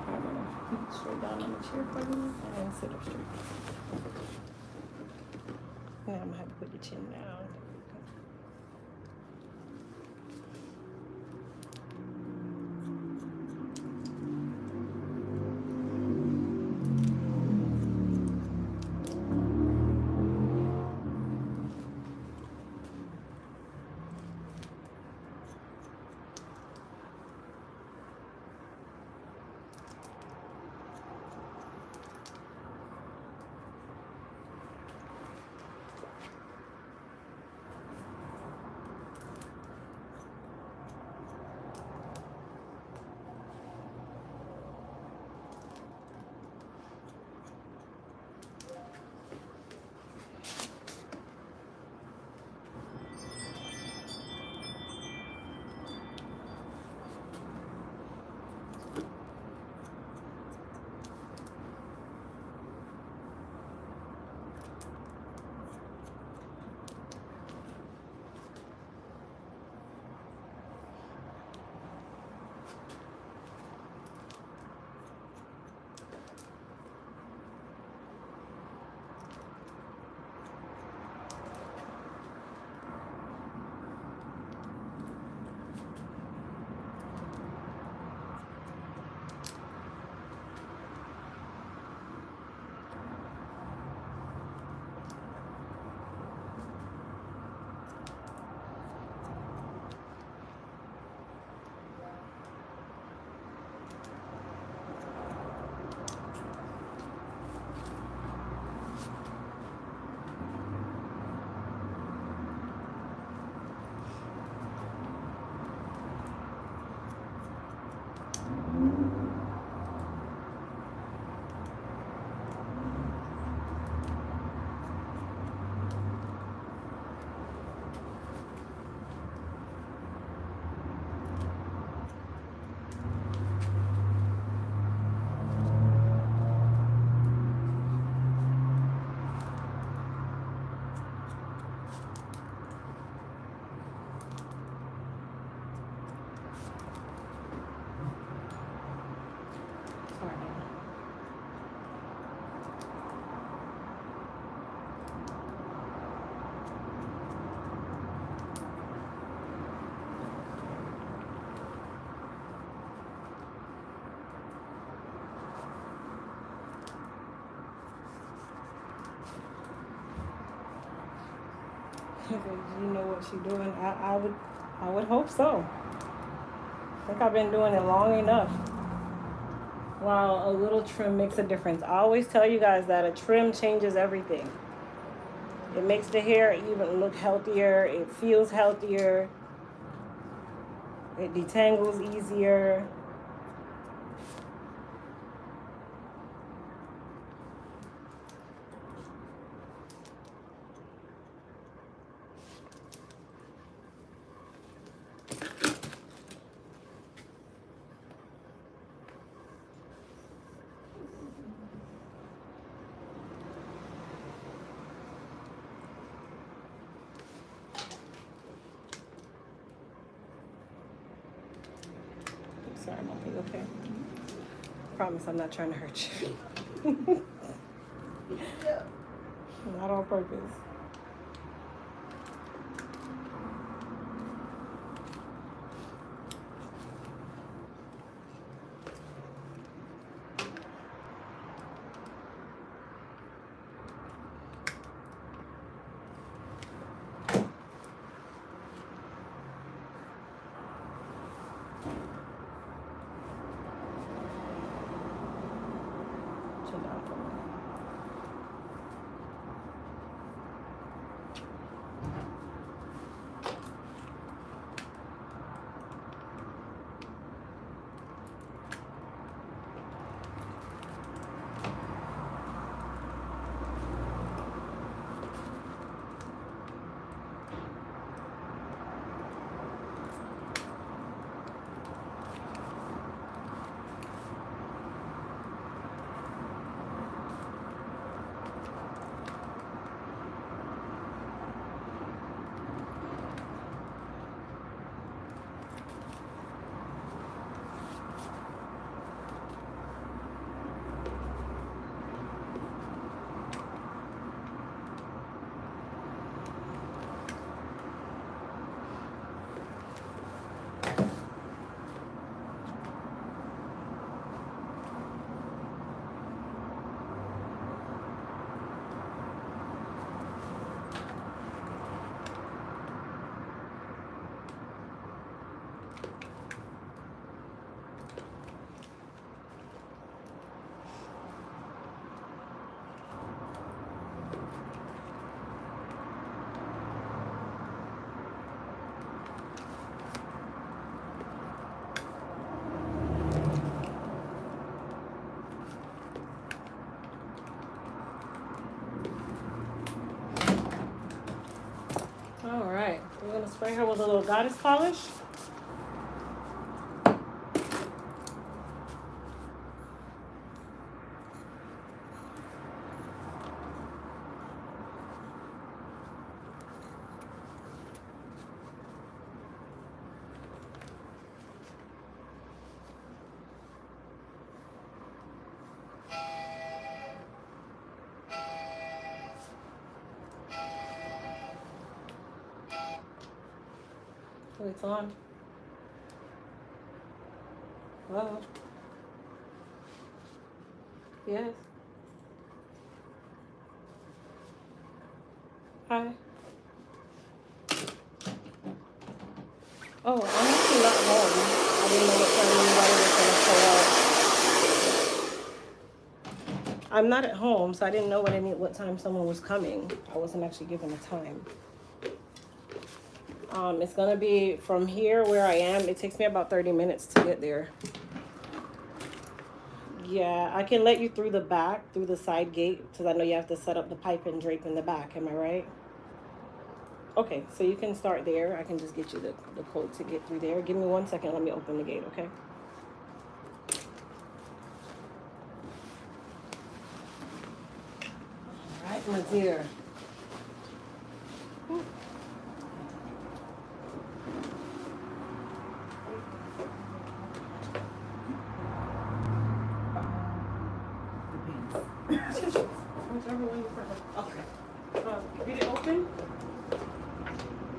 I'm gonna sit straight down on the chair for you and sit up straight. Now I'm gonna have to put your chin down. You know what she's doing. I would hope so. I think I've been doing it long enough. While a little trim makes a difference. I always tell you guys that a trim changes everything. It makes the hair even look healthier. It feels healthier. It detangles easier. Sorry, Monkey, okay? promise I'm not trying to hurt you. Not on purpose. Chill down for a minute. All right, we're gonna spray her with a little goddess polish. Oh, it's on. Hello? Yes. Hi. Oh, I'm actually not home. I didn't know what time anybody was gonna show up. I'm not at home, so I didn't know what time someone was coming. I wasn't actually given a time. It's gonna be from here where I am. It takes me about 30 minutes to get there. Yeah, I can let you through the back, through the side gate, because I know you have to set up the pipe and drape in the back. Am I right? Okay, so you can start there. I can just get you the code to get through there. Give me 1 second. Let me open the gate, okay? All right, my dear. Whichever one you prefer. Okay. Get it open?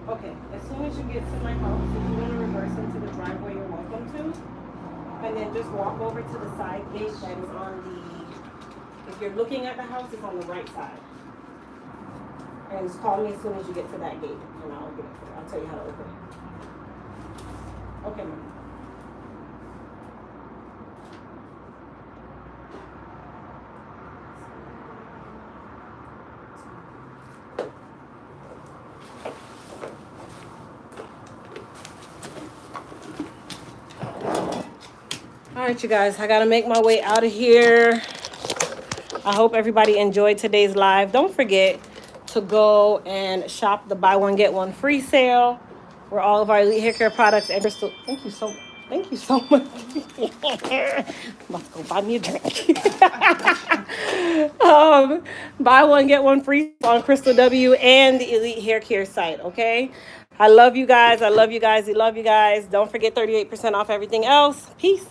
Okay. As soon as you get to my house, if you want to reverse into the driveway, you're welcome to. And then just walk over to the side gate that is on the, if you're looking at the house, it's on the right side. And just call me as soon as you get to that gate, and I'll tell you how to open it. Okay, ma'am. All right, you guys, I gotta make my way out of here. I hope everybody enjoyed today's live. Don't forget to go and shop the buy one get one free sale, where all of our Elite Hair Care products and Crystal. Thank you so much. I'm about to go buy me a drink. Buy one get one free on Crystal W and the Elite Hair Care site. Okay. I love you guys. I love you guys. I love you guys. Don't forget 38% off everything else. Peace.